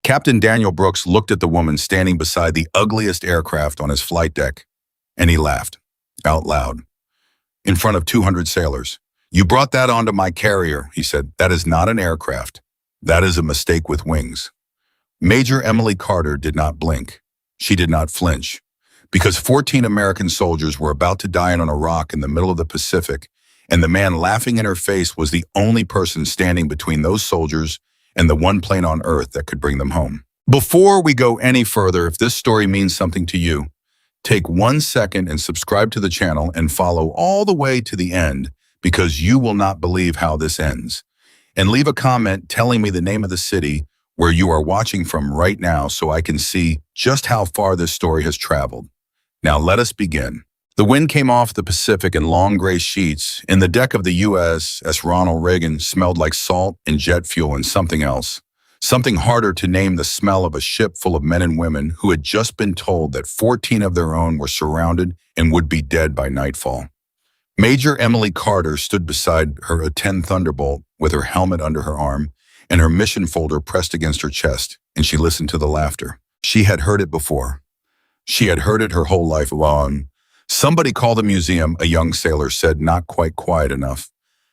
Captain Daniel Brooks looked at the woman standing beside the ugliest aircraft on his flight deck, and he laughed, out loud, in front of 200 sailors. "You brought that onto my carrier," he said. "That is not an aircraft. That is a mistake with wings." Major Emily Carter did not blink. She did not flinch. Because 14 American soldiers were about to die on a rock in the middle of the Pacific, and the man laughing in her face was the only person standing between those soldiers and the one plane on Earth that could bring them home. Before we go any further, if this story means something to you, take 1 second and subscribe to the channel and follow all the way to the end, because you will not believe how this ends. And leave a comment telling me the name of the city where you are watching from right now so I can see just how far this story has traveled. Now let us begin. The wind came off the Pacific in long gray sheets, and the deck of the USS Ronald Reagan smelled like salt and jet fuel and something else. Something harder to name the smell of a ship full of men and women who had just been told that 14 of their own were surrounded and would be dead by nightfall. Major Emily Carter stood beside her A-10 Thunderbolt with her helmet under her arm and her mission folder pressed against her chest, and she listened to the laughter. She had heard it before. She had heard it her whole life long. "Somebody call the museum," a young sailor said, not quite quiet enough.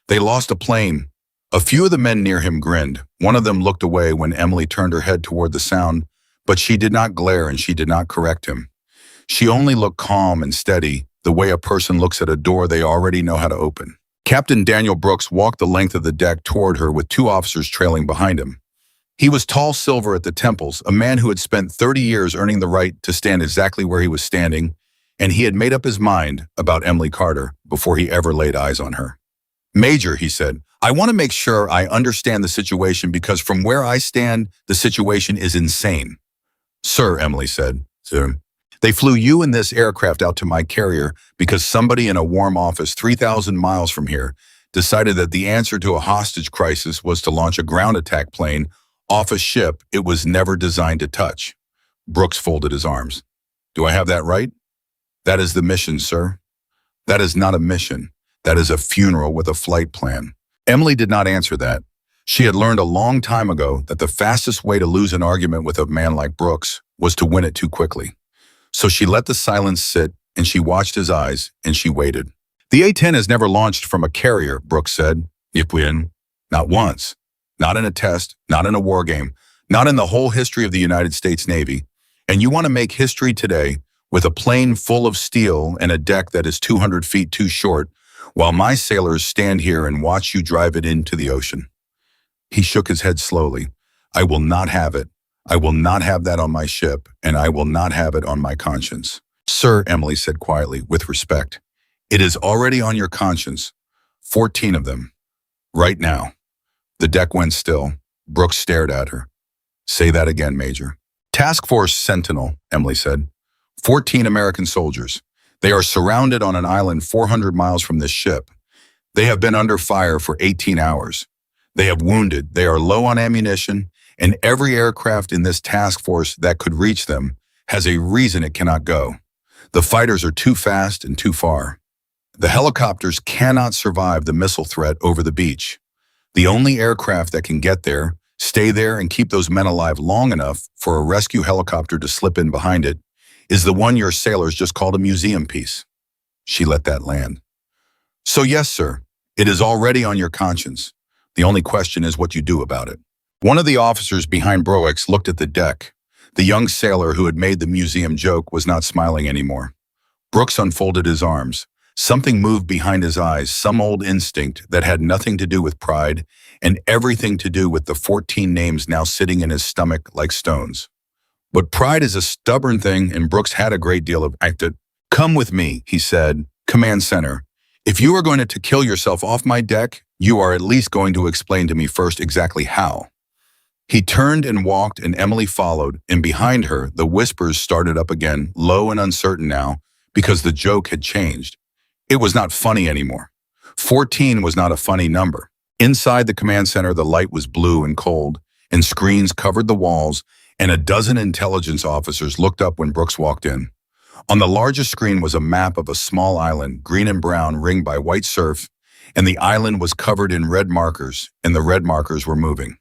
"They lost a plane." A few of the men near him grinned. One of them looked away when Emily turned her head toward the sound, but she did not glare and she did not correct him. She only looked calm and steady, the way a person looks at a door they already know how to open. Captain Daniel Brooks walked the length of the deck toward her with 2 officers trailing behind him. He was tall, silver at the temples, a man who had spent 30 years earning the right to stand exactly where he was standing, and he had made up his mind about Emily Carter before he ever laid eyes on her. "Major," he said, "I want to make sure I understand the situation because from where I stand, the situation is insane." "Sir," Emily said, "Sir, they flew you and this aircraft out to my carrier because somebody in a warm office 3,000 miles from here decided that the answer to a hostage crisis was to launch a ground attack plane off a ship it was never designed to touch." Brooks folded his arms. "Do I have that right?" "That is the mission, sir." "That is not a mission. That is a funeral with a flight plan." Emily did not answer that. She had learned a long time ago that the fastest way to lose an argument with a man like Brooks was to win it too quickly. So she let the silence sit, and she watched his eyes, and she waited. "The A-10 has never launched from a carrier," Brooks said. "Yipwin, not once. Not in a test, not in a war game, not in the whole history of the United States Navy. And you want to make history today with a plane full of steel and a deck that is 200 feet too short, while my sailors stand here and watch you drive it into the ocean." He shook his head slowly. "I will not have it. I will not have that on my ship, and I will not have it on my conscience." "Sir," Emily said quietly, with respect, "it is already on your conscience. 14 of them. Right now." The deck went still. Brooks stared at her. "Say that again, Major." "Task Force Sentinel," Emily said. 14 American soldiers. They are surrounded on an island 400 miles from this ship. They have been under fire for 18 hours. They have wounded. They are low on ammunition, and every aircraft in this task force that could reach them has a reason it cannot go. The fighters are too fast and too far. The helicopters cannot survive the missile threat over the beach. The only aircraft that can get there, stay there, and keep those men alive long enough for a rescue helicopter to slip in behind it is the one your sailors just called a museum piece." She let that land. "So yes, sir, it is already on your conscience. The only question is what you do about it." One of the officers behind Brooks looked at the deck. The young sailor who had made the museum joke was not smiling anymore. Brooks unfolded his arms. Something moved behind his eyes, some old instinct that had nothing to do with pride and everything to do with the 14 names now sitting in his stomach like stones. But pride is a stubborn thing, and Brooks had a great deal of it. "Come with me," he said, "Command Center. If you are going to kill yourself off my deck, you are at least going to explain to me first exactly how." He turned and walked, and Emily followed, and behind her, the whispers started up again, low and uncertain now, because the joke had changed. It was not funny anymore. 14 was not a funny number. Inside the command center, the light was blue and cold, and screens covered the walls, and a dozen intelligence officers looked up when Brooks walked in. On the largest screen was a map of a small island, green and brown, ringed by white surf, and the island was covered in red markers, and the red markers were moving.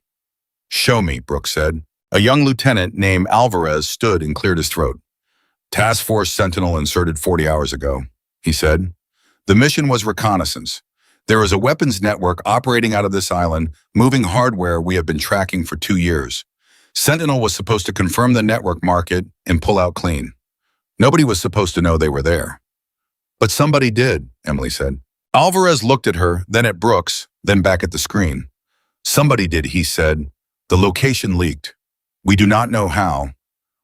"Show me," Brooks said. A young lieutenant named Alvarez stood and cleared his throat. Task Force Sentinel inserted 40 hours ago, he said. The mission was reconnaissance. There is a weapons network operating out of this island, moving hardware we have been tracking for 2 years. Sentinel was supposed to confirm the network market and pull out clean. Nobody was supposed to know they were there. But somebody did, Emily said. Alvarez looked at her, then at Brooks, then back at the screen. Somebody did, he said. The location leaked. We do not know how.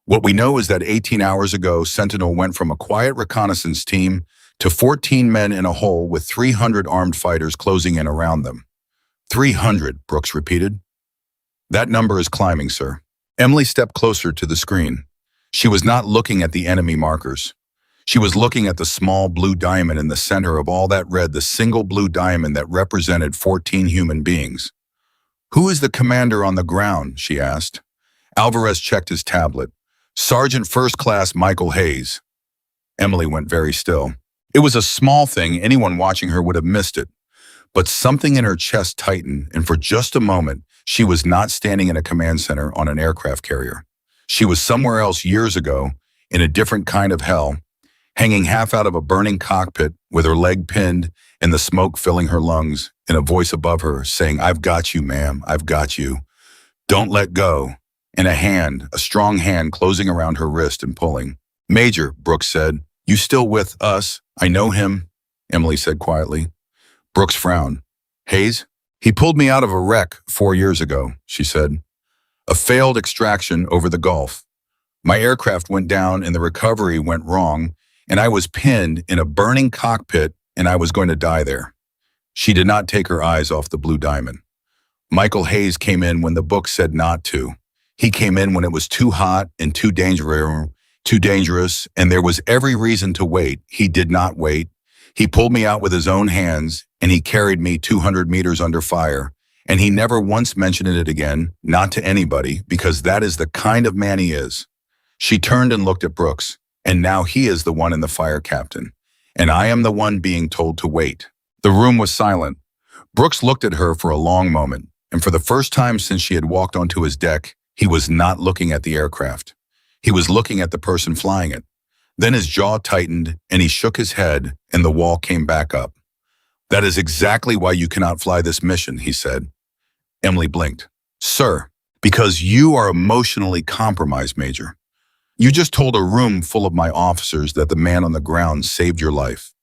What we know is that 18 hours ago, Sentinel went from a quiet reconnaissance team to 14 men in a hole with 300 armed fighters closing in around them. 300, Brooks repeated. That number is climbing, sir. Emily stepped closer to the screen. She was not looking at the enemy markers. She was looking at the small blue diamond in the center of all that red, the single blue diamond that represented 14 human beings. Who is the commander on the ground, she asked. Alvarez checked his tablet. Sergeant First Class Michael Hayes. Emily went very still. It was a small thing, anyone watching her would have missed it. But something in her chest tightened, and for just a moment, she was not standing in a command center on an aircraft carrier. She was somewhere else years ago, in a different kind of hell, hanging half out of a burning cockpit with her leg pinned and the smoke filling her lungs, and a voice above her saying, I've got you, ma'am, I've got you. Don't let go. And a strong hand closing around her wrist and pulling. Major, Brooks said, you still with us? I know him, Emily said quietly. Brooks frowned. Hayes? He pulled me out of a wreck 4 years ago, she said. A failed extraction over the Gulf. My aircraft went down and the recovery went wrong, and I was pinned in a burning cockpit and I was going to die there. She did not take her eyes off the blue diamond. Michael Hayes came in when the book said not to. He came in when it was too hot and too dangerous, and there was every reason to wait. He did not wait. He pulled me out with his own hands, and he carried me 200 meters under fire, and he never once mentioned it again, not to anybody, because that is the kind of man he is. She turned and looked at Brooks, and now he is the one in the fire, Captain, and I am the one being told to wait. The room was silent. Brooks looked at her for a long moment, and for the first time since she had walked onto his deck, he was not looking at the aircraft. He was looking at the person flying it. Then his jaw tightened and he shook his head and the wall came back up. That is exactly why you cannot fly this mission, he said. Emily blinked. Sir, because you are emotionally compromised, Major. You just told a room full of my officers that the man on the ground saved your life.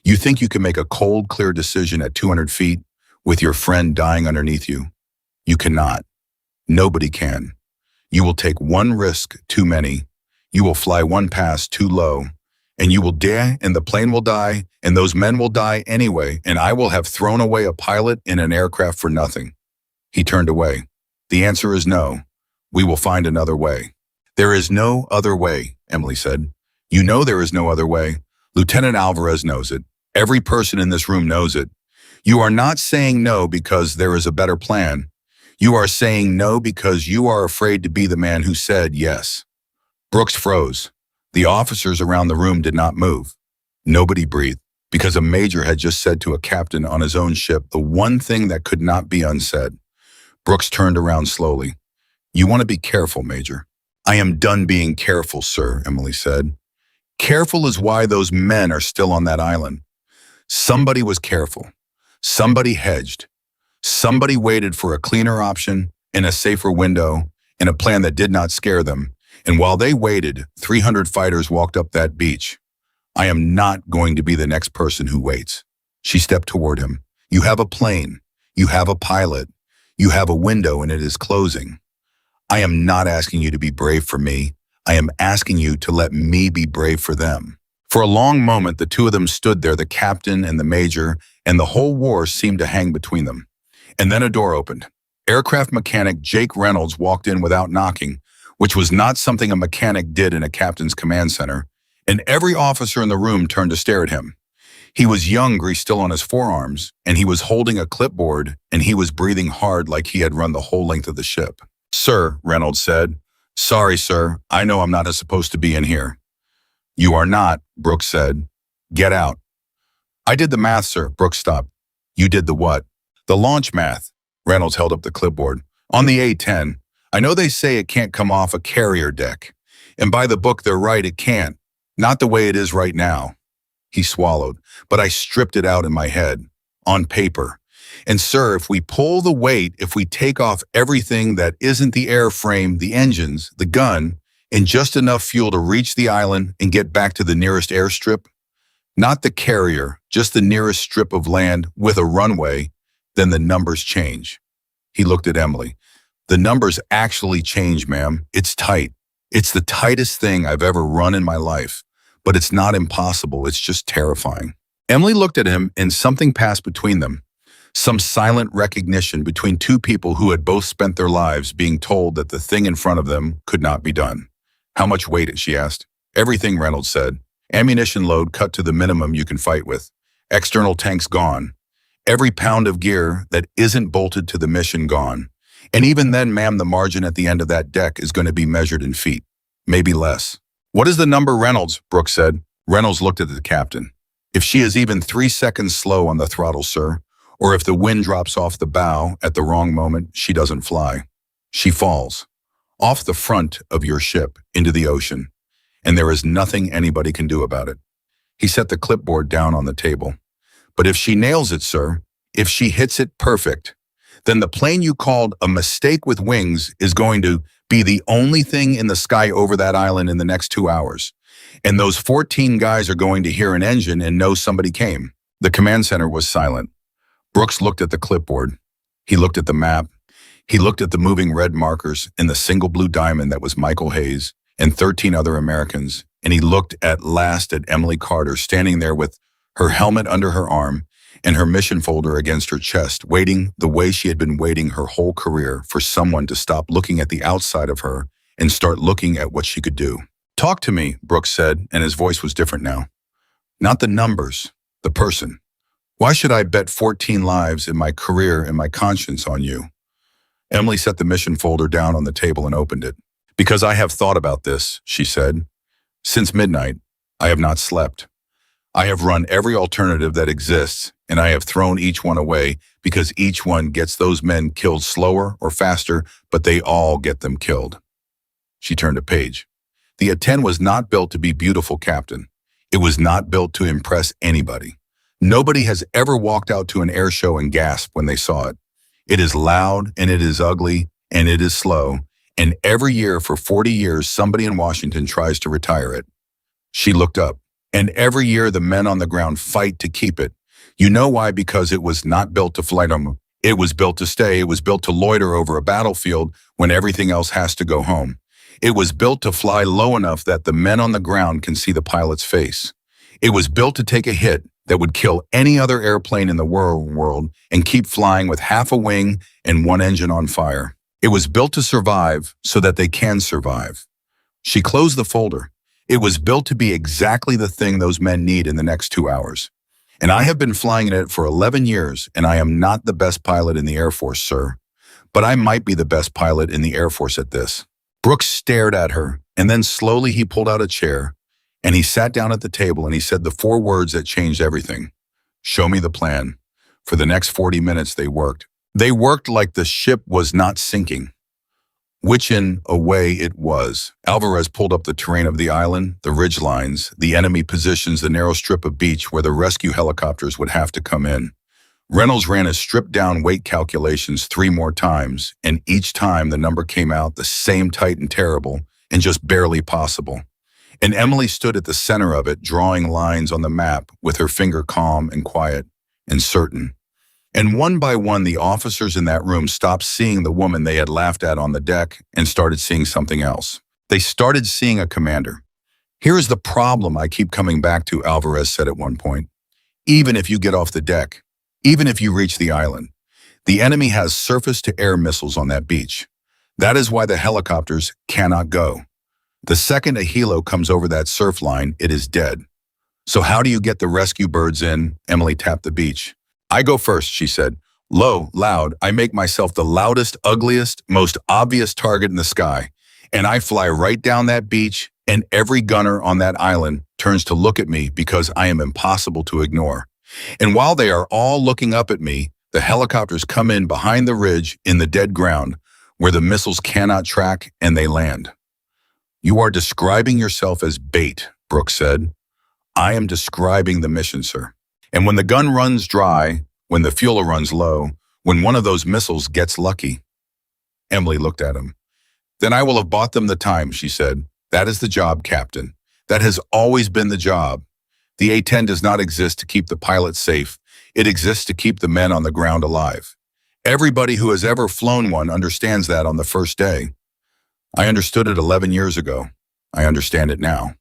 You think you can make a cold, clear decision at 200 feet with your friend dying underneath you? You cannot. Nobody can. You will take one risk too many. You will fly one pass too low. And you will die, and the plane will die, and those men will die anyway, and I will have thrown away a pilot in an aircraft for nothing. He turned away. The answer is no. We will find another way. There is no other way, Emily said. You know there is no other way. Lieutenant Alvarez knows it. Every person in this room knows it. You are not saying no because there is a better plan. You are saying no because you are afraid to be the man who said yes. Brooks froze. The officers around the room did not move. Nobody breathed, because a major had just said to a captain on his own ship the one thing that could not be unsaid. Brooks turned around slowly. You want to be careful, Major. I am done being careful, sir, Emily said. Careful is why those men are still on that island. Somebody was careful. Somebody hedged. Somebody waited for a cleaner option and a safer window and a plan that did not scare them. And while they waited, 300 fighters walked up that beach. I am not going to be the next person who waits. She stepped toward him. You have a plane. You have a pilot. You have a window and it is closing. I am not asking you to be brave for me. I am asking you to let me be brave for them. For a long moment, the two of them stood there, the captain and the major, and the whole war seemed to hang between them. And then a door opened. Aircraft mechanic Jake Reynolds walked in without knocking, which was not something a mechanic did in a captain's command center, and every officer in the room turned to stare at him. He was young, grease still on his forearms, and he was holding a clipboard, and he was breathing hard like he had run the whole length of the ship. Sir, Reynolds said. Sorry, sir. I know I'm not supposed to be in here. You are not, Brooks said. Get out. I did the math, sir. Brooks stopped. You did the what? The launch math. Reynolds held up the clipboard. On the A-10, I know they say it can't come off a carrier deck. And by the book, they're right, it can't. Not the way it is right now. He swallowed, but I stripped it out in my head, on paper. And sir, if we pull the weight, if we take off everything that isn't the airframe, the engines, the gun, and just enough fuel to reach the island and get back to the nearest airstrip, not the carrier, just the nearest strip of land with a runway, then the numbers change. He looked at Emily. The numbers actually change, ma'am. It's tight. It's the tightest thing I've ever run in my life. But it's not impossible, it's just terrifying. Emily looked at him and something passed between them. Some silent recognition between two people who had both spent their lives being told that the thing in front of them could not be done. How much weight? She asked. Everything, Reynolds said. Ammunition load cut to the minimum you can fight with. External tanks gone. Every pound of gear that isn't bolted to the mission gone. And even then, ma'am, the margin at the end of that deck is going to be measured in feet. Maybe less. What is the number, Reynolds? Brooks said. Reynolds looked at the captain. If she is even 3 seconds slow on the throttle, sir, or if the wind drops off the bow at the wrong moment, she doesn't fly. She falls. Off the front of your ship, into the ocean. And there is nothing anybody can do about it. He set the clipboard down on the table. But if she nails it, sir, if she hits it perfect, then the plane you called a mistake with wings is going to be the only thing in the sky over that island in the next 2 hours. And those 14 guys are going to hear an engine and know somebody came. The command center was silent. Brooks looked at the clipboard. He looked at the map. He looked at the moving red markers and the single blue diamond that was Michael Hayes and 13 other Americans. And he looked at last at Emily Carter standing there with her helmet under her arm and her mission folder against her chest, waiting the way she had been waiting her whole career for someone to stop looking at the outside of her and start looking at what she could do. Talk to me, Brooks said, and his voice was different now. Not the numbers, the person. Why should I bet 14 lives in my career and my conscience on you? Emily set the mission folder down on the table and opened it. Because I have thought about this, she said. Since midnight, I have not slept. I have run every alternative that exists, and I have thrown each one away because each one gets those men killed slower or faster, but they all get them killed. She turned a page. The A-10 was not built to be beautiful, Captain. It was not built to impress anybody. Nobody has ever walked out to an air show and gasped when they saw it. It is loud, and it is ugly, and it is slow, and every year for 40 years, somebody in Washington tries to retire it. She looked up. And every year the men on the ground fight to keep it. You know why? Because it was not built to fly. It was built to stay. It was built to loiter over a battlefield when everything else has to go home. It was built to fly low enough that the men on the ground can see the pilot's face. It was built to take a hit that would kill any other airplane in the world and keep flying with half a wing and one engine on fire. It was built to survive so that they can survive. She closed the folder. It was built to be exactly the thing those men need in the next 2 hours. And I have been flying in it for 11 years, and I am not the best pilot in the Air Force, sir. But I might be the best pilot in the Air Force at this. Brooks stared at her, and then slowly he pulled out a chair, and he sat down at the table and he said the 4 words that changed everything. Show me the plan. For the next 40 minutes they worked. They worked like the ship was not sinking. Which in a way it was. Alvarez pulled up the terrain of the island, the ridge lines, the enemy positions, the narrow strip of beach where the rescue helicopters would have to come in. Reynolds ran his stripped-down weight calculations 3 more times, and each time the number came out the same tight and terrible, and just barely possible. And Emily stood at the center of it, drawing lines on the map with her finger calm and quiet and certain. And one by one, the officers in that room stopped seeing the woman they had laughed at on the deck and started seeing something else. They started seeing a commander. Here is the problem I keep coming back to, Alvarez said at one point. Even if you get off the deck, even if you reach the island, the enemy has surface-to-air missiles on that beach. That is why the helicopters cannot go. The second a helo comes over that surf line, it is dead. So how do you get the rescue birds in? Emily tapped the beach. I go first, she said. Low, loud, I make myself the loudest, ugliest, most obvious target in the sky. And I fly right down that beach, and every gunner on that island turns to look at me because I am impossible to ignore. And while they are all looking up at me, the helicopters come in behind the ridge in the dead ground, where the missiles cannot track and they land. You are describing yourself as bait, Brooks said. I am describing the mission, sir. And when the gun runs dry, when the fuel runs low, when one of those missiles gets lucky. Emily looked at him. Then I will have bought them the time, she said. That is the job, Captain. That has always been the job. The A-10 does not exist to keep the pilots safe. It exists to keep the men on the ground alive. Everybody who has ever flown one understands that on the first day. I understood it 11 years ago. I understand it now.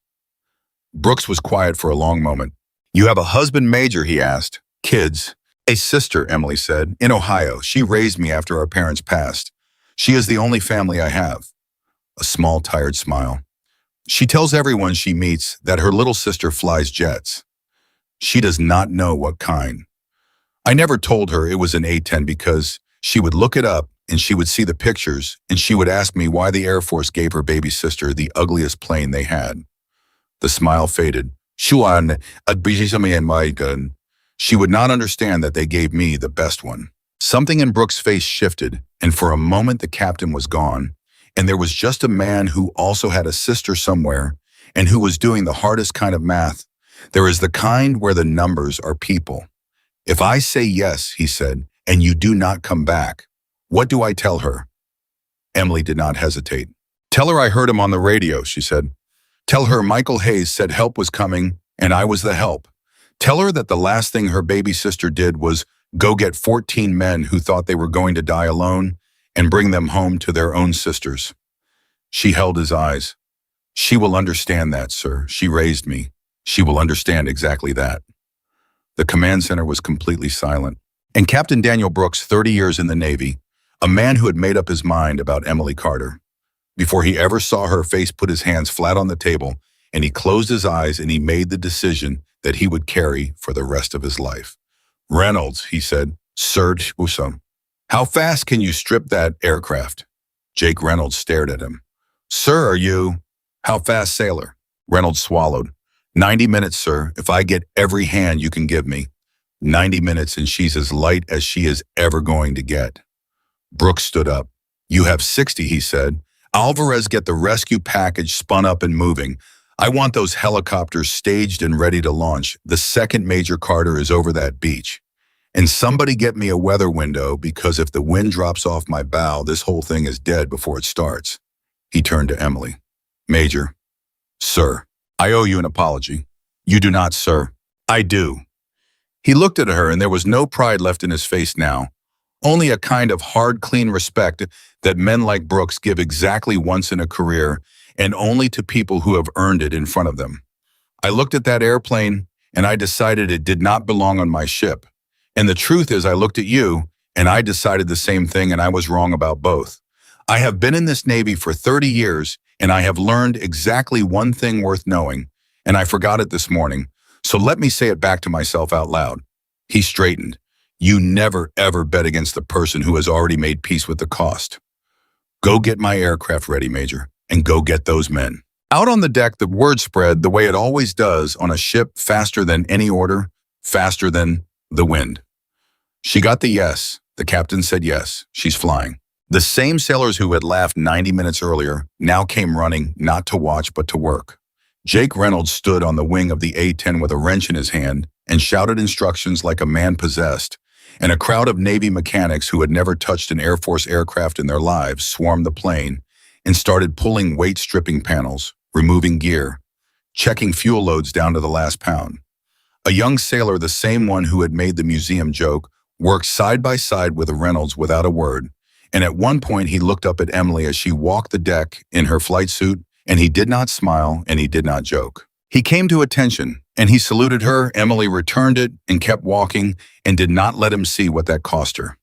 Brooks was quiet for a long moment. You have a husband, Major, he asked. Kids. A sister, Emily said, in Ohio. She raised me after our parents passed. She is the only family I have. A small, tired smile. She tells everyone she meets that her little sister flies jets. She does not know what kind. I never told her it was an A-10 because she would look it up and she would see the pictures and she would ask me why the Air Force gave her baby sister the ugliest plane they had. The smile faded. She would not understand that they gave me the best one. Something in Brooks' face shifted, and for a moment the captain was gone, and there was just a man who also had a sister somewhere and who was doing the hardest kind of math. There is the kind where the numbers are people. If I say yes, he said, and you do not come back, what do I tell her? Emily did not hesitate. Tell her I heard him on the radio, she said. Tell her Michael Hayes said help was coming, and I was the help. Tell her that the last thing her baby sister did was go get 14 men who thought they were going to die alone and bring them home to their own sisters. She held his eyes. She will understand that, sir. She raised me. She will understand exactly that. The command center was completely silent. And Captain Daniel Brooks, 30 years in the Navy, a man who had made up his mind about Emily Carter. Before he ever saw her face, put his hands flat on the table, and he closed his eyes and he made the decision that he would carry for the rest of his life. Reynolds, he said, Sir, how fast can you strip that aircraft? Jake Reynolds stared at him. Sir, are you? How fast, sailor? Reynolds swallowed. 90 minutes, sir, if I get every hand you can give me. 90 minutes and she's as light as she is ever going to get. Brooks stood up. You have 60, he said. Alvarez, get the rescue package spun up and moving. I want those helicopters staged and ready to launch. The second Major Carter is over that beach. And somebody get me a weather window because if the wind drops off my bow, this whole thing is dead before it starts. He turned to Emily. Major. Sir, I owe you an apology. You do not, sir. I do. He looked at her and there was no pride left in his face now. Only a kind of hard, clean respect that men like Brooks give exactly once in a career and only to people who have earned it in front of them. I looked at that airplane and I decided it did not belong on my ship. And the truth is I looked at you and I decided the same thing and I was wrong about both. I have been in this Navy for 30 years and I have learned exactly one thing worth knowing, and I forgot it this morning, so let me say it back to myself out loud. He straightened. You never, ever bet against the person who has already made peace with the cost. Go get my aircraft ready, Major, and go get those men. Out on the deck, the word spread the way it always does on a ship, faster than any order, faster than the wind. She got the yes. The captain said yes, she's flying. The same sailors who had laughed 90 minutes earlier now came running, not to watch but to work. Jake Reynolds stood on the wing of the A-10 with a wrench in his hand and shouted instructions like a man possessed, and a crowd of Navy mechanics who had never touched an Air Force aircraft in their lives swarmed the plane and started pulling weight stripping panels, removing gear, checking fuel loads down to the last pound. A young sailor, the same one who had made the museum joke, worked side by side with Reynolds without a word, and at one point he looked up at Emily as she walked the deck in her flight suit, and he did not smile and he did not joke. He came to attention, and he saluted her. Emily returned it and kept walking and did not let him see what that cost her.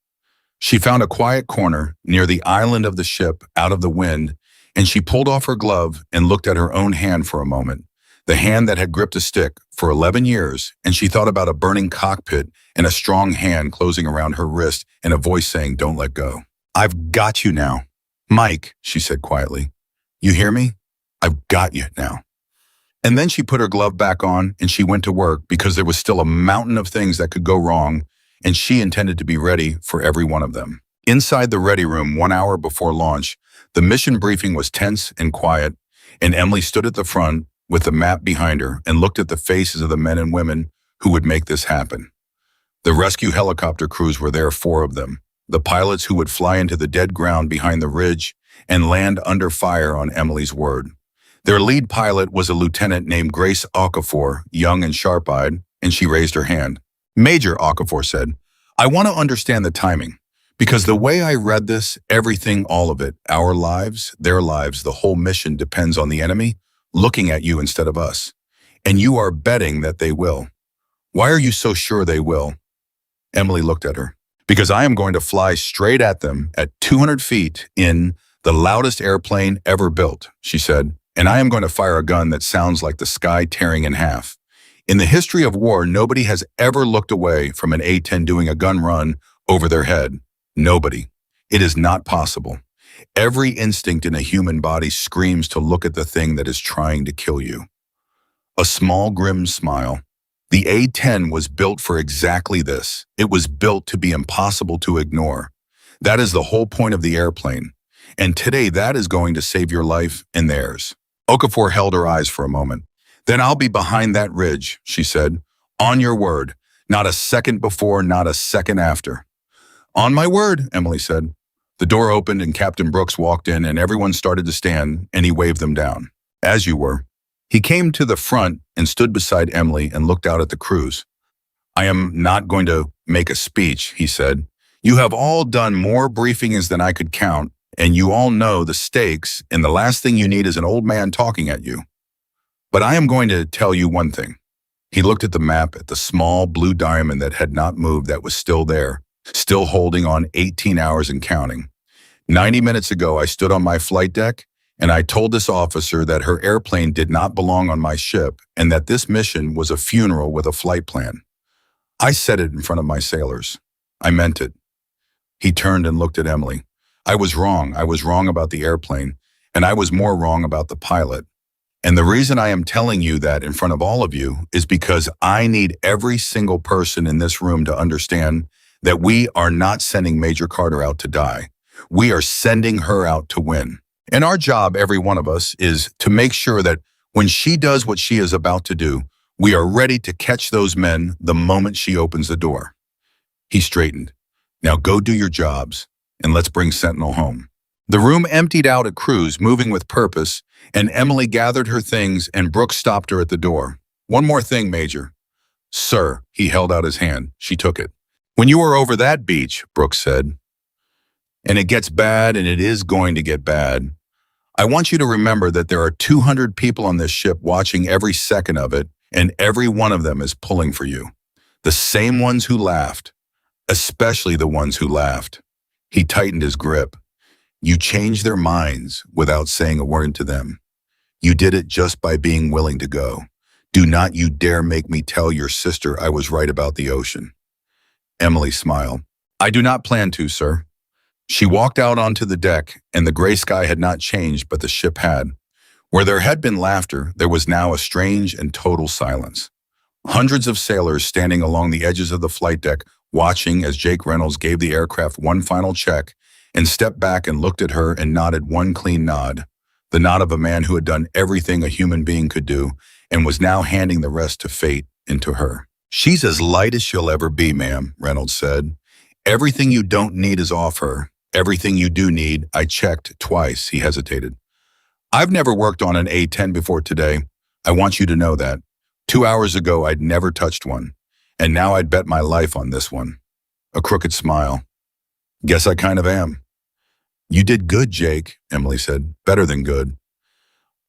She found a quiet corner near the island of the ship out of the wind, and she pulled off her glove and looked at her own hand for a moment, the hand that had gripped a stick for 11 years, and she thought about a burning cockpit and a strong hand closing around her wrist and a voice saying, don't let go. I've got you now. Mike, she said quietly, you hear me? I've got you now. And then she put her glove back on and she went to work because there was still a mountain of things that could go wrong, and she intended to be ready for every one of them. Inside the ready room 1 hour before launch, the mission briefing was tense and quiet, and Emily stood at the front with the map behind her and looked at the faces of the men and women who would make this happen. The rescue helicopter crews were there, 4 of them. The pilots who would fly into the dead ground behind the ridge and land under fire on Emily's word. Their lead pilot was a lieutenant named Grace Okafor, young and sharp-eyed, and she raised her hand. "Major," Okafor said, "I want to understand the timing. Because the way I read this, everything, all of it, our lives, their lives, the whole mission depends on the enemy looking at you instead of us. And you are betting that they will. Why are you so sure they will?" Emily looked at her. "Because I am going to fly straight at them at 200 feet in the loudest airplane ever built," she said, "and I am going to fire a gun that sounds like the sky tearing in half. In the history of war, nobody has ever looked away from an A-10 doing a gun run over their head. Nobody. It is not possible. Every instinct in a human body screams to look at the thing that is trying to kill you." A small, grim smile. The A-10 was built for exactly this. It was built to be impossible to ignore. That is the whole point of the airplane. And today that is going to save your life and theirs. Okafor held her eyes for a moment. "Then I'll be behind that ridge," she said. "On your word. Not a second before, not a second after." "On my word," Emily said. The door opened and Captain Brooks walked in and everyone started to stand and he waved them down. "As you were." He came to the front and stood beside Emily and looked out at the crews. "I am not going to make a speech," he said. "You have all done more briefings than I could count, and you all know the stakes, and the last thing you need is an old man talking at you. But I am going to tell you one thing." He looked at the map, at the small blue diamond that had not moved, that was still there, still holding on 18 hours and counting. 90 minutes ago, I stood on my flight deck and I told this officer that her airplane did not belong on my ship and that this mission was a funeral with a flight plan. I said it in front of my sailors. I meant it. He turned and looked at Emily. "I was wrong. I was wrong about the airplane, and I was more wrong about the pilot. And the reason I am telling you that in front of all of you is because I need every single person in this room to understand that we are not sending Major Carter out to die. We are sending her out to win. And our job, every one of us, is to make sure that when she does what she is about to do, we are ready to catch those men the moment she opens the door." He straightened. "Now go do your jobs, and let's bring Sentinel home." The room emptied out at crews, moving with purpose, and Emily gathered her things and Brooks stopped her at the door. "One more thing, Major." "Sir." He held out his hand. She took it. "When you are over that beach," Brooks said, "and it gets bad, and it is going to get bad, I want you to remember that there are 200 people on this ship watching every second of it, and every one of them is pulling for you. The same ones who laughed, especially the ones who laughed." He tightened his grip. "You changed their minds without saying a word to them. You did it just by being willing to go. Do not you dare make me tell your sister I was right about the ocean." Emily smiled. "I do not plan to, sir." She walked out onto the deck, and the gray sky had not changed, but the ship had. Where there had been laughter, there was now a strange and total silence. Hundreds of sailors standing along the edges of the flight deck, watching as Jake Reynolds gave the aircraft one final check and stepped back and looked at her and nodded one clean nod, the nod of a man who had done everything a human being could do and was now handing the rest to fate and to her. "She's as light as she'll ever be, ma'am," Reynolds said. "Everything you don't need is off her. Everything you do need, I checked twice." He hesitated. "I've never worked on an A-10 before today. I want you to know that. 2 hours ago, I'd never touched one. And now I'd bet my life on this one." A crooked smile. "Guess I kind of am." "You did good, Jake," Emily said. "Better than good."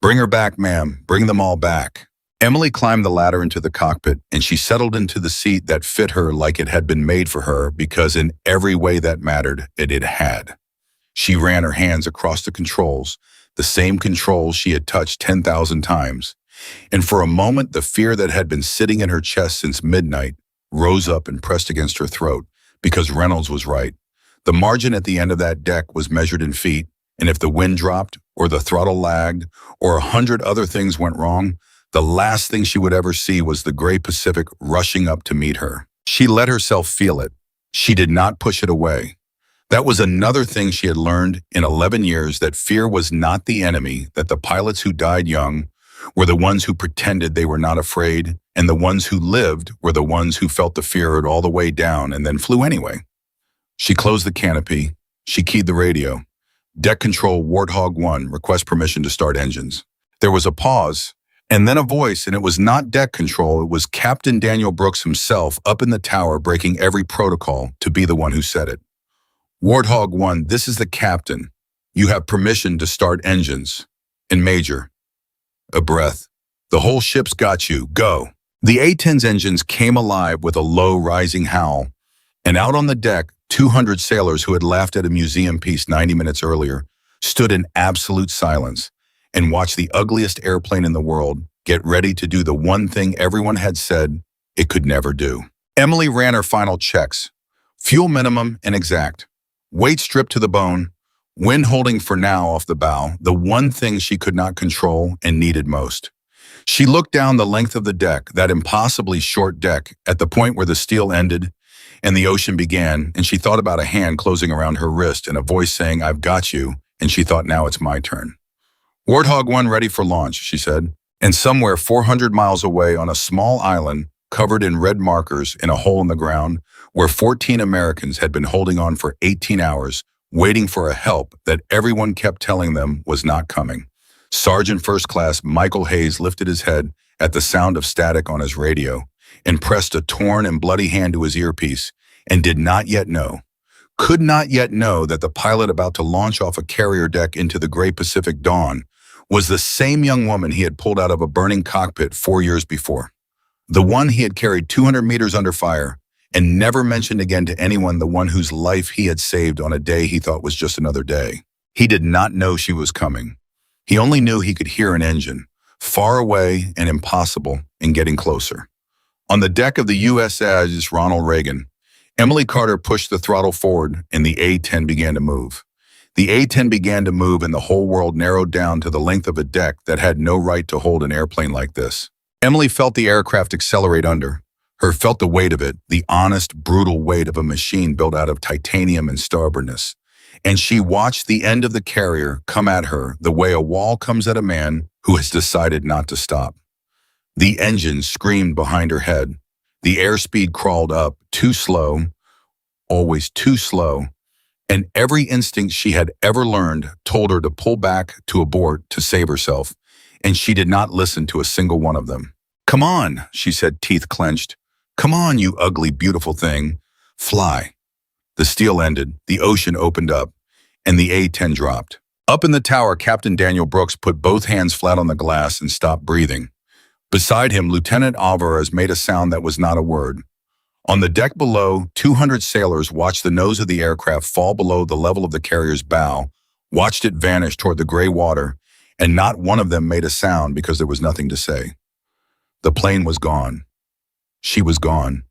"Bring her back, ma'am. Bring them all back." Emily climbed the ladder into the cockpit, and she settled into the seat that fit her like it had been made for her, because in every way that mattered, it had. She ran her hands across the controls, the same controls she had touched 10,000 times. And for a moment, the fear that had been sitting in her chest since midnight rose up and pressed against her throat, because Reynolds was right. The margin at the end of that deck was measured in feet, and if the wind dropped, or the throttle lagged, or 100 other things went wrong, the last thing she would ever see was the gray Pacific rushing up to meet her. She let herself feel it. She did not push it away. That was another thing she had learned in 11 years, that fear was not the enemy, that the pilots who died young were the ones who pretended they were not afraid, and the ones who lived were the ones who felt the fear all the way down and then flew anyway. She closed the canopy. She keyed the radio. Deck control Warthog 1, request permission to start engines. There was a pause, and then a voice, and it was not deck control, it was Captain Daniel Brooks himself up in the tower breaking every protocol to be the one who said it. Warthog 1, this is the captain. You have permission to start engines. In Major. A breath. The whole ship's got you. Go. The A-10's engines came alive with a low rising howl, and out on the deck, 200 sailors who had laughed at a museum piece 90 minutes earlier stood in absolute silence and watched the ugliest airplane in the world get ready to do the one thing everyone had said it could never do. Emily ran her final checks. Fuel minimum and exact. Weight stripped to the bone. Wind holding for now off the bow, the one thing she could not control and needed most. She looked down the length of the deck, that impossibly short deck, at the point where the steel ended and the ocean began, and she thought about a hand closing around her wrist and a voice saying, I've got you, and she thought, now it's my turn. Warthog 1 ready for launch, she said, and somewhere 400 miles away on a small island covered in red markers in a hole in the ground, where 14 Americans had been holding on for 18 hours, waiting for a help that everyone kept telling them was not coming. Sergeant First Class Michael Hayes lifted his head at the sound of static on his radio and pressed a torn and bloody hand to his earpiece, and did not yet know, could not yet know, that the pilot about to launch off a carrier deck into the gray Pacific dawn was the same young woman he had pulled out of a burning cockpit 4 years before. The one he had carried 200 meters under fire and never mentioned again to anyone, the one whose life he had saved on a day he thought was just another day. He did not know she was coming. He only knew he could hear an engine, far away and impossible, and getting closer. On the deck of the USS Ronald Reagan, Emily Carter pushed the throttle forward and the A-10 began to move. The A-10 began to move and the whole world narrowed down to the length of a deck that had no right to hold an airplane like this. Emily felt the aircraft accelerate under her, felt the weight of it, the honest, brutal weight of a machine built out of titanium and stubbornness. And she watched the end of the carrier come at her the way a wall comes at a man who has decided not to stop. The engine screamed behind her head. The airspeed crawled up, too slow, always too slow, and every instinct she had ever learned told her to pull back, to abort, to save herself, and she did not listen to a single one of them. Come on, she said, teeth clenched. Come on, you ugly, beautiful thing. Fly. The steel ended, the ocean opened up, and the A-10 dropped. Up in the tower, Captain Daniel Brooks put both hands flat on the glass and stopped breathing. Beside him, Lieutenant Alvarez made a sound that was not a word. On the deck below, 200 sailors watched the nose of the aircraft fall below the level of the carrier's bow, watched it vanish toward the gray water, and not one of them made a sound because there was nothing to say. The plane was gone. She was gone.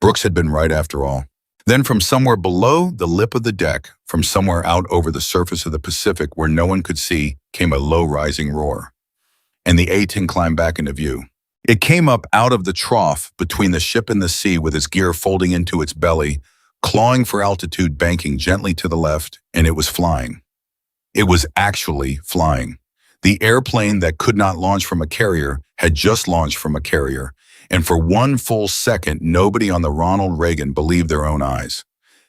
Brooks had been right after all. Then from somewhere below the lip of the deck, from somewhere out over the surface of the Pacific where no one could see, came a low rising roar. And the A-10 climbed back into view. It came up out of the trough between the ship and the sea with its gear folding into its belly, clawing for altitude, banking gently to the left, and it was flying. It was actually flying. The airplane that could not launch from a carrier had just launched from a carrier, and for one full second, nobody on the Ronald Reagan believed their own eyes.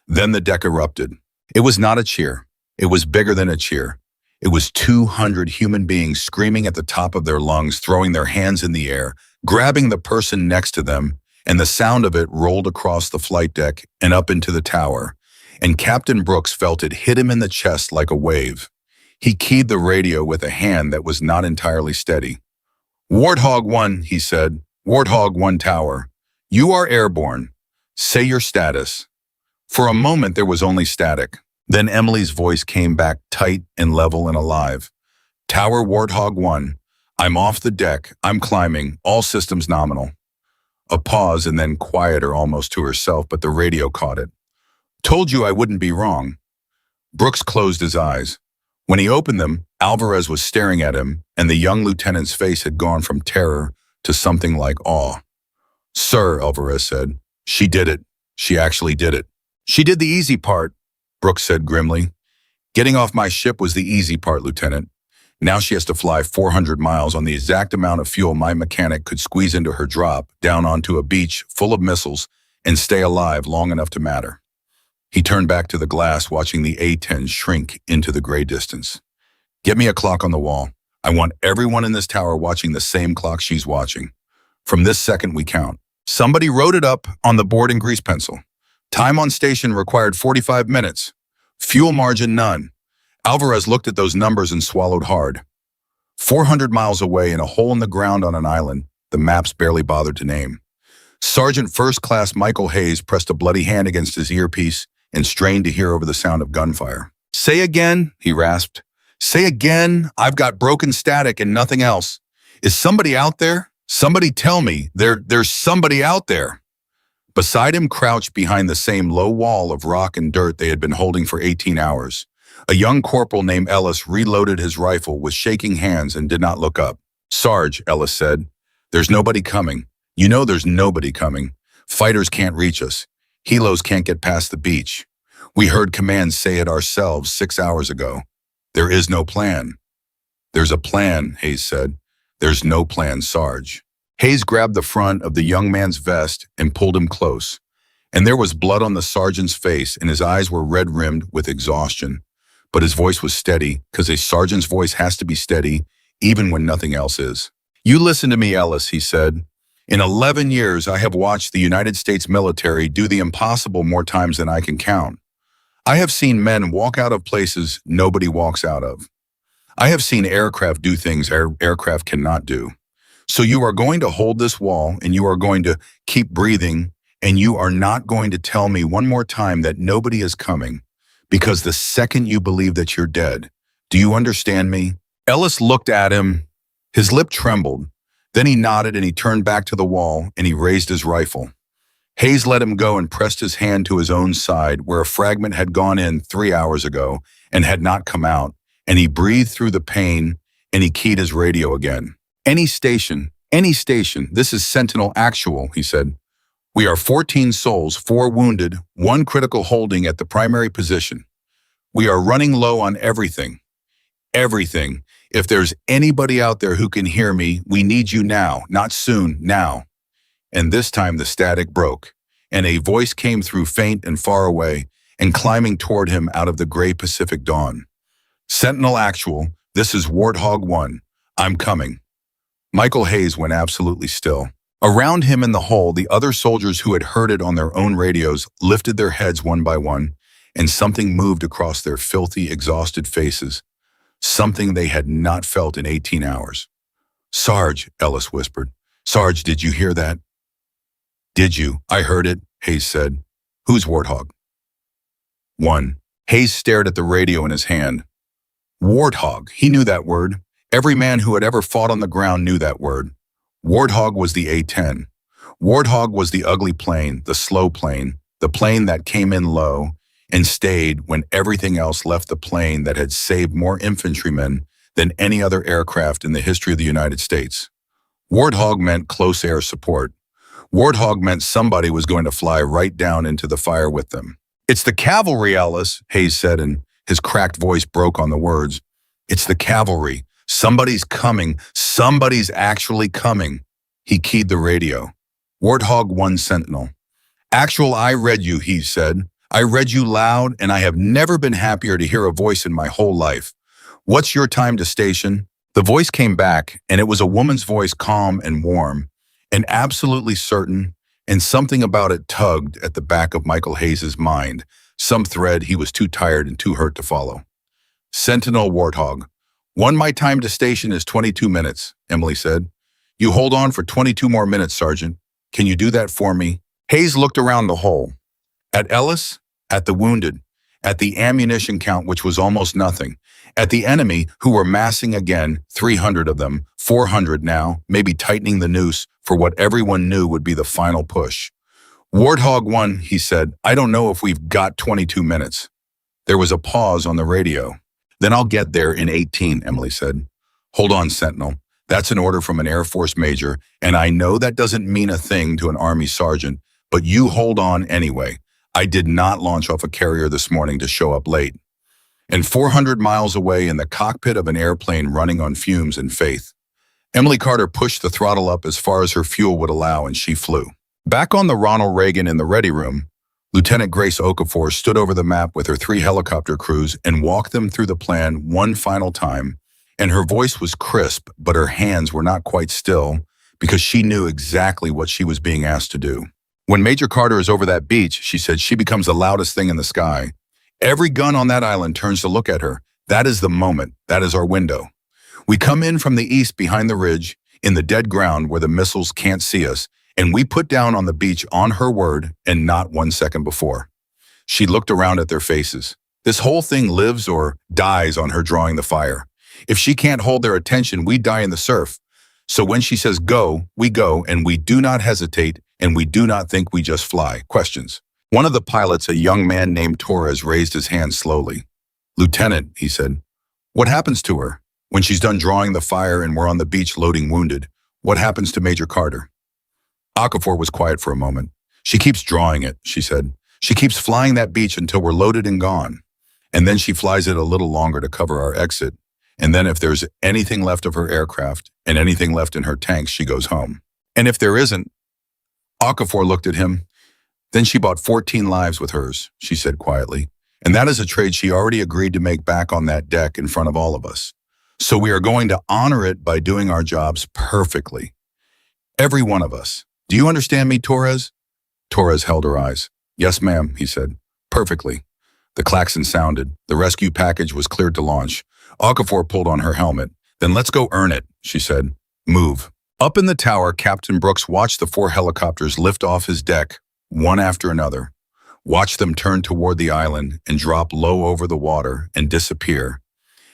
Then the deck erupted. It was not a cheer. It was bigger than a cheer. It was 200 human beings screaming at the top of their lungs, throwing their hands in the air, grabbing the person next to them, and the sound of it rolled across the flight deck and up into the tower, and Captain Brooks felt it hit him in the chest like a wave. He keyed the radio with a hand that was not entirely steady. Warthog 1, he said. Warthog 1 tower. You are airborne. Say your status. For a moment, there was only static. Then Emily's voice came back tight and level and alive. Tower Warthog 1. I'm off the deck. I'm climbing. All systems nominal. A pause and then quieter almost to herself, but the radio caught it. Told you I wouldn't be wrong. Brooks closed his eyes. When he opened them, Alvarez was staring at him, and the young lieutenant's face had gone from terror to something like awe. Sir, Alvarez said, she did it. She actually did it. She did the easy part. Brooks said grimly. Getting off my ship was the easy part, Lieutenant. Now she has to fly 400 miles on the exact amount of fuel my mechanic could squeeze into her drop down onto a beach full of missiles and stay alive long enough to matter. He turned back to the glass, watching the A-10 shrink into the gray distance. Get me a clock on the wall. I want everyone in this tower watching the same clock she's watching. From this second, we count. Somebody wrote it up on the board in grease pencil. Time on station required 45 minutes. Fuel margin, none. Alvarez looked at those numbers and swallowed hard. 400 miles away in a hole in the ground on an island, the maps barely bothered to name. Sergeant First Class Michael Hayes pressed a bloody hand against his earpiece and strained to hear over the sound of gunfire. Say again, he rasped. Say again, I've got broken static and nothing else. Is somebody out there? Somebody tell me, there's somebody out there. Beside him, crouched behind the same low wall of rock and dirt they had been holding for 18 hours, a young corporal named Ellis reloaded his rifle with shaking hands and did not look up. Sarge, Ellis said, there's nobody coming. You know there's nobody coming. Fighters can't reach us. Helos can't get past the beach. We heard command say it ourselves 6 hours ago. There is no plan. There's a plan, Hayes said. There's no plan, Sarge. Hayes grabbed the front of the young man's vest and pulled him close. And there was blood on the sergeant's face and his eyes were red-rimmed with exhaustion. But his voice was steady, because a sergeant's voice has to be steady, even when nothing else is. You listen to me, Ellis, he said. In 11 years, I have watched the United States military do the impossible more times than I can count. I have seen men walk out of places nobody walks out of. I have seen aircraft do things aircraft cannot do. So you are going to hold this wall, and you are going to keep breathing, and you are not going to tell me one more time that nobody is coming. Because the second you believe that you're dead, do you understand me? Ellis looked at him. His lip trembled. Then he nodded and he turned back to the wall and he raised his rifle. Hayes let him go and pressed his hand to his own side where a fragment had gone in 3 hours ago and had not come out, and he breathed through the pain and he keyed his radio again. Any station, this is Sentinel Actual, he said. We are 14 souls, 4 wounded, 1 critical holding at the primary position. We are running low on everything. Everything. If there's anybody out there who can hear me, we need you now, not soon, now. And this time the static broke, and a voice came through faint and far away and climbing toward him out of the gray Pacific dawn. Sentinel Actual, this is Warthog 1. I'm coming. Michael Hayes went absolutely still. Around him in the hole, the other soldiers who had heard it on their own radios lifted their heads one by one, and something moved across their filthy, exhausted faces, something they had not felt in 18 hours. Sarge, Ellis whispered. Sarge, did you hear that? Did you? I heard it, Hayes said. Who's Warthog? 1. Hayes stared at the radio in his hand. Warthog, he knew that word. Every man who had ever fought on the ground knew that word. Warthog was the A-10. Warthog was the ugly plane, the slow plane, the plane that came in low and stayed when everything else left, the plane that had saved more infantrymen than any other aircraft in the history of the United States. Warthog meant close air support. Warthog meant somebody was going to fly right down into the fire with them. It's the cavalry, Ellis, Hayes said, and his cracked voice broke on the words. It's the cavalry. Somebody's coming. Somebody's actually coming. He keyed the radio. Warthog 1 Sentinel. Actual, I read you, he said. I read you loud, and I have never been happier to hear a voice in my whole life. What's your time to station? The voice came back, and it was a woman's voice, calm and warm, and absolutely certain, and something about it tugged at the back of Michael Hayes' mind, some thread he was too tired and too hurt to follow. Sentinel Warthog. 1, my time to station is 22 minutes, Emily said. You hold on for 22 more minutes, Sergeant. Can you do that for me? Hayes looked around the hole. At Ellis, at the wounded, at the ammunition count, which was almost nothing, at the enemy, who were massing again, 300 of them, 400 now, maybe tightening the noose for what everyone knew would be the final push. Warthog 1, he said, I don't know if we've got 22 minutes. There was a pause on the radio. Then I'll get there in 18, Emily said. Hold on, Sentinel. That's an order from an Air Force major, and I know that doesn't mean a thing to an Army sergeant, but you hold on anyway. I did not launch off a carrier this morning to show up late. And 400 miles away in the cockpit of an airplane running on fumes and faith, Emily Carter pushed the throttle up as far as her fuel would allow and she flew. Back on the Ronald Reagan in the ready room, Lieutenant Grace Okafor stood over the map with her 3 helicopter crews and walked them through the plan one final time, and her voice was crisp, but her hands were not quite still because she knew exactly what she was being asked to do. When Major Carter is over that beach, she said, she becomes the loudest thing in the sky. Every gun on that island turns to look at her. That is the moment. That is our window. We come in from the east behind the ridge, in the dead ground where the missiles can't see us, and we put down on the beach on her word and not 1 second before. She looked around at their faces. This whole thing lives or dies on her drawing the fire. If she can't hold their attention, we die in the surf. So when she says go, we go, and we do not hesitate, and we do not think, we just fly. Questions. One of the pilots, a young man named Torres, raised his hand slowly. Lieutenant, he said, what happens to her? When she's done drawing the fire and we're on the beach loading wounded, what happens to Major Carter? Okafor was quiet for a moment. She keeps drawing it, she said. She keeps flying that beach until we're loaded and gone. And then she flies it a little longer to cover our exit. And then if there's anything left of her aircraft and anything left in her tanks, she goes home. And if there isn't, Okafor looked at him. Then she bought 14 lives with hers, she said quietly. And that is a trade she already agreed to make back on that deck in front of all of us. So we are going to honor it by doing our jobs perfectly. Every one of us. Do you understand me, Torres? Torres held her eyes. Yes, ma'am, he said. Perfectly. The klaxon sounded. The rescue package was cleared to launch. Okafor pulled on her helmet. Then let's go earn it, she said. Move. Up in the tower, Captain Brooks watched the 4 helicopters lift off his deck, one after another. Watched them turn toward the island and drop low over the water and disappear.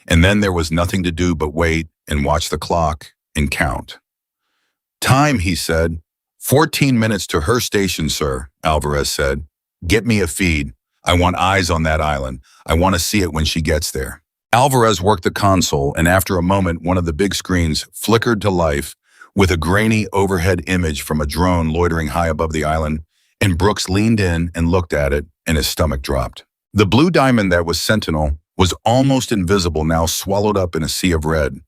And then there was nothing to do but wait and watch the clock and count. Time, he said. 14 minutes to her station, sir, Alvarez said. Get me a feed. I want eyes on that island. I want to see it when she gets there. Alvarez worked the console, and after a moment, one of the big screens flickered to life with a grainy overhead image from a drone loitering high above the island, and Brooks leaned in and looked at it, and his stomach dropped. The blue diamond that was Sentinel was almost invisible now, swallowed up in a sea of red.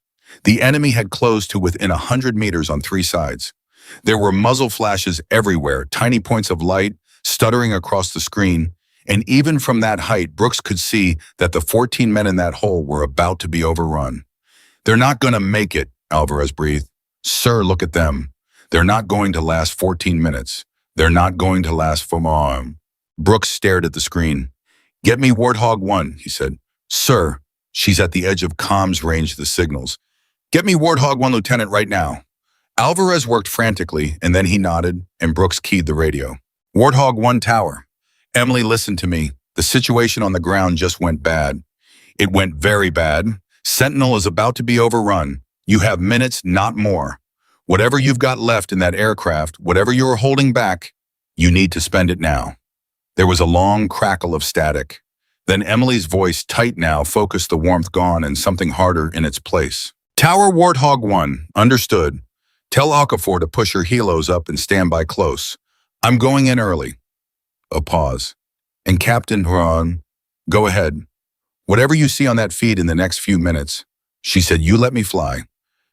The enemy had closed to within 100 meters on 3 sides. There were muzzle flashes everywhere, tiny points of light stuttering across the screen, and even from that height, Brooks could see that the 14 men in that hole were about to be overrun. They're not going to make it, Alvarez breathed. Sir, look at them. They're not going to last 14 minutes. They're not going to last for long. Brooks stared at the screen. Get me Warthog 1, he said. Sir, she's at the edge of comms range of the signals. Get me Warthog 1, Lieutenant, right now. Alvarez worked frantically, and then he nodded, and Brooks keyed the radio. Warthog 1 tower. Emily, listen to me. The situation on the ground just went bad. It went very bad. Sentinel is about to be overrun. You have minutes, not more. Whatever you've got left in that aircraft, whatever you are holding back, you need to spend it now. There was a long crackle of static. Then Emily's voice, tight now, focused, the warmth gone and something harder in its place. Tower Warthog 1, understood. Tell Okafor to push her helos up and stand by close. I'm going in early. A pause. And Captain Huron, go ahead. Whatever you see on that feed in the next few minutes, she said, you let me fly.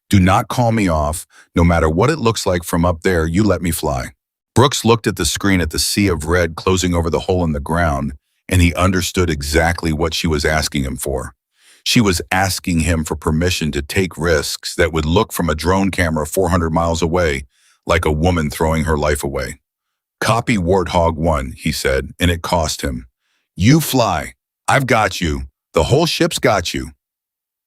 Do not call me off. No matter what it looks like from up there, you let me fly. Brooks looked at the screen at the sea of red closing over the hole in the ground, and he understood exactly what she was asking him for. She was asking him for permission to take risks that would look from a drone camera 400 miles away like a woman throwing her life away. Copy Warthog 1, he said, and it cost him. You fly. I've got you. The whole ship's got you.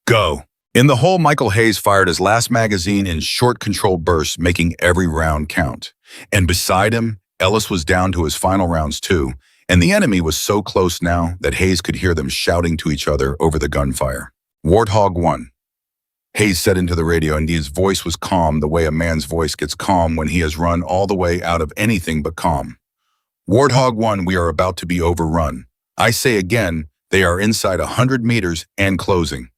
Go. In the hole, Michael Hayes fired his last magazine in short controlled bursts, making every round count. And beside him, Ellis was down to his final rounds too, and the enemy was so close now that Hayes could hear them shouting to each other over the gunfire. Warthog 1. Hayes said into the radio, and his voice was calm the way a man's voice gets calm when he has run all the way out of anything but calm. Warthog 1, we are about to be overrun. I say again, they are inside 100 meters and closing.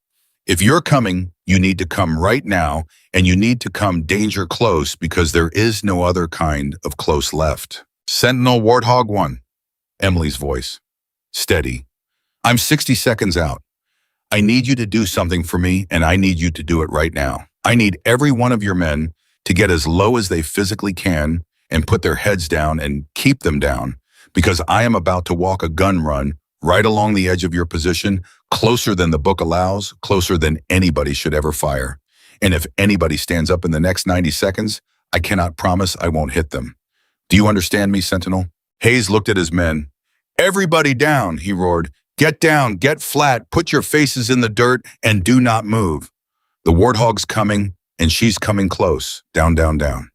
If you're coming, you need to come right now, and you need to come danger close because there is no other kind of close left. Sentinel Warthog 1. Emily's voice. Steady. I'm 60 seconds out. I need you to do something for me, and I need you to do it right now. I need every one of your men to get as low as they physically can and put their heads down and keep them down, because I am about to walk a gun run right along the edge of your position, closer than the book allows, closer than anybody should ever fire. And if anybody stands up in the next 90 seconds, I cannot promise I won't hit them. Do you understand me, Sentinel? Hayes looked at his men. Everybody down, he roared. Get down, get flat, put your faces in the dirt, and do not move. The warthog's coming, and she's coming close. Down, down, down.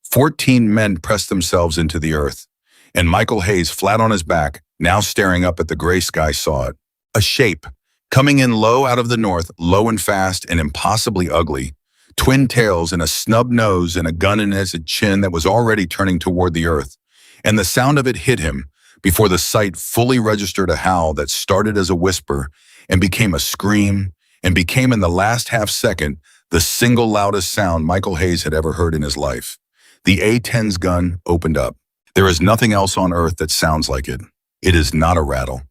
14 men pressed themselves into the earth, and Michael Hayes, flat on his back, now staring up at the gray sky, saw it. A shape, coming in low out of the north, low and fast and impossibly ugly. Twin tails and a snub nose and a gun in his chin that was already turning toward the earth. And the sound of it hit him before the sight fully registered a howl that started as a whisper and became a scream and became in the last half second the single loudest sound Michael Hayes had ever heard in his life. The A-10's gun opened up. There is nothing else on earth that sounds like it. It is not a rattle,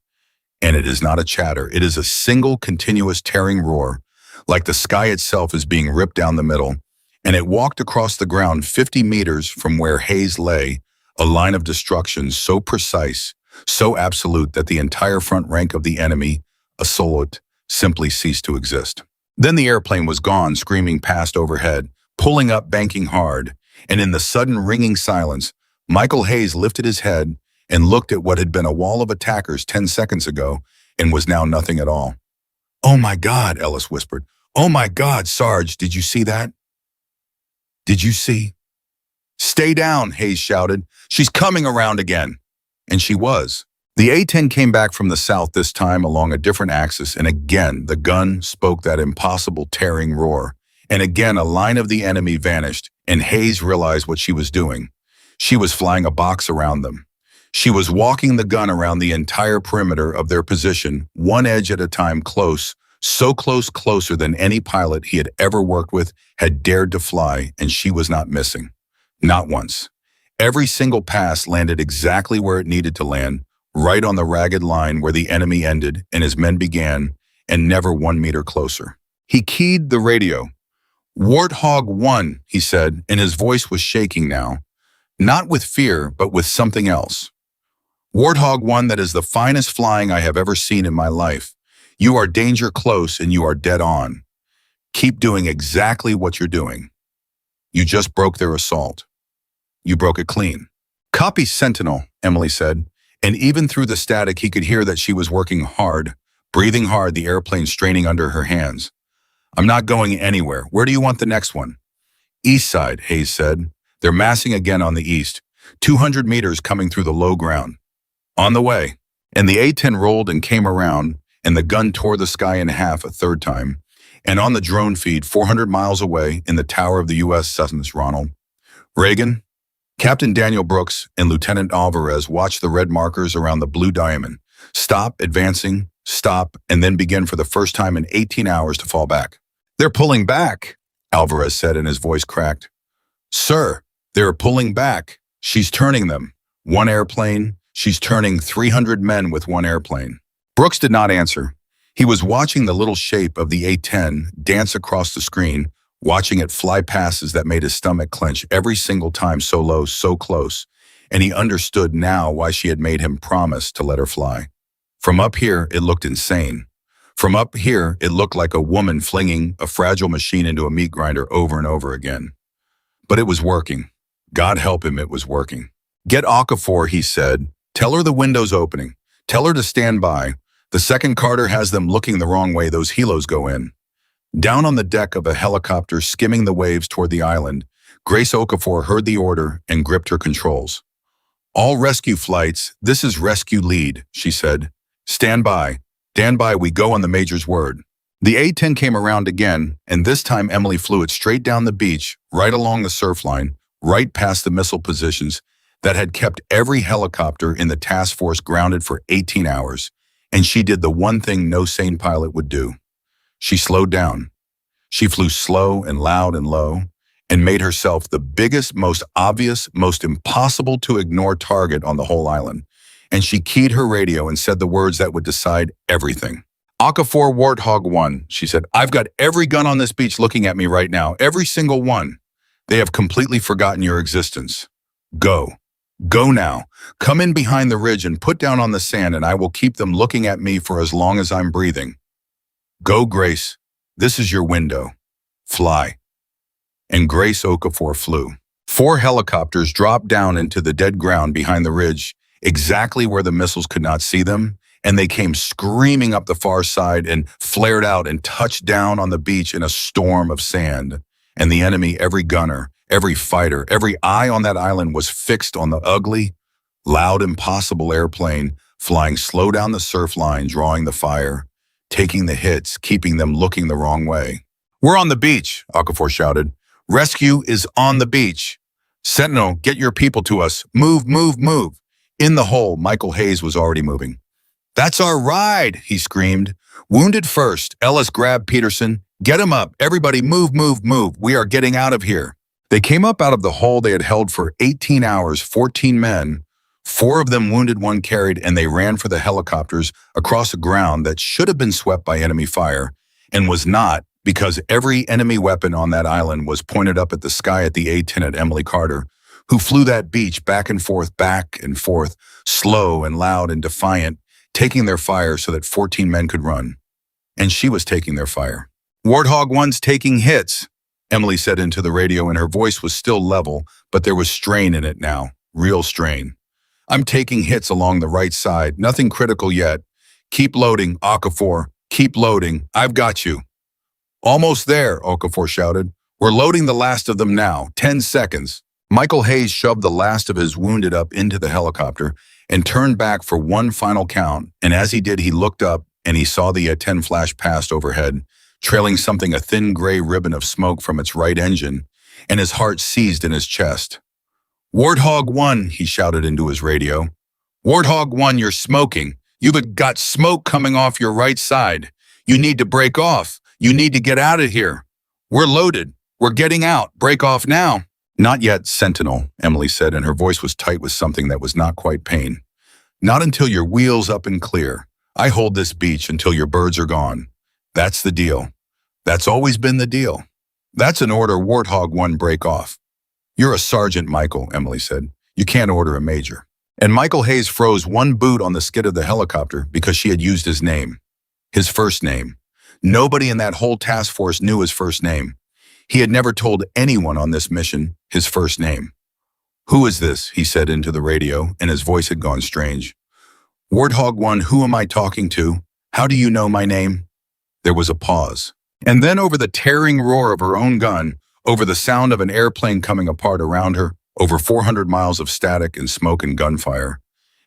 and it is not a chatter. It is a single continuous tearing roar, like the sky itself is being ripped down the middle, and it walked across the ground 50 meters from where Hayes lay, a line of destruction so precise, so absolute that the entire front rank of the enemy, a solid, simply ceased to exist. Then the airplane was gone, screaming past overhead, pulling up, banking hard, and in the sudden ringing silence, Michael Hayes lifted his head and looked at what had been a wall of attackers 10 seconds ago and was now nothing at all. "Oh my God," Ellis whispered. "Oh my God, Sarge, did you see that? Did you see?" "Stay down," Hayes shouted. "She's coming around again." And she was. The A-10 came back from the south this time along a different axis, and again the gun spoke that impossible tearing roar. And again a line of the enemy vanished, and Hayes realized what she was doing. She was flying a box around them. She was walking the gun around the entire perimeter of their position, one edge at a time, close, so close, closer than any pilot he had ever worked with had dared to fly, and she was not missing. Not once. Every single pass landed exactly where it needed to land, right on the ragged line where the enemy ended and his men began, and never 1 meter closer. He keyed the radio. "Warthog 1, he said, and his voice was shaking now. Not with fear, but with something else. "Warthog 1, that is the finest flying I have ever seen in my life. You are danger close and you are dead on. Keep doing exactly what you're doing. You just broke their assault. You broke it clean." "Copy, Sentinel," Emily said, and even through the static he could hear that she was working hard, breathing hard, the airplane straining under her hands. "I'm not going anywhere. Where do you want the next one?" "East side," Hayes said. "They're massing again on the east, 200 meters coming through the low ground." "On the way." And the A-10 rolled and came around, and the gun tore the sky in half a third time. And on the drone feed 400 miles away in the tower of the U.S. Cessnas, Ronald Reagan, Captain Daniel Brooks, and Lieutenant Alvarez watched the red markers around the blue diamond stop, advancing, stop, and then begin for the first time in 18 hours to fall back. "They're pulling back," Alvarez said, and his voice cracked. "Sir, they're pulling back. She's turning them. One airplane. She's turning 300 men with one airplane." Brooks did not answer. He was watching the little shape of the A-10 dance across the screen, watching it fly passes that made his stomach clench every single time, so low, so close, and he understood now why she had made him promise to let her fly. From up here, it looked insane. From up here, it looked like a woman flinging a fragile machine into a meat grinder over and over again. But it was working. God help him, it was working. "Get Okafor," he said. "Tell her the window's opening. Tell her to stand by. The second Carter has them looking the wrong way. Those helos go in." Down on the deck of a helicopter skimming the waves toward the island, Grace Okafor heard the order and gripped her controls. "All rescue flights, this is rescue lead," she said. "Stand by. Stand by, we go on the Major's word." The A-10 came around again, and this time Emily flew it straight down the beach, right along the surf line, right past the missile positions that had kept every helicopter in the task force grounded for 18 hours, and she did the one thing no sane pilot would do. She slowed down. She flew slow and loud and low, and made herself the biggest, most obvious, most impossible to ignore target on the whole island. and she keyed her radio and said the words that would decide everything. Okafor Warthog 1, she said, I've got every gun on this beach looking at me right now, every single one. They have completely forgotten your existence. Go. Go now. Come in behind the ridge and put down on the sand, and I will keep them looking at me for as long as I'm breathing. Go, Grace. This is your window. Fly. And Grace Okafor flew. 4 helicopters dropped down into the dead ground behind the ridge, exactly where the missiles could not see them, and they came screaming up the far side and flared out and touched down on the beach in a storm of sand. And the enemy, every gunner, every fighter, every eye on that island was fixed on the ugly, loud, impossible airplane flying slow down the surf line, drawing the fire, taking the hits, keeping them looking the wrong way. We're on the beach, Okafor shouted. Rescue is on the beach. Sentinel, get your people to us. Move, move, move. In the hole, Michael Hayes was already moving. That's our ride, he screamed. Wounded first, Ellis grabbed Peterson. Get him up. Everybody move, move, move. We are getting out of here. They came up out of the hole they had held for 18 hours, 14 men. 4 of them wounded, 1 carried, and they ran for the helicopters across a ground that should have been swept by enemy fire and was not, because every enemy weapon on that island was pointed up at the sky at the A-10 at Emily Carter, who flew that beach back and forth, slow and loud and defiant, taking their fire so that 14 men could run. And she was taking their fire. Warthog 1's taking hits, Emily said into the radio, and her voice was still level, but there was strain in it now, real strain. I'm taking hits along the right side, nothing critical yet. Keep loading, Okafor, keep loading, I've got you. Almost there, Okafor shouted. We're loading the last of them now, 10 seconds. Michael Hayes shoved the last of his wounded up into the helicopter and turned back for one final count, and as he did, he looked up and he saw the A-10 flash past overhead, trailing something a thin gray ribbon of smoke from its right engine, and his heart seized in his chest. Warthog 1, he shouted into his radio. Warthog 1, you're smoking. You've got smoke coming off your right side. You need to break off. You need to get out of here. We're loaded. We're getting out. Break off now. Not yet, Sentinel, Emily said, and her voice was tight with something that was not quite pain. Not until your wheel's up and clear. I hold this beach until your birds are gone. That's the deal. That's always been the deal. That's an order, Warthog 1, break off. You're a sergeant, Michael, Emily said. You can't order a major. And Michael Hayes froze one boot on the skid of the helicopter because she had used his name. His first name. Nobody in that whole task force knew his first name. He had never told anyone on this mission his first name. Who is this? He said into the radio, and his voice had gone strange. Warthog 1, who am I talking to? How do you know my name? There was a pause. And then over the tearing roar of her own gun, over the sound of an airplane coming apart around her, over 400 miles of static and smoke and gunfire,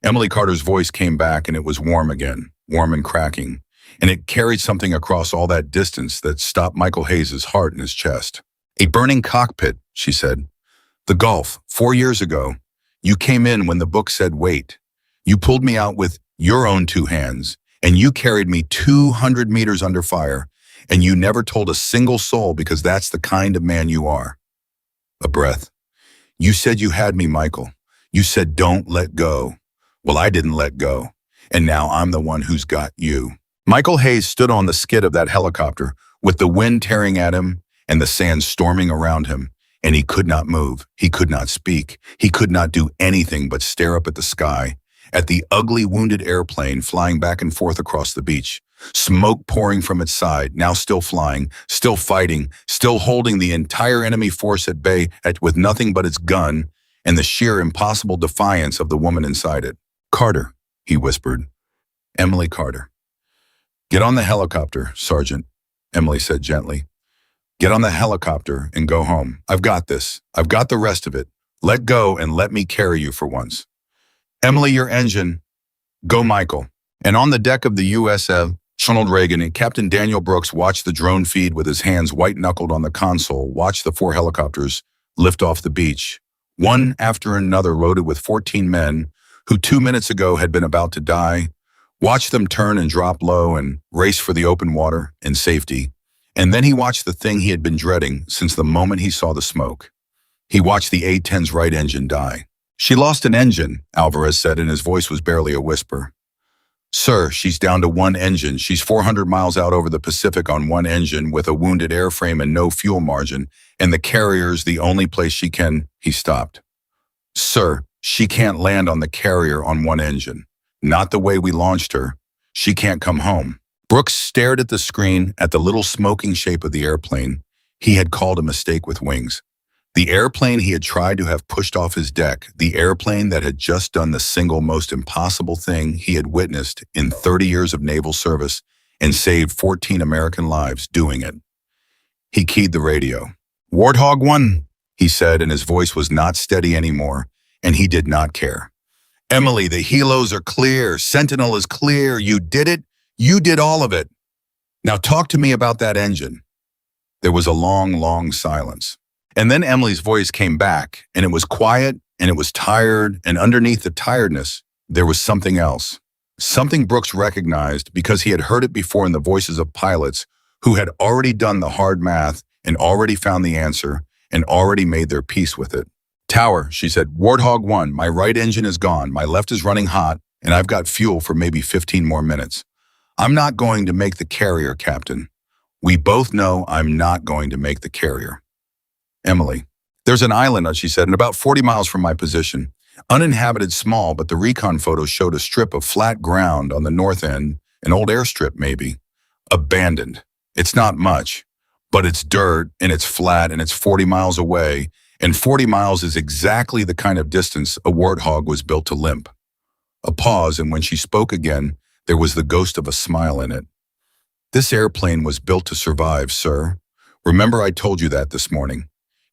Emily Carter's voice came back, and it was warm again, warm and cracking, and it carried something across all that distance that stopped Michael Hayes' heart in his chest. A burning cockpit, she said. The Gulf, 4 years ago. You came in when the book said wait. You pulled me out with your own 2 hands, and you carried me 200 meters under fire, and you never told a single soul because that's the kind of man you are. A breath. You said you had me, Michael. You said don't let go. Well, I didn't let go, and now I'm the one who's got you. Michael Hayes stood on the skid of that helicopter with the wind tearing at him and the sand storming around him, and he could not move. He could not speak. He could not do anything but stare up at the sky, at the ugly wounded airplane flying back and forth across the beach, smoke pouring from its side, now still flying, still fighting, still holding the entire enemy force at bay with nothing but its gun and the sheer impossible defiance of the woman inside it. Carter, he whispered. Emily Carter. Get on the helicopter, Sergeant, Emily said gently. Get on the helicopter and go home. I've got this. I've got the rest of it. Let go and let me carry you for once. Emily, your engine. Go, Michael. And on the deck of the USS Ronald Reagan and Captain Daniel Brooks watched the drone feed with his hands white-knuckled on the console, watched the 4 helicopters lift off the beach, one after another loaded with 14 men who 2 minutes ago had been about to die, watched them turn and drop low and race for the open water and safety. And then he watched the thing he had been dreading since the moment he saw the smoke. He watched the A-10's right engine die. She lost an engine, Alvarez said, and his voice was barely a whisper. Sir, she's down to one engine. She's 400 miles out over the Pacific on one engine with a wounded airframe and no fuel margin, and the carrier's the only place she can. He stopped. Sir, she can't land on the carrier on one engine. Not the way we launched her. She can't come home. Brooks stared at the screen, at the little smoking shape of the airplane. He had called a mistake with wings. The airplane he had tried to have pushed off his deck, the airplane that had just done the single most impossible thing he had witnessed in 30 years of naval service and saved 14 American lives doing it. He keyed the radio. Warthog 1, he said, and his voice was not steady anymore, and he did not care. Emily, the helos are clear. Sentinel is clear. You did it. You did all of it. Now talk to me about that engine. There was a long, long silence. And then Emily's voice came back, and it was quiet, and it was tired, and underneath the tiredness, there was something else. Something Brooks recognized because he had heard it before in the voices of pilots who had already done the hard math and already found the answer and already made their peace with it. Tower, she said, Warthog 1, my right engine is gone, my left is running hot, and I've got fuel for maybe 15 more minutes. I'm not going to make the carrier, Captain. We both know I'm not going to make the carrier. Emily, there's an island, she said, and about 40 miles from my position. Uninhabited, small, but the recon photos showed a strip of flat ground on the north end, an old airstrip maybe. Abandoned. It's not much, but it's dirt, and it's flat, and it's 40 miles away, and 40 miles is exactly the kind of distance a warthog was built to limp. A pause, and when she spoke again, there was the ghost of a smile in it. This airplane was built to survive, sir. Remember I told you that this morning.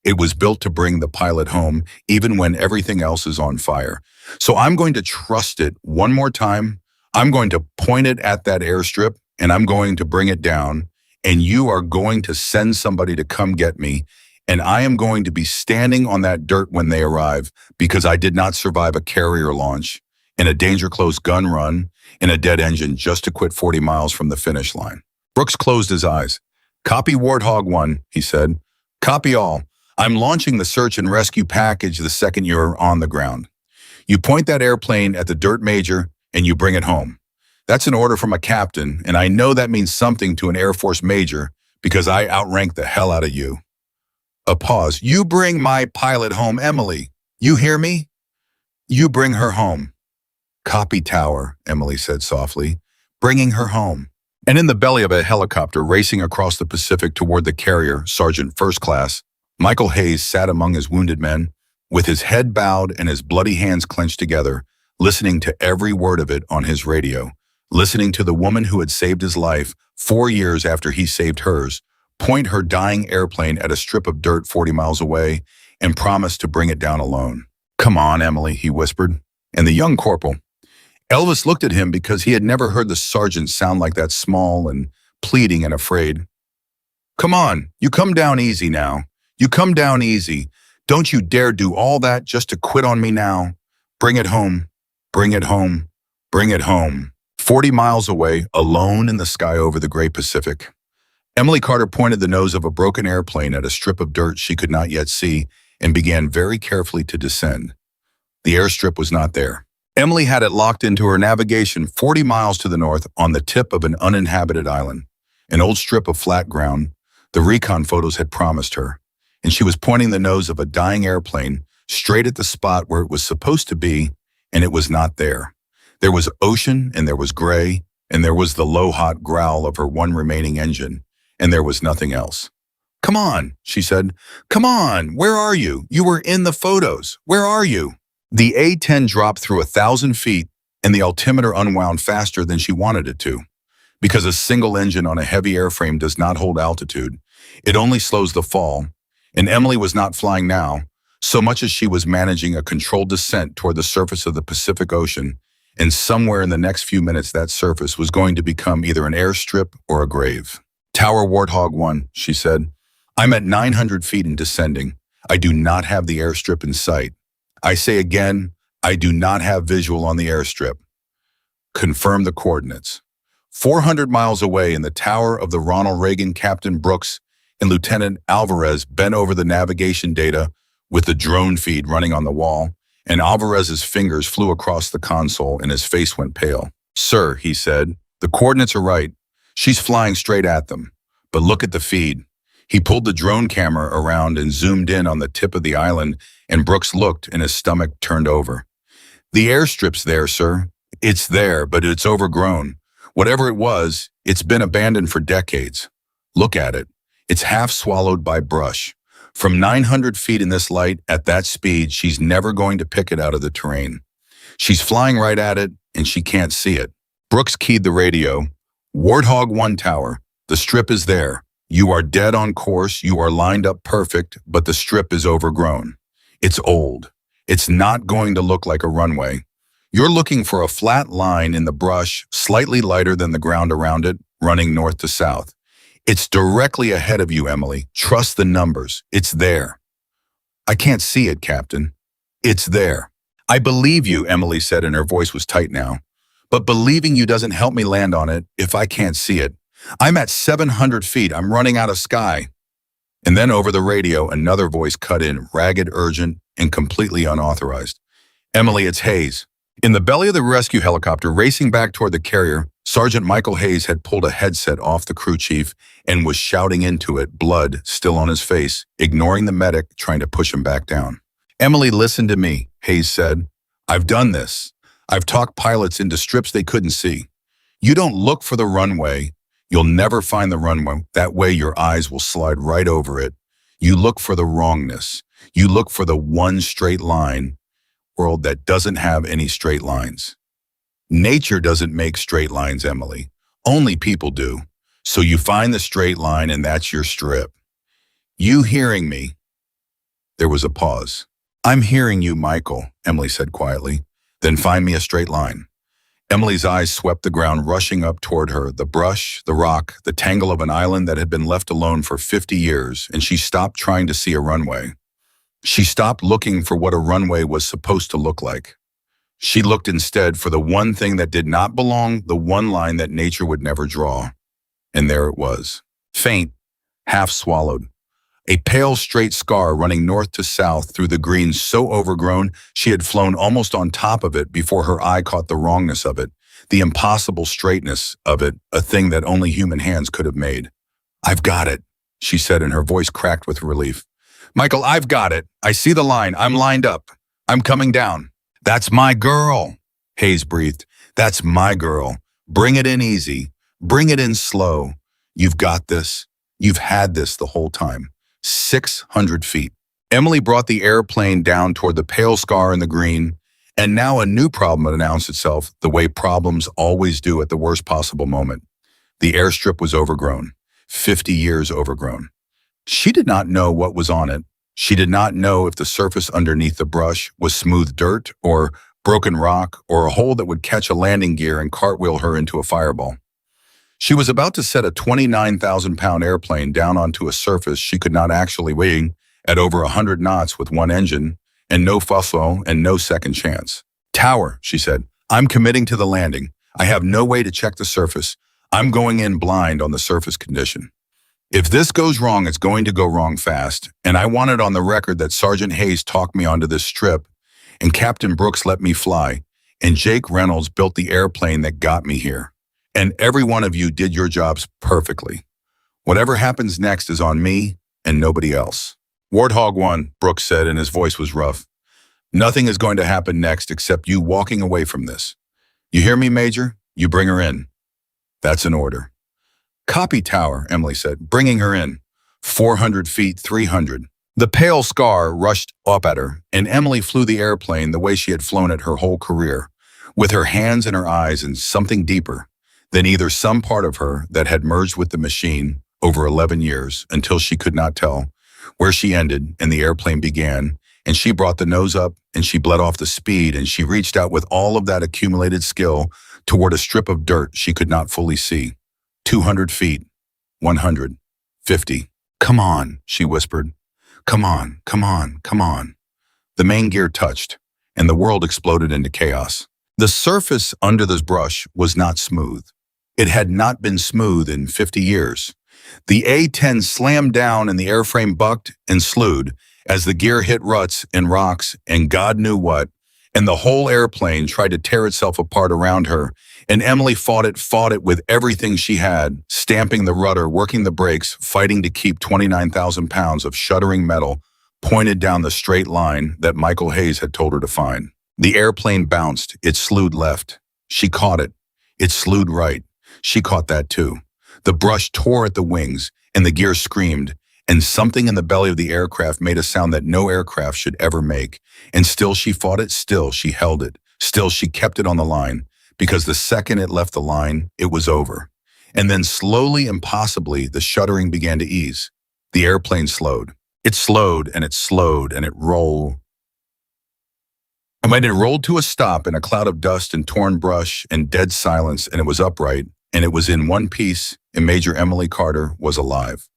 It was built to bring the pilot home, even when everything else is on fire. So I'm going to trust it one more time. I'm going to point it at that airstrip, and I'm going to bring it down, and you are going to send somebody to come get me, and I am going to be standing on that dirt when they arrive because I did not survive a carrier launch, in a danger-close gun run, in a dead engine just to quit 40 miles from the finish line. Brooks closed his eyes. Copy Warthog 1, he said. Copy all. I'm launching the search and rescue package the second you're on the ground. You point that airplane at the dirt major and you bring it home. That's an order from a captain, and I know that means something to an Air Force major because I outrank the hell out of you. A pause. You bring my pilot home, Emily. You hear me? You bring her home. Copy, Tower, Emily said softly. Bringing her home. And in the belly of a helicopter racing across the Pacific toward the carrier, Sergeant First Class, Michael Hayes sat among his wounded men, with his head bowed and his bloody hands clenched together, listening to every word of it on his radio, listening to the woman who had saved his life 4 years after he saved hers, point her dying airplane at a strip of dirt 40 miles away and promise to bring it down alone. Come on, Emily, he whispered. And the young corporal. Elvis looked at him because he had never heard the sergeant sound like that, small and pleading and afraid. Come on, you come down easy now. You come down easy. Don't you dare do all that just to quit on me now. Bring it home. Bring it home. Bring it home. 40 miles away, alone in the sky over the great Pacific. Emily Carter pointed the nose of a broken airplane at a strip of dirt she could not yet see and began very carefully to descend. The airstrip was not there. Emily had it locked into her navigation 40 miles to the north on the tip of an uninhabited island, an old strip of flat ground the recon photos had promised her. And she was pointing the nose of a dying airplane straight at the spot where it was supposed to be, and it was not there. There was ocean, and there was gray, and there was the low, hot growl of her one remaining engine, and there was nothing else. Come on, she said. Come on, where are you? You were in the photos. Where are you? The A-10 dropped through 1,000 feet, and the altimeter unwound faster than she wanted it to. Because a single engine on a heavy airframe does not hold altitude, it only slows the fall. And Emily was not flying now, so much as she was managing a controlled descent toward the surface of the Pacific Ocean, and somewhere in the next few minutes that surface was going to become either an airstrip or a grave. Tower Warthog 1, she said. I'm at 900 feet and descending. I do not have the airstrip in sight. I say again, I do not have visual on the airstrip. Confirm the coordinates. 400 miles away in the tower of the Ronald Reagan, Captain Brooks and Lieutenant Alvarez bent over the navigation data with the drone feed running on the wall, and Alvarez's fingers flew across the console and his face went pale. "Sir," he said, "the coordinates are right. She's flying straight at them. But look at the feed." He pulled the drone camera around and zoomed in on the tip of the island, and Brooks looked and his stomach turned over. "The airstrip's there, sir. It's there, but it's overgrown. Whatever it was, it's been abandoned for decades. Look at it. It's half swallowed by brush. From 900 feet in this light, at that speed, she's never going to pick it out of the terrain. She's flying right at it, and she can't see it." Brooks keyed the radio. "Warthog 1 tower. The strip is there. You are dead on course. You are lined up perfect, but the strip is overgrown. It's old. It's not going to look like a runway. You're looking for a flat line in the brush, slightly lighter than the ground around it, running north to south. It's directly ahead of you, Emily. Trust the numbers. It's there." "I can't see it, Captain." "It's there." "I believe you," Emily said, and her voice was tight now. "But believing you doesn't help me land on it if I can't see it. I'm at 700 feet. I'm running out of sky." And then over the radio, another voice cut in, ragged, urgent, and completely unauthorized. "Emily, it's Hayes." In the belly of the rescue helicopter, racing back toward the carrier, Sergeant Michael Hayes had pulled a headset off the crew chief and was shouting into it, blood still on his face, ignoring the medic trying to push him back down. "Emily, listen to me," Hayes said. "I've done this. I've talked pilots into strips they couldn't see. You don't look for the runway. You'll never find the runway. That way your eyes will slide right over it. You look for the wrongness. You look for the one straight line world that doesn't have any straight lines. Nature doesn't make straight lines, Emily. Only people do. So you find the straight line and that's your strip. You hearing me?" There was a pause. "I'm hearing you, Michael," Emily said quietly. "Then find me a straight line." Emily's eyes swept the ground, rushing up toward her, the brush, the rock, the tangle of an island that had been left alone for 50 years, and she stopped trying to see a runway. She stopped looking for what a runway was supposed to look like. She looked instead for the one thing that did not belong, the one line that nature would never draw. And there it was. Faint, half swallowed. A pale straight scar running north to south through the green so overgrown she had flown almost on top of it before her eye caught the wrongness of it, the impossible straightness of it, a thing that only human hands could have made. "I've got it," she said, and her voice cracked with relief. "Michael, I've got it. I see the line. I'm lined up. I'm coming down." "That's my girl," Hayes breathed. "That's my girl. Bring it in easy. Bring it in slow. You've got this. You've had this the whole time. 600 feet. Emily brought the airplane down toward the pale scar in the green, and now a new problem had announced itself, the way problems always do at the worst possible moment. The airstrip was overgrown, 50 years overgrown. She did not know what was on it. She did not know if the surface underneath the brush was smooth dirt or broken rock or a hole that would catch a landing gear and cartwheel her into a fireball. She was about to set a 29,000-pound airplane down onto a surface she could not actually wing at over 100 knots with one engine and no fuffo and no second chance. "Tower," she said, "I'm committing to the landing. I have no way to check the surface. I'm going in blind on the surface condition. If this goes wrong, it's going to go wrong fast, and I want it on the record that Sergeant Hayes talked me onto this strip, and Captain Brooks let me fly, and Jake Reynolds built the airplane that got me here. And every one of you did your jobs perfectly. Whatever happens next is on me and nobody else." "Warthog 1, Brooks said, and his voice was rough. "Nothing is going to happen next except you walking away from this. You hear me, Major? You bring her in." "That's an order." "Copy, Tower," Emily said, bringing her in. 400 feet, 300. The pale scar rushed up at her, and Emily flew the airplane the way she had flown it her whole career, with her hands in her eyes and something deeper than either some part of her that had merged with the machine over 11 years until she could not tell where she ended and the airplane began, and she brought the nose up and she bled off the speed and she reached out with all of that accumulated skill toward a strip of dirt she could not fully see. 200 feet, 100, 50. "Come on," she whispered. "Come on, come on, come on." The main gear touched, and the world exploded into chaos. The surface under this brush was not smooth. It had not been smooth in 50 years. The A-10 slammed down and the airframe bucked and slewed as the gear hit ruts and rocks and God knew what, and the whole airplane tried to tear itself apart around her, and Emily fought it with everything she had, stamping the rudder, working the brakes, fighting to keep 29,000 pounds of shuddering metal pointed down the straight line that Michael Hayes had told her to find. The airplane bounced. It slewed left. She caught it. It slewed right. She caught that too. The brush tore at the wings, and the gear screamed, and something in the belly of the aircraft made a sound that no aircraft should ever make. And still she fought it, still she held it, still she kept it on the line, because the second it left the line, it was over. And then slowly and possibly, the shuddering began to ease. The airplane slowed. It slowed, and it slowed, and it rolled. And when it rolled to a stop in a cloud of dust and torn brush and dead silence, and it was upright, and it was in one piece, and Major Emily Carter was alive.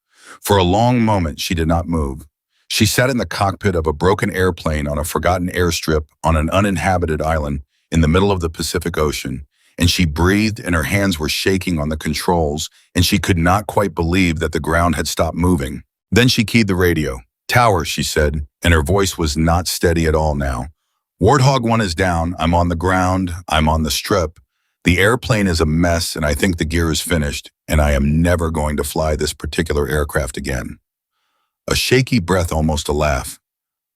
For a long moment, she did not move. She sat in the cockpit of a broken airplane on a forgotten airstrip on an uninhabited island in the middle of the Pacific Ocean, and she breathed and her hands were shaking on the controls, and she could not quite believe that the ground had stopped moving. Then she keyed the radio. "Tower," she said, and her voice was not steady at all now. "Warthog 1 is down. I'm on the ground. I'm on the strip. The airplane is a mess, and I think the gear is finished, and I am never going to fly this particular aircraft again." A shaky breath, almost a laugh.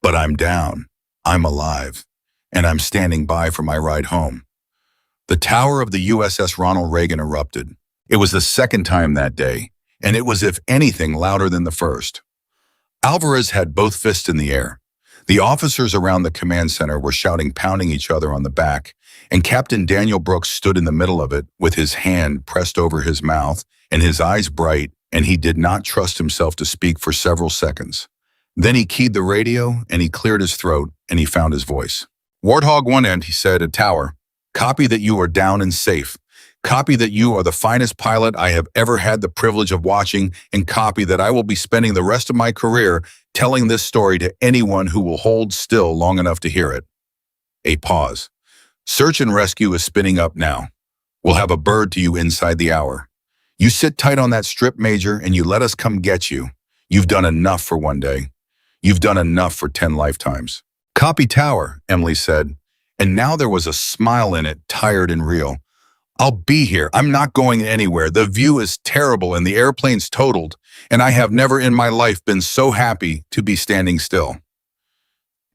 "But I'm down. I'm alive. And I'm standing by for my ride home." The tower of the USS Ronald Reagan erupted. It was the second time that day, and it was, if anything, louder than the first. Alvarez had both fists in the air. The officers around the command center were shouting, pounding each other on the back, and Captain Daniel Brooks stood in the middle of it with his hand pressed over his mouth and his eyes bright, and he did not trust himself to speak for several seconds. Then he keyed the radio, and he cleared his throat, and he found his voice. "Warthog 1 end," he said, "at tower. Copy that you are down and safe. Copy that you are the finest pilot I have ever had the privilege of watching, and copy that I will be spending the rest of my career telling this story to anyone who will hold still long enough to hear it." A pause. "Search and rescue is spinning up now. We'll have a bird to you inside the hour. You sit tight on that strip, Major, and you let us come get you. You've done enough for one day. You've done enough for 10 lifetimes." "Copy tower," Emily said, and now there was a smile in it, tired and real. "I'll be here. I'm not going anywhere. The view is terrible and the airplane's totaled, and I have never in my life been so happy to be standing still."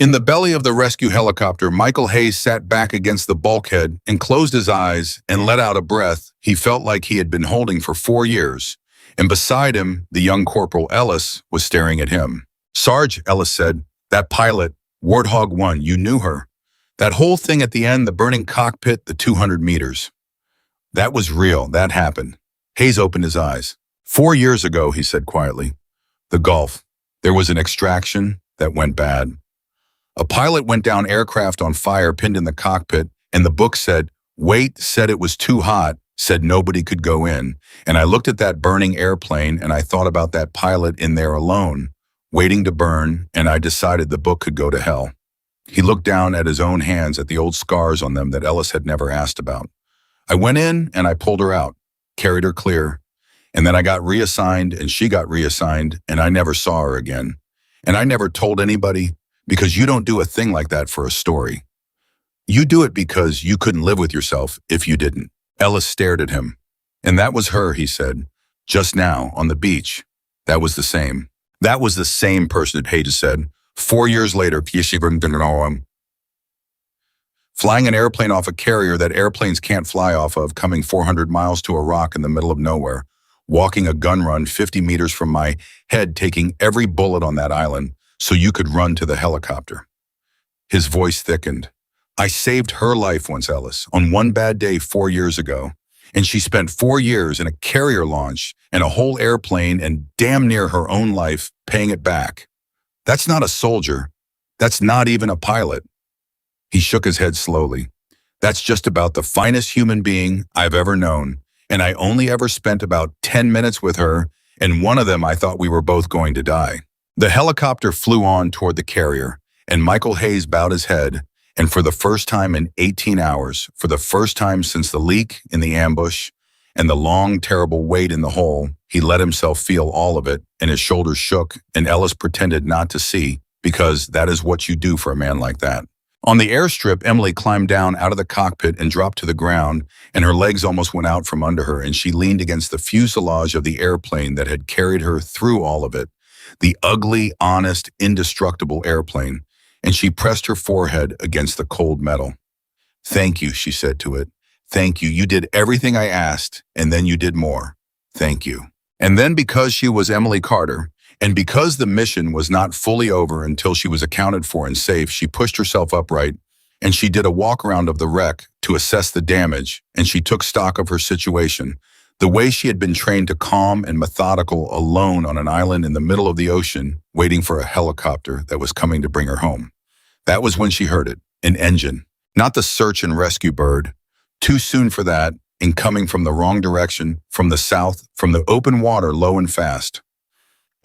In the belly of the rescue helicopter, Michael Hayes sat back against the bulkhead and closed his eyes and let out a breath he felt like he had been holding for 4 years. And beside him, the young Corporal Ellis was staring at him. "Sarge," Ellis said, "that pilot, Warthog 1, you knew her. That whole thing at the end, the burning cockpit, the 200 meters. That was real. That happened." Hayes opened his eyes. 4 years ago," he said quietly. "The Gulf. There was an extraction that went bad. A pilot went down, aircraft on fire, pinned in the cockpit, and the book said, wait, said it was too hot, said nobody could go in. And I looked at that burning airplane, and I thought about that pilot in there alone, waiting to burn, and I decided the book could go to hell." He looked down at his own hands, at the old scars on them that Ellis had never asked about. "I went in, and I pulled her out, carried her clear. And then I got reassigned, and she got reassigned, and I never saw her again. And I never told anybody, because you don't do a thing like that for a story. You do it because you couldn't live with yourself if you didn't." Ellis stared at him. "And that was her," he said, "just now, on the beach. That was the same." "That was the same person," Hayes said. 4 years later, flying an airplane off a carrier that airplanes can't fly off of, coming 400 miles to a rock in the middle of nowhere, walking a gun run 50 meters from my head, taking every bullet on that island so you could run to the helicopter." His voice thickened. "I saved her life once, Ellis, on one bad day 4 years ago, and she spent 4 years in a carrier launch and a whole airplane and damn near her own life paying it back. That's not a soldier. That's not even a pilot." He shook his head slowly. "That's just about the finest human being I've ever known, and I only ever spent about 10 minutes with her, and one of them I thought we were both going to die." The helicopter flew on toward the carrier, and Michael Hayes bowed his head, and for the first time in 18 hours, for the first time since the leak in the ambush and the long, terrible wait in the hole, he let himself feel all of it, and his shoulders shook, and Ellis pretended not to see, because that is what you do for a man like that. On the airstrip, Emily climbed down out of the cockpit and dropped to the ground, and her legs almost went out from under her, and she leaned against the fuselage of the airplane that had carried her through all of it, the ugly, honest, indestructible airplane, and she pressed her forehead against the cold metal. "Thank you," she said to it. "Thank you. You did everything I asked, and then you did more. Thank you." And then, because she was Emily Carter, and because the mission was not fully over until she was accounted for and safe, she pushed herself upright, and she did a walk-around of the wreck to assess the damage, and she took stock of her situation, the way she had been trained to calm and methodical alone on an island in the middle of the ocean, waiting for a helicopter that was coming to bring her home. That was when she heard it, an engine, not the search and rescue bird. Too soon for that, and coming from the wrong direction, from the south, from the open water, low and fast.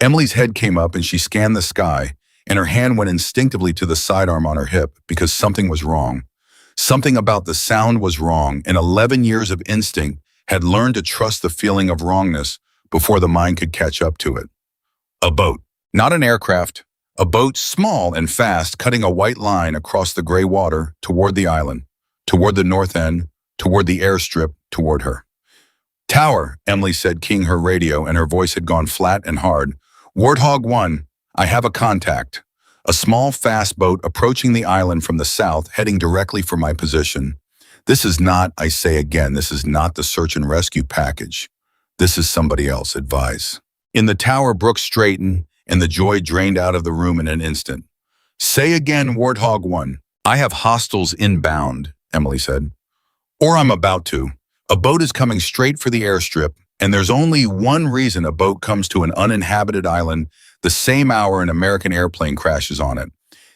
Emily's head came up and she scanned the sky, and her hand went instinctively to the sidearm on her hip because something was wrong. Something about the sound was wrong, and 11 years of instinct had learned to trust the feeling of wrongness before the mind could catch up to it. A boat, not an aircraft, a boat small and fast, cutting a white line across the gray water toward the island, toward the north end, toward the airstrip, toward her. "Tower," Emily said, keying her radio, and her voice had gone flat and hard. "Warthog 1, I have a contact. A small, fast boat approaching the island from the south, heading directly for my position. This is not, I say again, this is not the search and rescue package. This is somebody else, advise." In the tower, Brooks straightened, and the joy drained out of the room in an instant. "Say again, Warthog 1. I have hostiles inbound," Emily said. "Or I'm about to. A boat is coming straight for the airstrip, and there's only one reason a boat comes to an uninhabited island the same hour an American airplane crashes on it.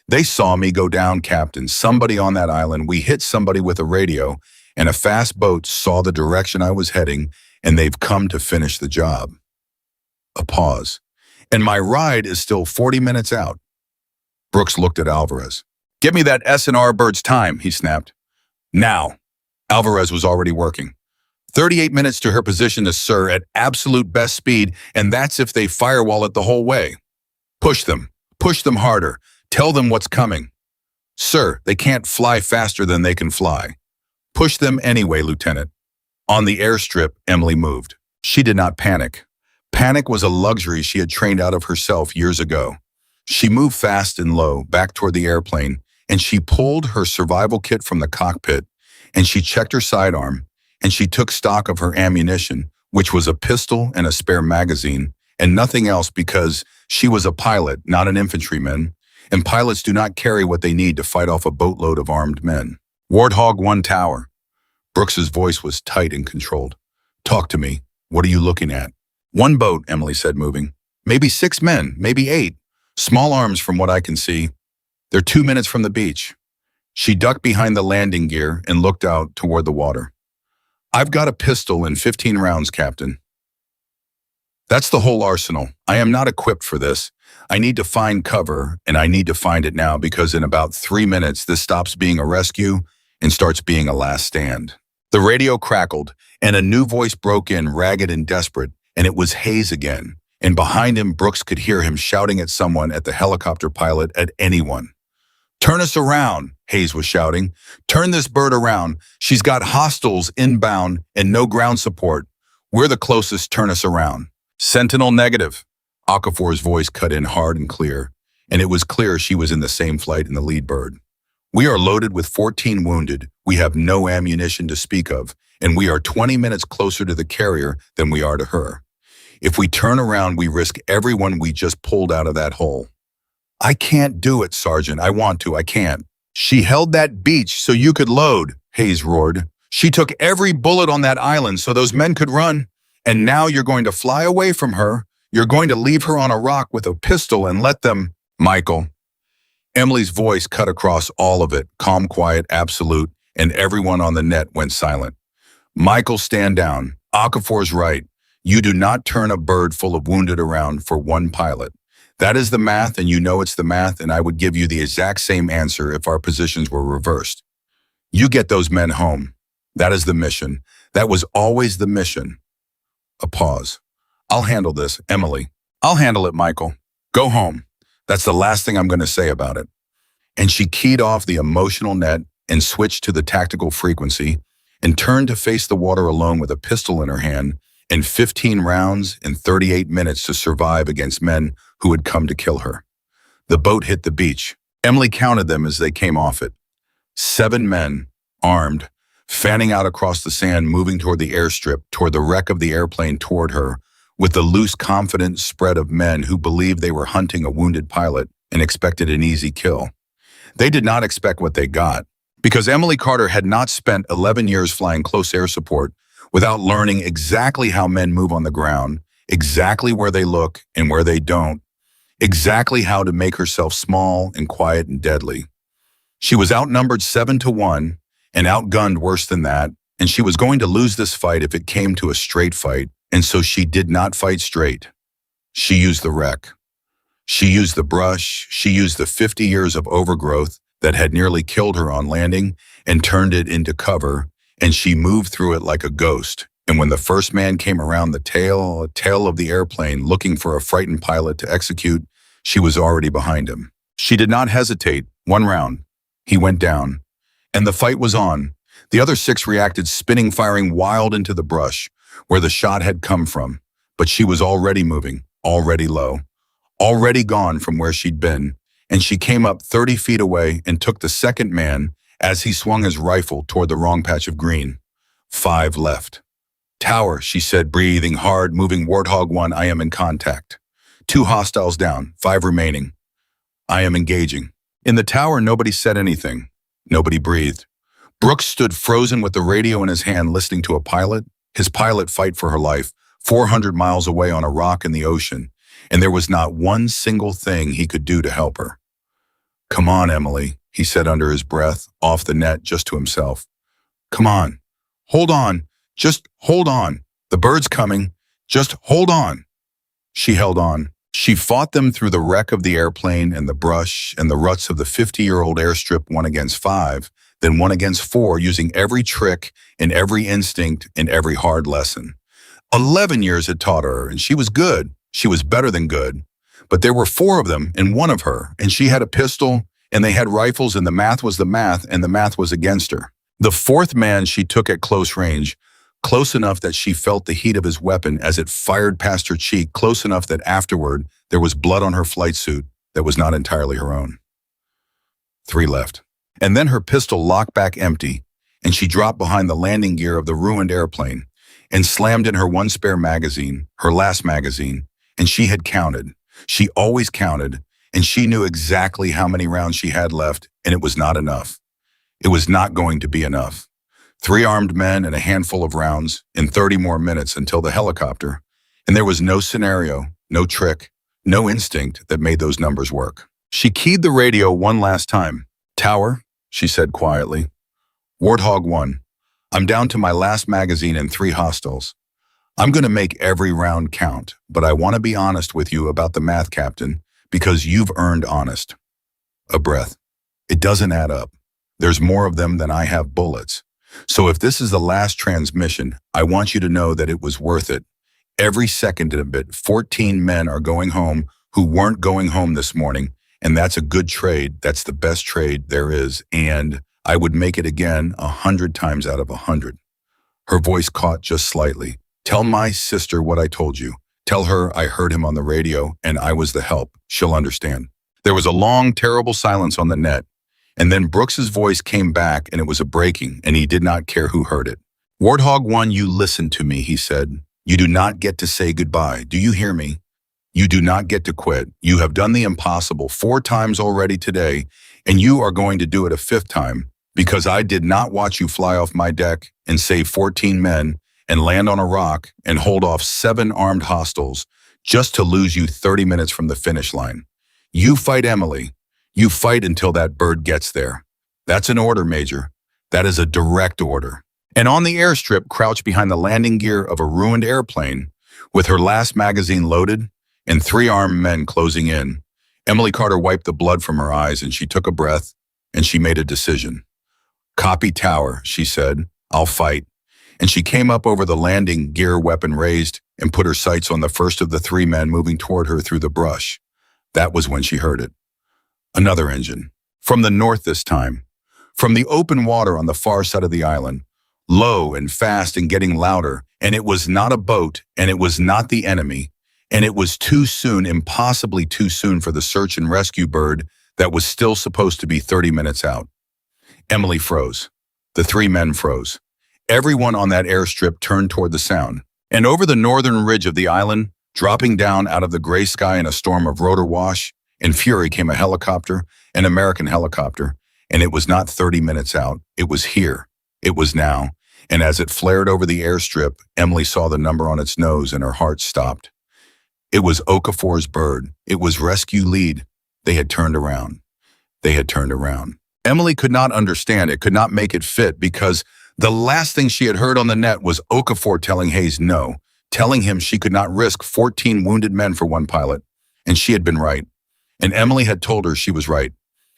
They saw me go down, Captain. Somebody on that island. We hit somebody with a radio, and a fast boat saw the direction I was heading, and they've come to finish the job." A pause. "And my ride is still 40 minutes out." Brooks looked at Alvarez. "Get me that S&R bird's time," he snapped. "Now." Alvarez was already working. 38 minutes to her position, sir, at absolute best speed, and that's if they firewall it the whole way. Push them harder. Tell them what's coming." "Sir, they can't fly faster than they can fly." "Push them anyway, Lieutenant." On the airstrip, Emily moved. She did not panic. Panic was a luxury she had trained out of herself years ago. She moved fast and low, back toward the airplane, and she pulled her survival kit from the cockpit, and she checked her sidearm, and she took stock of her ammunition, which was a pistol and a spare magazine, and nothing else, because she was a pilot, not an infantryman, and pilots do not carry what they need to fight off a boatload of armed men. "Warthog 1 Tower." Brooks's voice was tight and controlled. "Talk to me. What are you looking at?" "One boat," Emily said, moving. "Maybe 6 men, maybe 8. Small arms from what I can see. They're 2 minutes from the beach." She ducked behind the landing gear and looked out toward the water. "I've got a pistol and 15 rounds, Captain. That's the whole arsenal. I am not equipped for this. I need to find cover, and I need to find it now, because in about 3 minutes this stops being a rescue and starts being a last stand." The radio crackled, and a new voice broke in, ragged and desperate, and it was Hayes again. And behind him, Brooks could hear him shouting at someone, at the helicopter pilot, at anyone. "Turn us around," Hayes was shouting. "Turn this bird around. She's got hostiles inbound and no ground support. We're the closest. Turn us around." "Sentinel negative." Okafor's voice cut in hard and clear, and it was clear she was in the same flight in the lead bird. "We are loaded with 14 wounded. We have no ammunition to speak of, and we are 20 minutes closer to the carrier than we are to her. If we turn around, we risk everyone we just pulled out of that hole." "I can't do it, Sergeant. I want to. I can't." "She held that beach so you could load," Hayes roared. "She took every bullet on that island so those men could run. And now you're going to fly away from her. You're going to leave her on a rock with a pistol and let them—" "Michael." Emily's voice cut across all of it, calm, quiet, absolute, and everyone on the net went silent. "Michael, stand down. Okafor's right. You do not turn a bird full of wounded around for one pilot. That is the math, and you know it's the math, and I would give you the exact same answer if our positions were reversed. You get those men home. That is the mission. That was always the mission." A pause. "I'll handle this, Emily." "I'll handle it, Michael. Go home. That's the last thing I'm going to say about it." and she keyed off the emotional net and switched to the tactical frequency and turned to face the water alone with a pistol in her hand and 15 rounds and 38 minutes to survive against men who had come to kill her. The boat hit the beach. Emily counted them as they came off it. 7 men, armed, fanning out across the sand, moving toward the airstrip, toward the wreck of the airplane toward her, with the loose, confident spread of men who believed they were hunting a wounded pilot and expected an easy kill. They did not expect what they got, because Emily Carter had not spent 11 years flying close air support without learning exactly how men move on the ground, exactly where they look and where they don't, exactly how to make herself small and quiet and deadly. She was outnumbered 7-1 and outgunned worse than that, and she was going to lose this fight if it came to a straight fight, and so she did not fight straight. She used the wreck. She used the brush. She used the 50 years of overgrowth that had nearly killed her on landing and turned it into cover, and she moved through it like a ghost. And when the first man came around the tail of the airplane looking for a frightened pilot to execute, she was already behind him. She did not hesitate. 1 round. He went down. And the fight was on. The other 6 reacted, spinning, firing wild into the brush, where the shot had come from. But she was already moving, already low, already gone from where she'd been. And she came up 30 feet away and took the second man as he swung his rifle toward the wrong patch of green. 5 left. Tower, she said, breathing hard, moving. Warthog 1, I am in contact. 2 hostiles down, 5 remaining. I am engaging. In the tower, nobody said anything. Nobody breathed. Brooks stood frozen with the radio in his hand, listening to his pilot fight for her life, 400 miles away on a rock in the ocean, and there was not one single thing he could do to help her. Come on, Emily, he said under his breath, off the net, just to himself. Come on. Hold on. Just hold on. The bird's coming. Just hold on. She held on. She fought them through the wreck of the airplane and the brush and the ruts of the 50-year-old airstrip, 1 against 5, then 1 against 4, using every trick and every instinct and every hard lesson. 11 years had taught her, and she was good. She was better than good. But there were 4 of them and 1 of her, and she had a pistol, and they had rifles, and the math was the math, and the math was against her. The 4th man she took at close range, close enough that she felt the heat of his weapon as it fired past her cheek, close enough that afterward there was blood on her flight suit that was not entirely her own. 3 left. And then her pistol locked back empty, and she dropped behind the landing gear of the ruined airplane and slammed in her 1 spare magazine, her last magazine, and she had counted. She always counted, and she knew exactly how many rounds she had left, and it was not enough. It was not going to be enough. 3 armed men and a handful of rounds in 30 more minutes until the helicopter, and there was no scenario, no trick, no instinct that made those numbers work. She keyed the radio 1 last time. Tower, she said quietly. Warthog 1, I'm down to my last magazine and 3 hostiles. I'm going to make every round count, but I want to be honest with you about the math, Captain, because you've earned honest. A breath. It doesn't add up. There's more of them than I have bullets. So if this is the last transmission, I want you to know that it was worth it. Every second of it, 14 men are going home who weren't going home this morning, and that's a good trade. That's the best trade there is, and I would make it again 100 times out of 100. Her voice caught just slightly. Tell my sister what I told you. Tell her I heard him on the radio and I was the help. She'll understand. There was a long, terrible silence on the net, and then Brooks's voice came back, and it was a breaking, and he did not care who heard it. Warthog 1, you listen to me, he said. You do not get to say goodbye. Do you hear me? You do not get to quit. You have done the impossible 4 times already today, and you are going to do it a 5th time, because I did not watch you fly off my deck and save 14 men and land on a rock and hold off 7 armed hostiles just to lose you 30 minutes from the finish line. You fight Emily. You fight until that bird gets there. That's an order, Major. That is a direct order. And on the airstrip, crouched behind the landing gear of a ruined airplane, with her last magazine loaded and 3 armed men closing in, Emily Carter wiped the blood from her eyes, and she took a breath, and she made a decision. Copy Tower, she said. I'll fight. And she came up over the landing gear, weapon raised, and put her sights on the first of the 3 men moving toward her through the brush. That was when she heard it. Another engine. From the north this time. From the open water on the far side of the island. Low and fast and getting louder, and it was not a boat, and it was not the enemy, and it was too soon, impossibly too soon for the search and rescue bird that was still supposed to be 30 minutes out. Emily froze. The three men froze. Everyone on that airstrip turned toward the sound. And over the northern ridge of the island, dropping down out of the gray sky in a storm of rotor wash and fury came a helicopter, an American helicopter, and it was not 30 minutes out. It was here. It was now. And as it flared over the airstrip, Emily saw the number on its nose and her heart stopped. It was Okafor's bird. It was rescue lead. They had turned around. They had turned around. Emily could not understand it, could not make it fit, because the last thing she had heard on the net was Okafor telling Hayes no, telling him she could not risk 14 wounded men for one pilot. And she had been right. And Emily had told her she was right.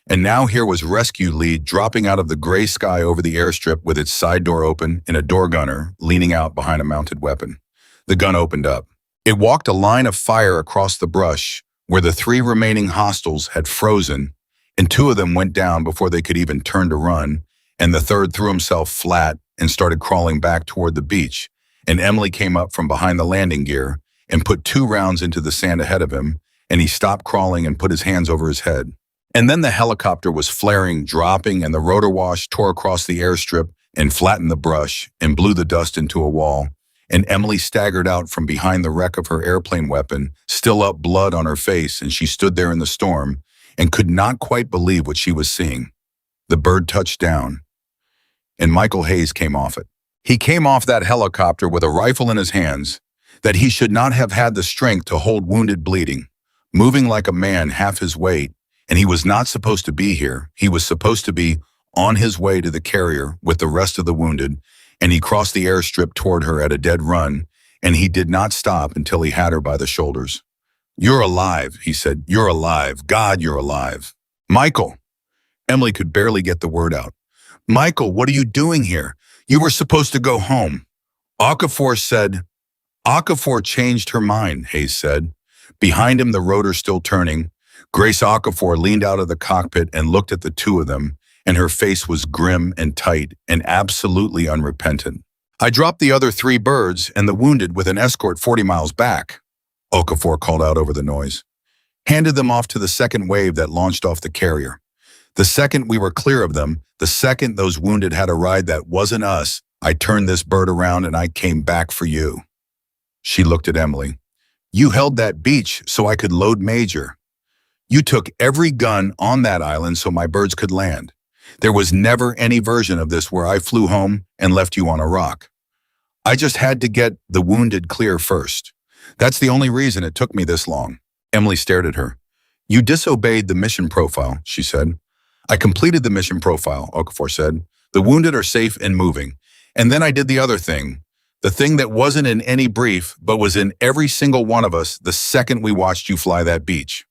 And now here was rescue lead dropping out of the gray sky over the airstrip with its side door open and a door gunner leaning out behind a mounted weapon. The gun opened up. It walked a line of fire across the brush where the three remaining hostiles had frozen, and two of them went down before they could even turn to run, and the third threw himself flat and started crawling back toward the beach. And Emily came up from behind the landing gear and put 2 rounds into the sand ahead of him, and he stopped crawling and put his hands over his head. And then the helicopter was flaring, dropping, and the rotor wash tore across the airstrip and flattened the brush and blew the dust into a wall. And Emily staggered out from behind the wreck of her airplane weapon, still up blood on her face, and she stood there in the storm and could not quite believe what she was seeing. The bird touched down, and Michael Hayes came off it. He came off that helicopter with a rifle in his hands, that he should not have had the strength to hold wounded bleeding, moving like a man half his weight, and he was not supposed to be here. He was supposed to be on his way to the carrier with the rest of the wounded, and he crossed the airstrip toward her at a dead run, and he did not stop until he had her by the shoulders. "You're alive," he said. "You're alive. God, you're alive." "Michael." Emily could barely get the word out. "Michael, what are you doing here? You were supposed to go home." Okafor said. Okafor changed her mind, Hayes said. Behind him, the rotor still turning, Grace Okafor leaned out of the cockpit and looked at the two of them, and her face was grim and tight and absolutely unrepentant. "I dropped the other 3 birds and the wounded with an escort 40 miles back," Okafor called out over the noise. "Handed them off to the second wave that launched off the carrier. The second we were clear of them, the second those wounded had a ride that wasn't us, I turned this bird around and I came back for you." She looked at Emily. "You held that beach so I could load Major. You took every gun on that island so my birds could land. There was never any version of this where I flew home and left you on a rock. I just had to get the wounded clear first. That's the only reason it took me this long." Emily stared at her. "You disobeyed the mission profile," she said. "I completed the mission profile," Okafor said. "The wounded are safe and moving. And then I did the other thing. The thing that wasn't in any brief, but was in every single one of us the second we watched you fly that beach."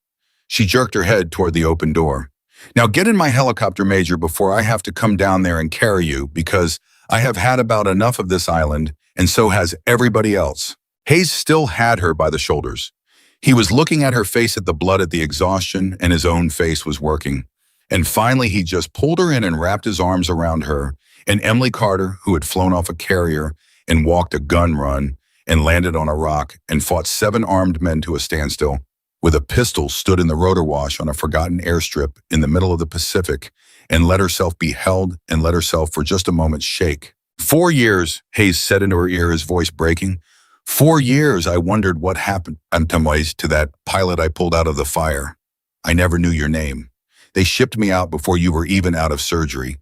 She jerked her head toward the open door. "Now get in my helicopter, Major, before I have to come down there and carry you, because I have had about enough of this island, and so has everybody else." Hayes still had her by the shoulders. He was looking at her face at the blood, at the exhaustion, and his own face was working. And finally, he just pulled her in and wrapped his arms around her, and Emily Carter, who had flown off a carrier and walked a gun run and landed on a rock and fought 7 armed men to a standstill, with a pistol stood in the rotor wash on a forgotten airstrip in the middle of the Pacific, and let herself be held and let herself for just a moment shake. 4 years, Hayes said into her ear, his voice breaking. 4 years I wondered what happened to that pilot I pulled out of the fire. I never knew your name. They shipped me out before you were even out of surgery.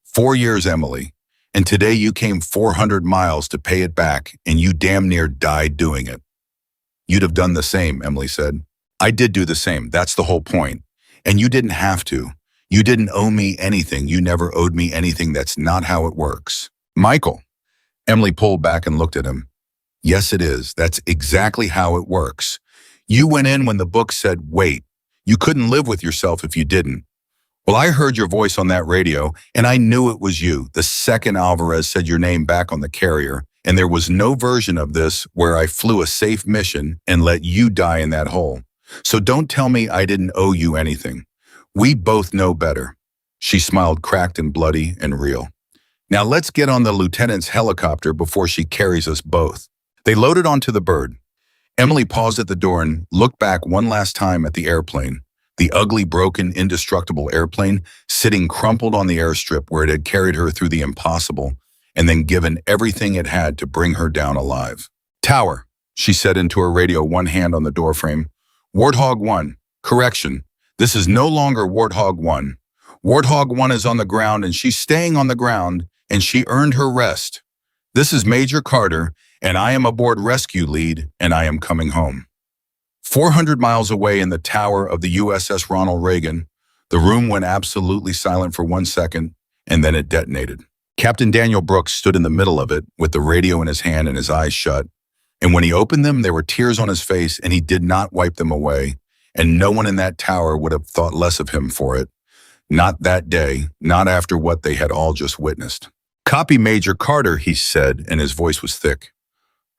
4 years, Emily. And today you came 400 miles to pay it back, and you damn near died doing it." "You'd have done the same," Emily said. "I did do the same. That's the whole point. And you didn't have to. You didn't owe me anything. You never owed me anything. That's not how it works." "Michael." Emily pulled back and looked at him. "Yes, it is. That's exactly how it works. You went in when the book said, wait. You couldn't live with yourself if you didn't. Well, I heard your voice on that radio, and I knew it was you the second Alvarez said your name back on the carrier, and there was no version of this where I flew a safe mission and let you die in that hole. So don't tell me I didn't owe you anything. We both know better. She smiled, cracked and bloody and real. Now let's get on the lieutenant's helicopter before she carries us both. They loaded onto the bird. Emily paused at the door and looked back one last time at the airplane. The ugly, broken, indestructible airplane sitting crumpled on the airstrip where it had carried her through the impossible and then given everything it had to bring her down alive. Tower, she said into her radio, one hand on the doorframe. Warthog 1, correction. This is no longer Warthog 1. Warthog 1 is on the ground and she's staying on the ground and she earned her rest. This is Major Carter and I am aboard rescue lead and I am coming home. 400 miles away in the tower of the USS Ronald Reagan, the room went absolutely silent for 1 second and then it detonated. Captain Daniel Brooks stood in the middle of it with the radio in his hand and his eyes shut. And when he opened them, there were tears on his face and he did not wipe them away. And no one in that tower would have thought less of him for it. Not that day, not after what they had all just witnessed. Copy Major Carter, he said, and his voice was thick.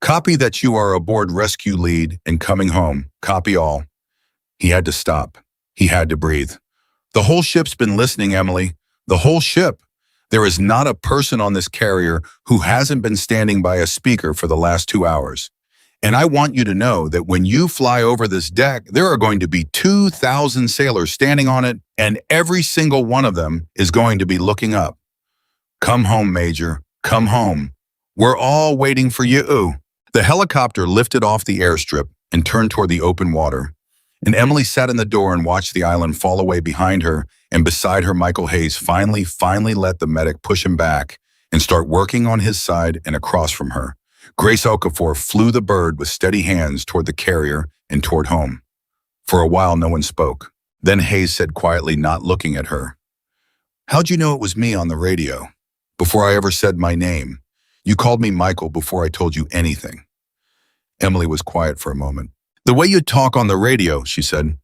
Copy that you are aboard rescue lead and coming home. Copy all. He had to stop. He had to breathe. The whole ship's been listening, Emily. The whole ship. There is not a person on this carrier who hasn't been standing by a speaker for the last 2 hours. And I want you to know that when you fly over this deck, there are going to be 2,000 sailors standing on it, and every single one of them is going to be looking up. Come home, Major. Come home. We're all waiting for you. The helicopter lifted off the airstrip and turned toward the open water. And Emily sat in the door and watched the island fall away behind her, and beside her Michael Hayes finally let the medic push him back and start working on his side and across from her. Grace Okafor flew the bird with steady hands toward the carrier and toward home. For a while no one spoke. Then Hayes said quietly, not looking at her, "How'd you know it was me on the radio? Before I ever said my name. You called me Michael before I told you anything." Emily was quiet for a moment. "The way you talk on the radio," she said.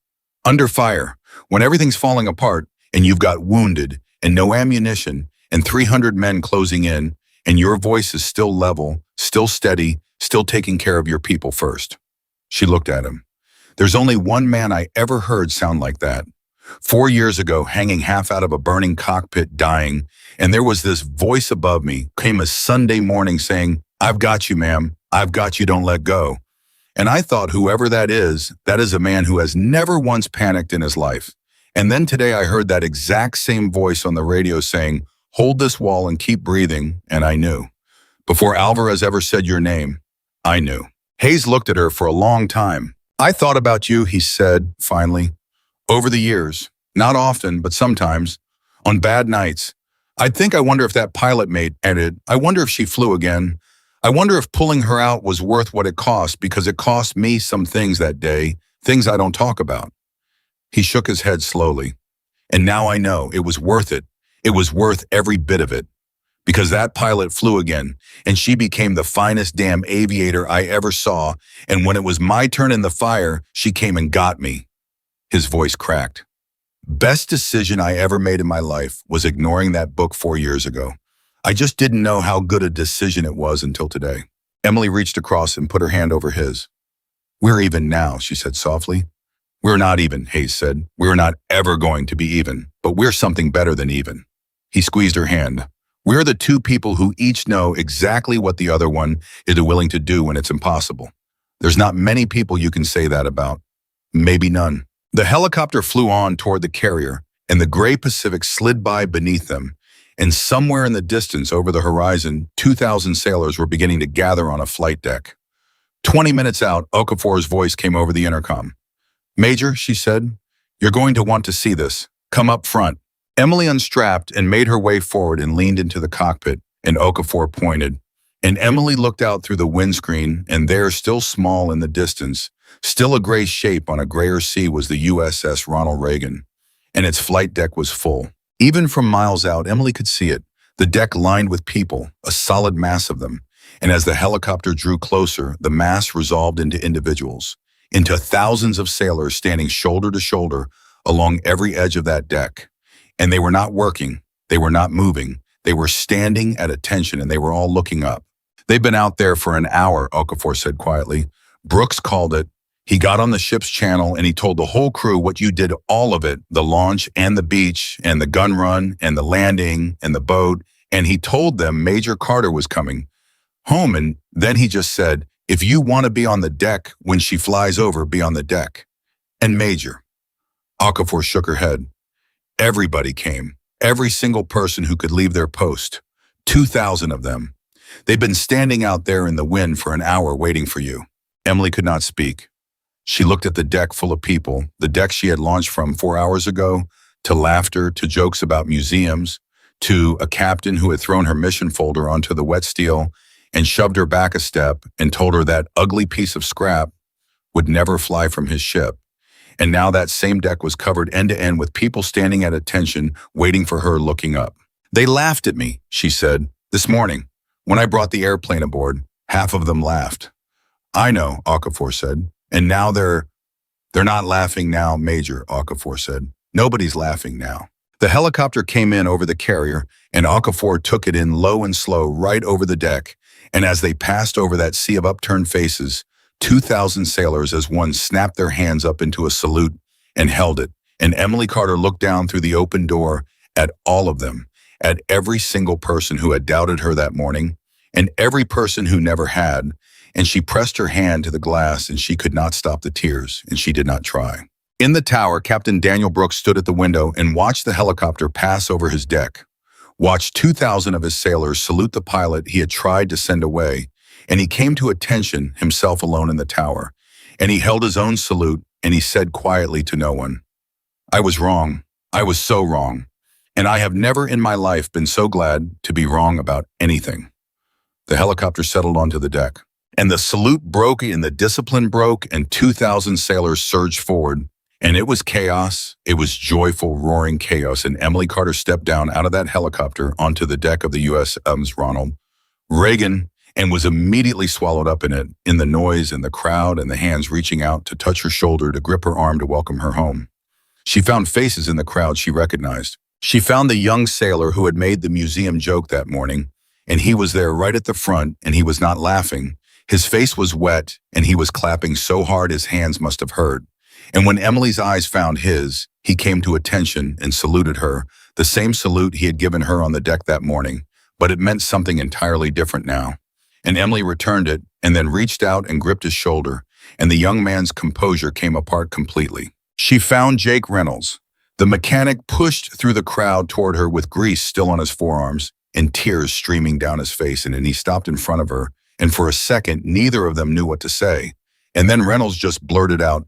"Under fire, when everything's falling apart and you've got wounded and no ammunition and 300 men closing in, and your voice is still level, still steady, still taking care of your people first." She looked at him. "There's only one man I ever heard sound like that. 4 years ago, hanging half out of a burning cockpit, dying, and there was this voice above me, came a Sunday morning saying, 'I've got you, ma'am. I've got you, don't let go.' And I thought whoever that is a man who has never once panicked in his life. And then today I heard that exact same voice on the radio saying, 'Hold this wall and keep breathing,' and I knew. Before Alvarez ever said your name, I knew." Hayes looked at her for a long time. "I thought about you," he said, finally. "Over the years, not often, but sometimes, on bad nights. I wonder if that pilot mate ended. I wonder if she flew again. I wonder if pulling her out was worth what it cost, because it cost me some things that day, things I don't talk about." He shook his head slowly. "And now I know it was worth it. It was worth every bit of it. Because that pilot flew again, and she became the finest damn aviator I ever saw, and when it was my turn in the fire, she came and got me." His voice cracked. "Best decision I ever made in my life was ignoring that book 4 years ago. I just didn't know how good a decision it was until today." Emily reached across and put her hand over his. "We're even now," she said softly. "We're not even," Hayes said. "We're not ever going to be even, but we're something better than even." He squeezed her hand. "We're the two people who each know exactly what the other one is willing to do when it's impossible. There's not many people you can say that about. Maybe none." The helicopter flew on toward the carrier, and the gray Pacific slid by beneath them. And somewhere in the distance over the horizon, 2,000 sailors were beginning to gather on a flight deck. 20 minutes out, Okafor's voice came over the intercom. "Major," she said, "you're going to want to see this. Come up front." Emily unstrapped and made her way forward and leaned into the cockpit, and Okafor pointed. And Emily looked out through the windscreen, and there, still small in the distance, still a gray shape on a grayer sea, was the USS Ronald Reagan, and its flight deck was full. Even from miles out, Emily could see it, the deck lined with people, a solid mass of them. And as the helicopter drew closer, the mass resolved into individuals, into thousands of sailors standing shoulder to shoulder along every edge of that deck. And they were not working, they were not moving, they were standing at attention, and they were all looking up. "They've been out there for an hour," Okafor said quietly. "Brooks called it. He got on the ship's channel and he told the whole crew what you did, all of it, the launch and the beach and the gun run and the landing and the boat. And he told them Major Carter was coming home. And then he just said, if you want to be on the deck when she flies over, be on the deck. And Major. Okafor shook her head. Everybody came. Every single person who could leave their post. 2,000 of them. They've been standing out there in the wind for an hour waiting for you. Emily could not speak. She looked at the deck full of people, the deck she had launched from 4 hours ago, to laughter, to jokes about museums, to a captain who had thrown her mission folder onto the wet steel and shoved her back a step and told her that ugly piece of scrap would never fly from his ship. And now that same deck was covered end to end with people standing at attention, waiting for her, looking up. They laughed at me, she said, this morning. When I brought the airplane aboard, half of them laughed. I know, Okafor said. And now they're not laughing now, Major, Okafor said. Nobody's laughing now. The helicopter came in over the carrier, and Okafor took it in low and slow right over the deck. And as they passed over that sea of upturned faces, 2,000 sailors as one snapped their hands up into a salute and held it. And Emily Carter looked down through the open door at all of them, at every single person who had doubted her that morning, and every person who never had. And she pressed her hand to the glass, and she could not stop the tears, and she did not try. In the tower, Captain Daniel Brooks stood at the window and watched the helicopter pass over his deck, watched 2,000 of his sailors salute the pilot he had tried to send away, and he came to attention, himself alone in the tower, and he held his own salute, and he said quietly to no one, I was wrong. I was so wrong. And I have never in my life been so glad to be wrong about anything. The helicopter settled onto the deck. And the salute broke and the discipline broke and 2,000 sailors surged forward. And it was chaos. It was joyful, roaring chaos. And Emily Carter stepped down out of that helicopter onto the deck of the USS Ronald Reagan and was immediately swallowed up in it, in the noise and the crowd and the hands reaching out to touch her shoulder, to grip her arm, to welcome her home. She found faces in the crowd she recognized. She found the young sailor who had made the museum joke that morning, and he was there right at the front, and he was not laughing. His face was wet, and he was clapping so hard his hands must have hurt. And when Emily's eyes found his, he came to attention and saluted her, the same salute he had given her on the deck that morning, but it meant something entirely different now. And Emily returned it, and then reached out and gripped his shoulder, and the young man's composure came apart completely. She found Jake Reynolds. The mechanic pushed through the crowd toward her with grease still on his forearms and tears streaming down his face, and he stopped in front of her. And for a second, neither of them knew what to say. And then Reynolds just blurted out,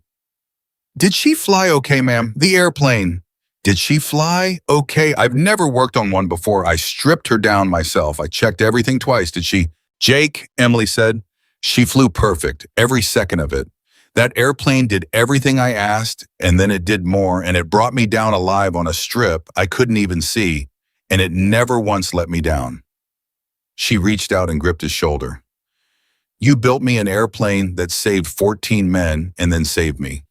Did she fly okay, ma'am? The airplane. Did she fly okay? I've never worked on one before. I stripped her down myself. I checked everything twice. Did she? Jake, Emily said. She flew perfect, every second of it. That airplane did everything I asked, and then it did more, and it brought me down alive on a strip I couldn't even see, and it never once let me down. She reached out and gripped his shoulder. You built me an airplane that saved 14 men and then saved me.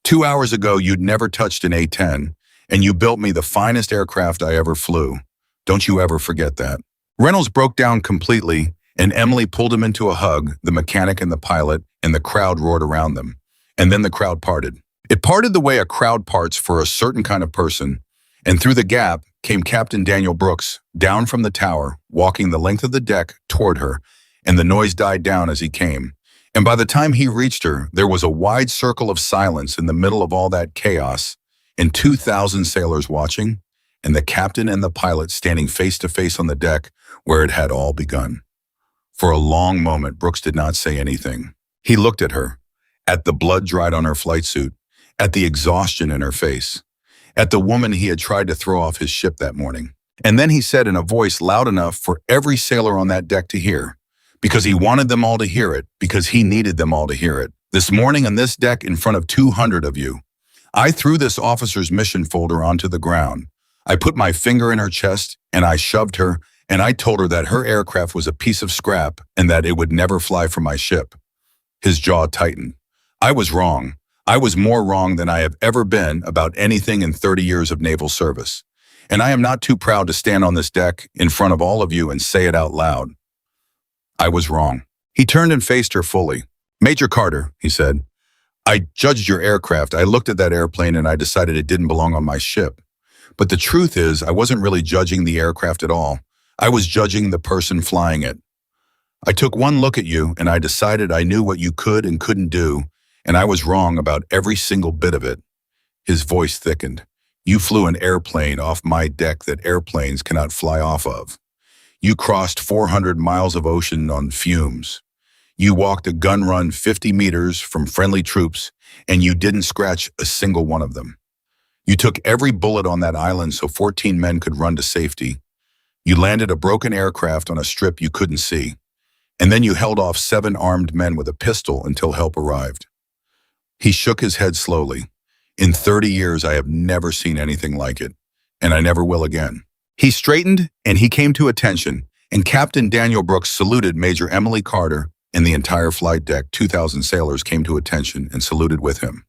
2 hours ago, you'd never touched an A-10, and you built me the finest aircraft I ever flew. Don't you ever forget that. Reynolds broke down completely, and Emily pulled him into a hug, the mechanic and the pilot, and the crowd roared around them. And then the crowd parted. It parted the way a crowd parts for a certain kind of person, and through the gap came Captain Daniel Brooks, down from the tower, walking the length of the deck toward her, and the noise died down as he came. And by the time he reached her, there was a wide circle of silence in the middle of all that chaos, and 2,000 sailors watching, and the captain and the pilot standing face to face on the deck where it had all begun. For a long moment, Brooks did not say anything. He looked at her, at the blood dried on her flight suit, at the exhaustion in her face, at the woman he had tried to throw off his ship that morning. And then he said in a voice loud enough for every sailor on that deck to hear, because he wanted them all to hear it, because he needed them all to hear it. This morning on this deck in front of 200 of you, I threw this officer's mission folder onto the ground. I put my finger in her chest and I shoved her, and I told her that her aircraft was a piece of scrap and that it would never fly from my ship. His jaw tightened. I was wrong. I was more wrong than I have ever been about anything in 30 years of naval service. And I am not too proud to stand on this deck in front of all of you and say it out loud. I was wrong. He turned and faced her fully. Major Carter, he said, I judged your aircraft. I looked at that airplane and I decided it didn't belong on my ship. But the truth is, I wasn't really judging the aircraft at all. I was judging the person flying it. I took one look at you and I decided I knew what you could and couldn't do, and I was wrong about every single bit of it. His voice thickened. You flew an airplane off my deck that airplanes cannot fly off of. You crossed 400 miles of ocean on fumes. You walked a gun run 50 meters from friendly troops, and you didn't scratch a single one of them. You took every bullet on that island so 14 men could run to safety. You landed a broken aircraft on a strip you couldn't see. And then you held off 7 armed men with a pistol until help arrived. He shook his head slowly. In 30 years, I have never seen anything like it, and I never will again. He straightened, and he came to attention, and Captain Daniel Brooks saluted Major Emily Carter, and the entire flight deck, 2,000 sailors, came to attention and saluted with him.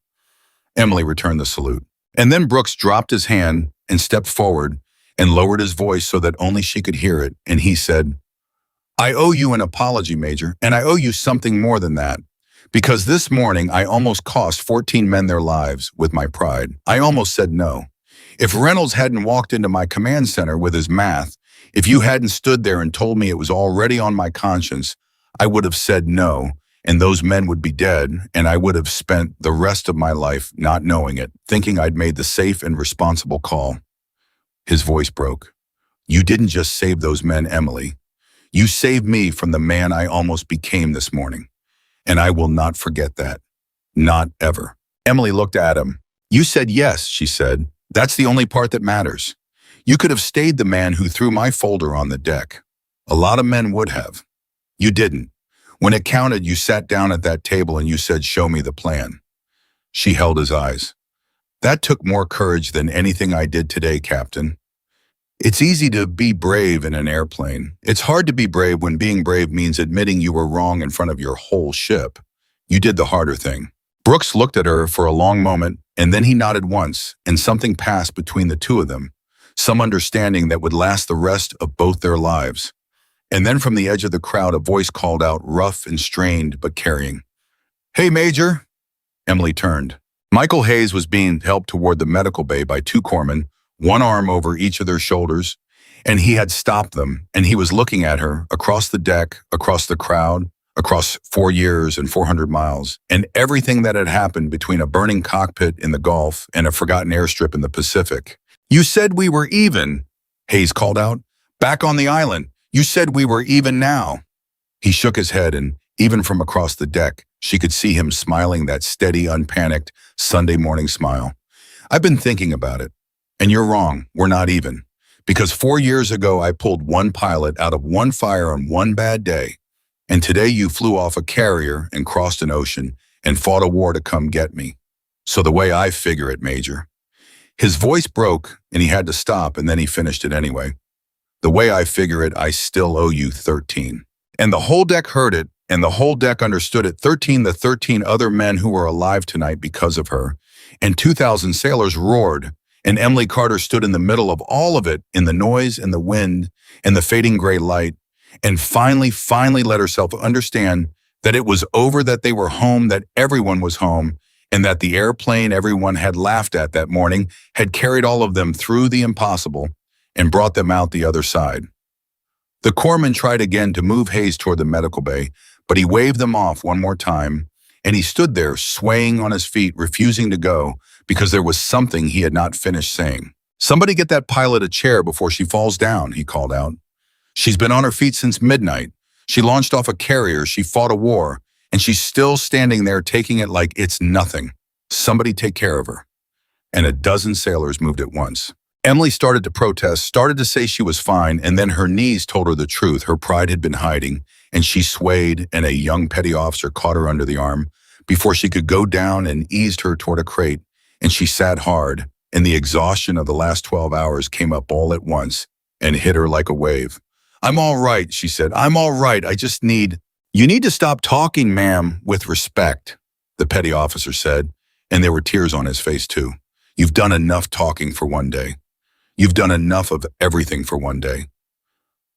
Emily returned the salute. And then Brooks dropped his hand and stepped forward and lowered his voice so that only she could hear it, and he said, I owe you an apology, Major, and I owe you something more than that. Because this morning I almost cost 14 men their lives with my pride. I almost said no. If Reynolds hadn't walked into my command center with his math, if you hadn't stood there and told me it was already on my conscience, I would have said no, and those men would be dead, and I would have spent the rest of my life not knowing it, thinking I'd made the safe and responsible call. His voice broke. You didn't just save those men, Emily. You saved me from the man I almost became this morning. And I will not forget that. Not ever. Emily looked at him. You said yes, she said. That's the only part that matters. You could have stayed the man who threw my folder on the deck. A lot of men would have. You didn't. When it counted, you sat down at that table and you said, show me the plan. She held his eyes. That took more courage than anything I did today, Captain. It's easy to be brave in an airplane. It's hard to be brave when being brave means admitting you were wrong in front of your whole ship. You did the harder thing. Brooks looked at her for a long moment, and then he nodded once, and something passed between the two of them, some understanding that would last the rest of both their lives. And then from the edge of the crowd, a voice called out, rough and strained, but carrying. Hey, Major. Emily turned. Michael Hayes was being helped toward the medical bay by 2 corpsmen, one arm over each of their shoulders, and he had stopped them, and he was looking at her across the deck, across the crowd, across 4 years and 400 miles, and everything that had happened between a burning cockpit in the Gulf and a forgotten airstrip in the Pacific. You said we were even, Hayes called out. Back on the island, you said we were even now. He shook his head, and even from across the deck, she could see him smiling that steady, unpanicked Sunday morning smile. I've been thinking about it. And you're wrong, we're not even. Because 4 years ago, I pulled one pilot out of one fire on one bad day. And today you flew off a carrier and crossed an ocean and fought a war to come get me. So the way I figure it, Major. His voice broke and he had to stop, and then he finished it anyway. The way I figure it, I still owe you 13. And the whole deck heard it, and the whole deck understood it. 13, the 13 other men who were alive tonight because of her. And 2,000 sailors roared. And Emily Carter stood in the middle of all of it, in the noise and the wind and the fading gray light, and finally let herself understand that it was over, that they were home, that everyone was home, and that the airplane everyone had laughed at that morning had carried all of them through the impossible and brought them out the other side. The corpsman tried again to move Hayes toward the medical bay, but he waved them off one more time, and he stood there swaying on his feet, refusing to go, because there was something he had not finished saying. Somebody get that pilot a chair before she falls down, he called out. She's been on her feet since midnight. She launched off a carrier, she fought a war, and she's still standing there taking it like it's nothing. Somebody take care of her. And a dozen sailors moved at once. Emily started to protest, started to say she was fine, and then her knees told her the truth. Her pride had been hiding, and she swayed, and a young petty officer caught her under the arm before she could go down and eased her toward a crate. And she sat hard, and the exhaustion of the last 12 hours came up all at once and hit her like a wave. I'm all right, she said. I'm all right. I just need... You need to stop talking, ma'am, with respect, the petty officer said, and there were tears on his face too. You've done enough talking for one day. You've done enough of everything for one day.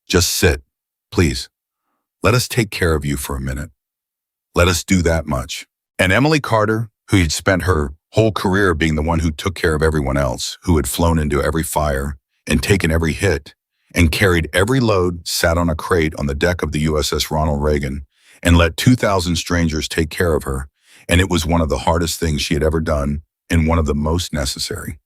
Just sit, please. Let us take care of you for a minute. Let us do that much. And Emily Carter, who had spent her whole career being the one who took care of everyone else, who had flown into every fire and taken every hit and carried every load, sat on a crate on the deck of the USS Ronald Reagan and let 2,000 strangers take care of her. And it was one of the hardest things she had ever done and one of the most necessary.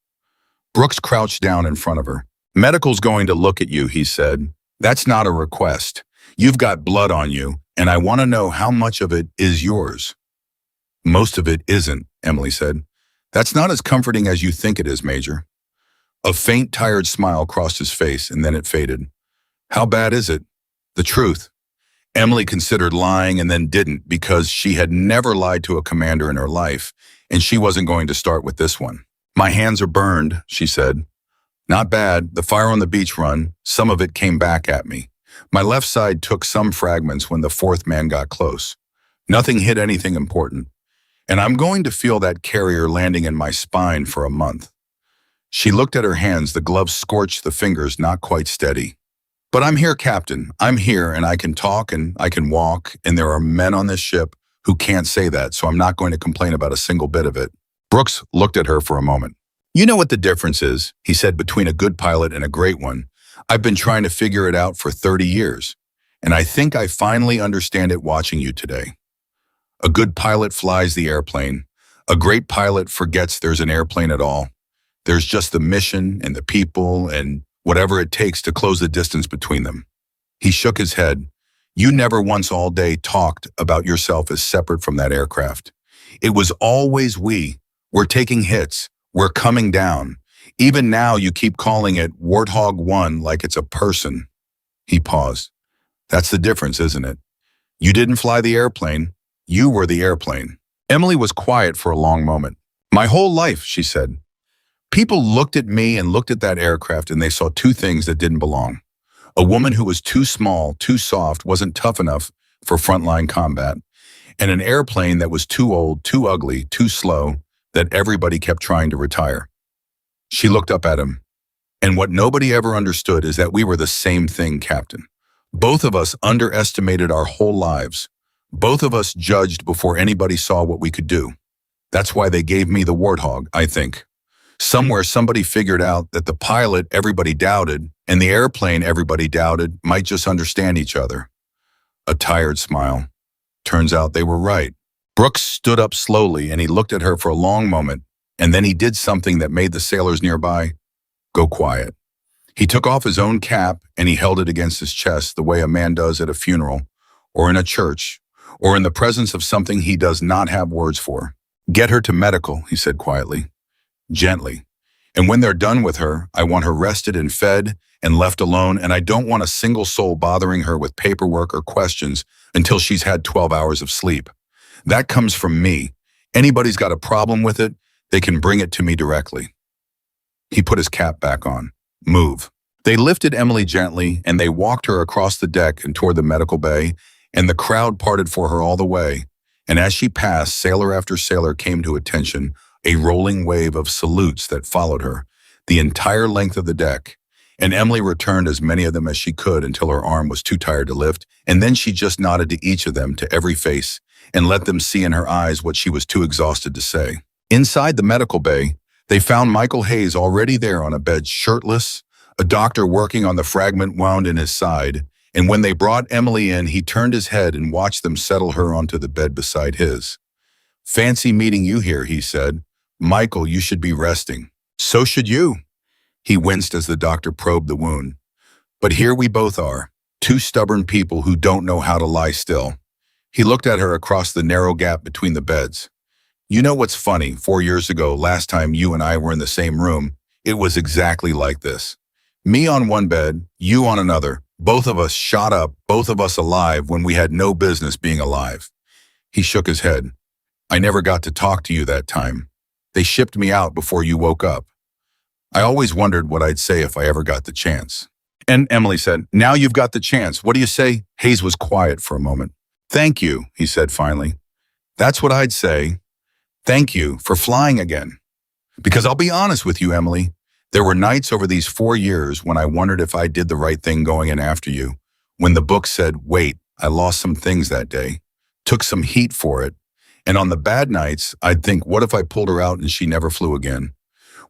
Brooks crouched down in front of her. "Medical's going to look at you," he said. "That's not a request. You've got blood on you, and I want to know how much of it is yours." "Most of it isn't," Emily said. "That's not as comforting as you think it is, Major." A faint, tired smile crossed his face, and then it faded. "How bad is it?" "The truth." Emily considered lying and then didn't because she had never lied to a commander in her life, and she wasn't going to start with this one. "My hands are burned," she said. "Not bad. The fire on the beach run, some of it came back at me. My left side took some fragments when the fourth man got close. Nothing hit anything important. And I'm going to feel that carrier landing in my spine for a month." She looked at her hands, the gloves scorched, the fingers not quite steady. "But I'm here, Captain. I'm here, and I can talk and I can walk, and there are men on this ship who can't say that, so I'm not going to complain about a single bit of it." Brooks looked at her for a moment. "You know what the difference is," he said, "between a good pilot and a great one. I've been trying to figure it out for 30 years, and I think I finally understand it watching you today. A good pilot flies the airplane. A great pilot forgets there's an airplane at all. There's just the mission and the people and whatever it takes to close the distance between them." He shook his head. "You never once all day talked about yourself as separate from that aircraft. It was always we. We're taking hits. We're coming down. Even now you keep calling it Warthog 1 like it's a person." He paused. "That's the difference, isn't it? You didn't fly the airplane. You were the airplane." Emily was quiet for a long moment. "My whole life," she said. "People looked at me and looked at that aircraft and they saw two things that didn't belong. A woman who was too small, too soft, wasn't tough enough for frontline combat, and an airplane that was too old, too ugly, too slow, that everybody kept trying to retire." She looked up at him. "And what nobody ever understood is that we were the same thing, Captain. Both of us underestimated our whole lives. Both of us judged before anybody saw what we could do. That's why they gave me the Warthog, I think. Somewhere somebody figured out that the pilot everybody doubted and the airplane everybody doubted might just understand each other." A tired smile. "Turns out they were right." Brooks stood up slowly and he looked at her for a long moment, and then he did something that made the sailors nearby go quiet. He took off his own cap and he held it against his chest the way a man does at a funeral, or in a church, or in the presence of something he does not have words for. "Get her to medical," he said quietly. "Gently. And when they're done with her, I want her rested and fed and left alone, and I don't want a single soul bothering her with paperwork or questions until she's had 12 hours of sleep. That comes from me. Anybody's got a problem with it, they can bring it to me directly." He put his cap back on. "Move." They lifted Emily gently, and they walked her across the deck and toward the medical bay, and the crowd parted for her all the way. And as she passed, sailor after sailor came to attention, a rolling wave of salutes that followed her, the entire length of the deck. And Emily returned as many of them as she could until her arm was too tired to lift, and then she just nodded to each of them, to every face, and let them see in her eyes what she was too exhausted to say. Inside the medical bay, they found Michael Hayes already there on a bed, shirtless, a doctor working on the fragment wound in his side, and when they brought Emily in, he turned his head and watched them settle her onto the bed beside his. "Fancy meeting you here," he said. "Michael, you should be resting." "So should you." He winced as the doctor probed the wound. "But here we both are, two stubborn people who don't know how to lie still." He looked at her across the narrow gap between the beds. "You know what's funny? 4 years ago, last time you and I were in the same room, it was exactly like this. Me on one bed, you on another, both of us shot up, both of us alive when we had no business being alive." He shook his head. "I never got to talk to you that time. They shipped me out before you woke up. I always wondered what I'd say if I ever got the chance." And Emily said, "Now you've got the chance. What do you say?" Hayes was quiet for a moment. "Thank you," he said finally. "That's what I'd say. Thank you for flying again. Because I'll be honest with you, Emily, there were nights over these 4 years when I wondered if I did the right thing going in after you. When the book said, wait, I lost some things that day, took some heat for it, And on the bad nights, I'd think, what if I pulled her out and she never flew again?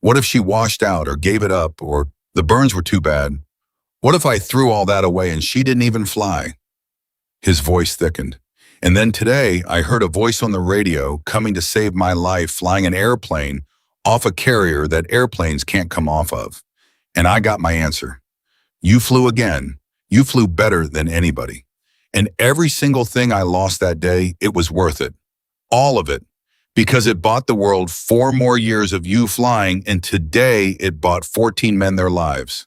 What if she washed out or gave it up or the burns were too bad? What if I threw all that away and she didn't even fly? His voice thickened. And then today, I heard a voice on the radio coming to save my life flying an airplane off a carrier that airplanes can't come off of. And I got my answer. You flew again. You flew better than anybody. And every single thing I lost that day, it was worth it. All of it. Because it bought the world 4 more years of you flying, and today it bought 14 men their lives.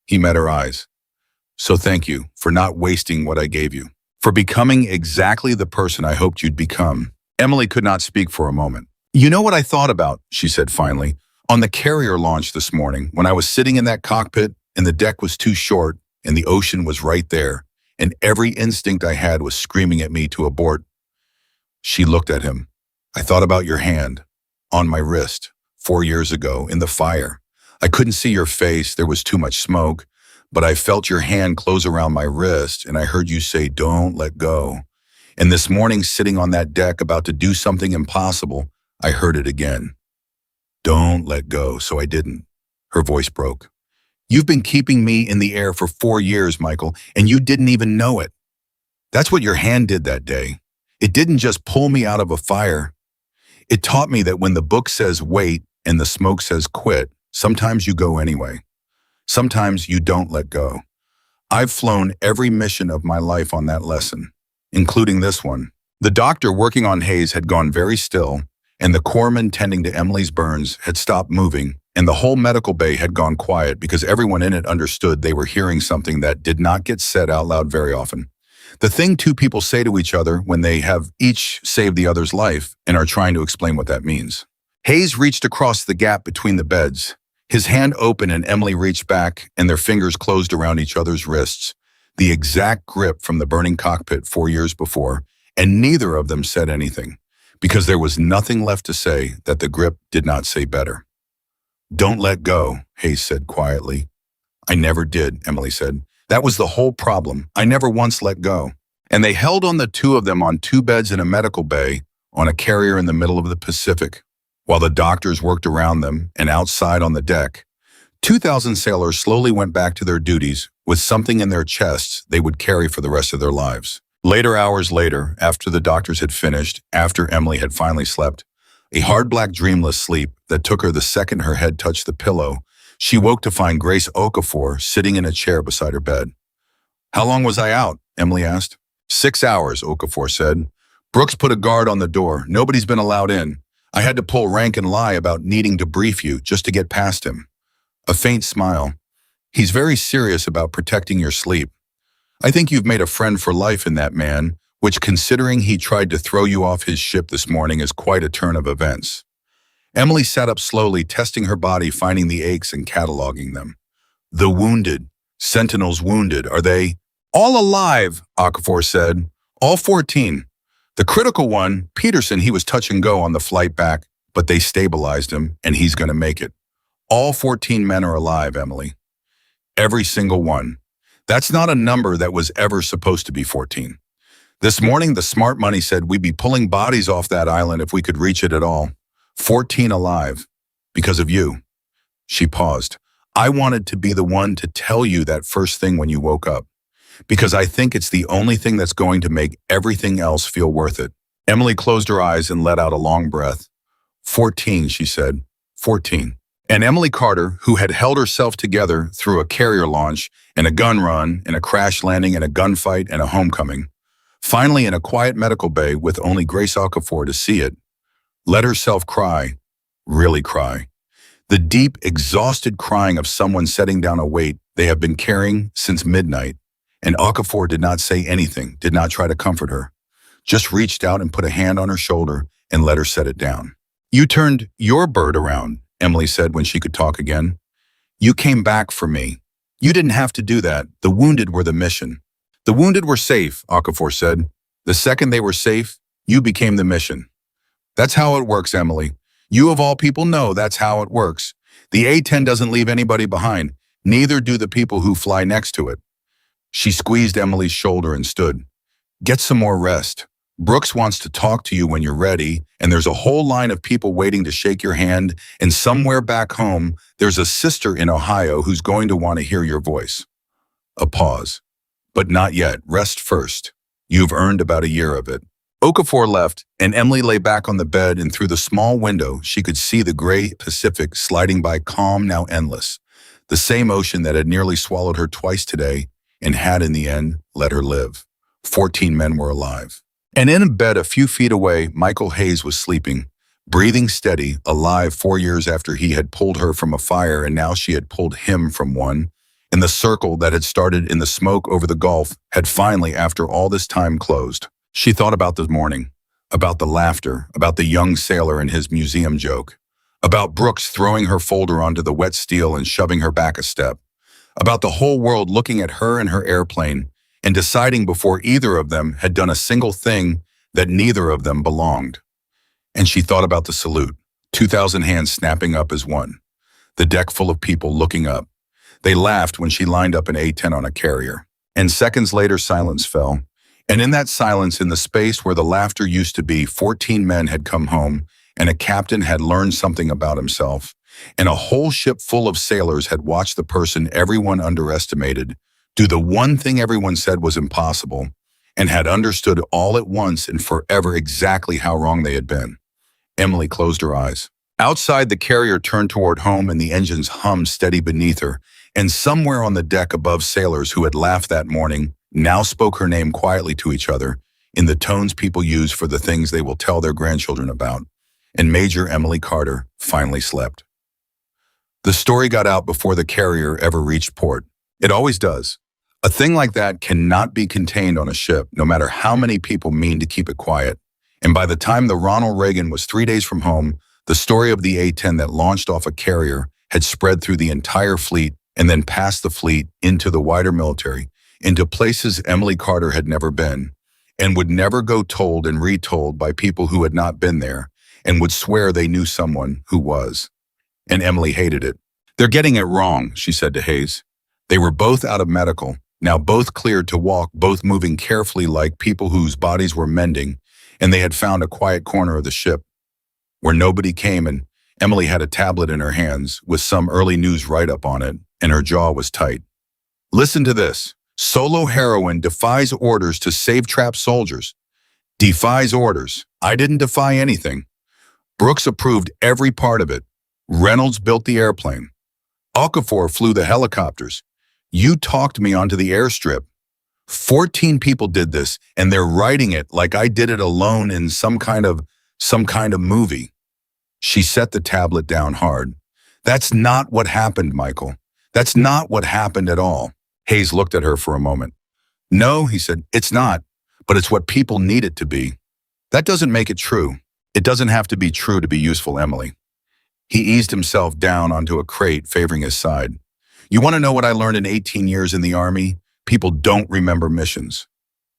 He met her eyes. So thank you for not wasting what I gave you. For becoming exactly the person I hoped you'd become. Emily could not speak for a moment. You know what I thought about, she said finally, on the carrier launch this morning when I was sitting in that cockpit and the deck was too short and the ocean was right there and every instinct I had was screaming at me to abort. She looked at him. I thought about your hand on my wrist 4 years ago in the fire. I couldn't see your face, there was too much smoke, but I felt your hand close around my wrist and I heard you say, don't let go. And this morning, sitting on that deck about to do something impossible, I heard it again. Don't let go, so I didn't. Her voice broke. You've been keeping me in the air for 4 years, Michael, and you didn't even know it. That's what your hand did that day. It didn't just pull me out of a fire. It taught me that when the book says wait and the smoke says quit, sometimes you go anyway. Sometimes you don't let go. I've flown every mission of my life on that lesson, including this one. The doctor working on Hayes had gone very still, and the corpsman tending to Emily's burns had stopped moving, and the whole medical bay had gone quiet because everyone in it understood they were hearing something that did not get said out loud very often. The thing two people say to each other when they have each saved the other's life and are trying to explain what that means. Hayes reached across the gap between the beds. His hand opened and Emily reached back and their fingers closed around each other's wrists, the exact grip from the burning cockpit 4 years before, and neither of them said anything, because there was nothing left to say that the grip did not say better. Don't let go, Hayes said quietly. I never did, Emily said. That was the whole problem. I never once let go. And they held on the two of them on 2 beds in a medical bay on a carrier in the middle of the Pacific, while the doctors worked around them and outside on the deck. 2,000 sailors slowly went back to their duties with something in their chests they would carry for the rest of their lives. Later, hours later, after the doctors had finished, after Emily had finally slept, a hard black dreamless sleep that took her the second her head touched the pillow, she woke to find Grace Okafor sitting in a chair beside her bed. How long was I out? Emily asked. 6 hours, Okafor said. Brooks put a guard on the door. Nobody's been allowed in. I had to pull rank and lie about needing to brief you just to get past him. A faint smile. He's very serious about protecting your sleep. I think you've made a friend for life in that man, which considering he tried to throw you off his ship this morning is quite a turn of events. Emily sat up slowly, testing her body, finding the aches and cataloging them. The wounded. Sentinels wounded. Are they? All alive, Okafor said. All 14. The critical one, Peterson, he was touch and go on the flight back, but they stabilized him, and he's going to make it. All 14 men are alive, Emily. Every single one. That's not a number that was ever supposed to be 14. This morning, the smart money said we'd be pulling bodies off that island if we could reach it at all. 14 alive. Because of you. She paused. I wanted to be the one to tell you that first thing when you woke up. Because I think it's the only thing that's going to make everything else feel worth it. Emily closed her eyes and let out a long breath. 14, she said. 14. And Emily Carter, who had held herself together through a carrier launch and a gun run and a crash landing and a gunfight and a homecoming, finally in a quiet medical bay with only Grace Okafor to see it, let herself cry, really cry. The deep, exhausted crying of someone setting down a weight they have been carrying since midnight. And Okafor did not say anything, did not try to comfort her, just reached out and put a hand on her shoulder and let her set it down. You turned your bird around, Emily said when she could talk again. You came back for me. You didn't have to do that. The wounded were the mission. The wounded were safe, Okafor said. The second they were safe, you became the mission. That's how it works, Emily. You of all people know that's how it works. The A-10 doesn't leave anybody behind. Neither do the people who fly next to it. She squeezed Emily's shoulder and stood. Get some more rest. Brooks wants to talk to you when you're ready, and there's a whole line of people waiting to shake your hand, and somewhere back home, there's a sister in Ohio who's going to want to hear your voice. A pause. But not yet. Rest first. You've earned about a year of it. Okafor left, and Emily lay back on the bed, and through the small window, she could see the gray Pacific sliding by, calm, now endless. The same ocean that had nearly swallowed her twice today and had, in the end, let her live. 14 men were alive. And in a bed a few feet away, Michael Hayes was sleeping, breathing steady, alive 4 years after he had pulled her from a fire, and now she had pulled him from one. And the circle that had started in the smoke over the Gulf had finally, after all this time, closed. She thought about the morning, about the laughter, about the young sailor and his museum joke, about Brooks throwing her folder onto the wet steel and shoving her back a step, about the whole world looking at her and her airplane and deciding before either of them had done a single thing that neither of them belonged. And she thought about the salute, 2,000 hands snapping up as one, the deck full of people looking up. They laughed when she lined up an A-10 on a carrier. And seconds later, silence fell. And in that silence, in the space where the laughter used to be, 14 men had come home, and a captain had learned something about himself, and a whole ship full of sailors had watched the person everyone underestimated do the one thing everyone said was impossible, and had understood all at once and forever exactly how wrong they had been. Emily closed her eyes. Outside, the carrier turned toward home, and the engines hummed steady beneath her, and somewhere on the deck above, sailors who had laughed that morning now spoke her name quietly to each other in the tones people use for the things they will tell their grandchildren about. And Major Emily Carter finally slept. The story got out before the carrier ever reached port. It always does. A thing like that cannot be contained on a ship, no matter how many people mean to keep it quiet. And by the time the Ronald Reagan was 3 days from home, the story of the A-10 that launched off a carrier had spread through the entire fleet and then past the fleet into the wider military, into places Emily Carter had never been, and would never go told and retold by people who had not been there, and would swear they knew someone who was. And Emily hated it. "They're getting it wrong," she said to Hayes. They were both out of medical, now both cleared to walk, both moving carefully like people whose bodies were mending, and they had found a quiet corner of the ship where nobody came, and Emily had a tablet in her hands with some early news write-up on it, and her jaw was tight. "Listen to this. Solo heroine defies orders to save trapped soldiers. Defies orders. I didn't defy anything. Brooks approved every part of it. Reynolds built the airplane. Okafor flew the helicopters. You talked me onto the airstrip. 14 people did this, and they're writing it like I did it alone in some kind of movie." She set the tablet down hard. "That's not what happened, Michael. That's not what happened at all." Hayes looked at her for a moment. "No," he said, "it's not, but it's what people need it to be. That doesn't make it true. It doesn't have to be true to be useful, Emily." He eased himself down onto a crate, favoring his side. "You want to know what I learned in 18 years in the Army? People don't remember missions.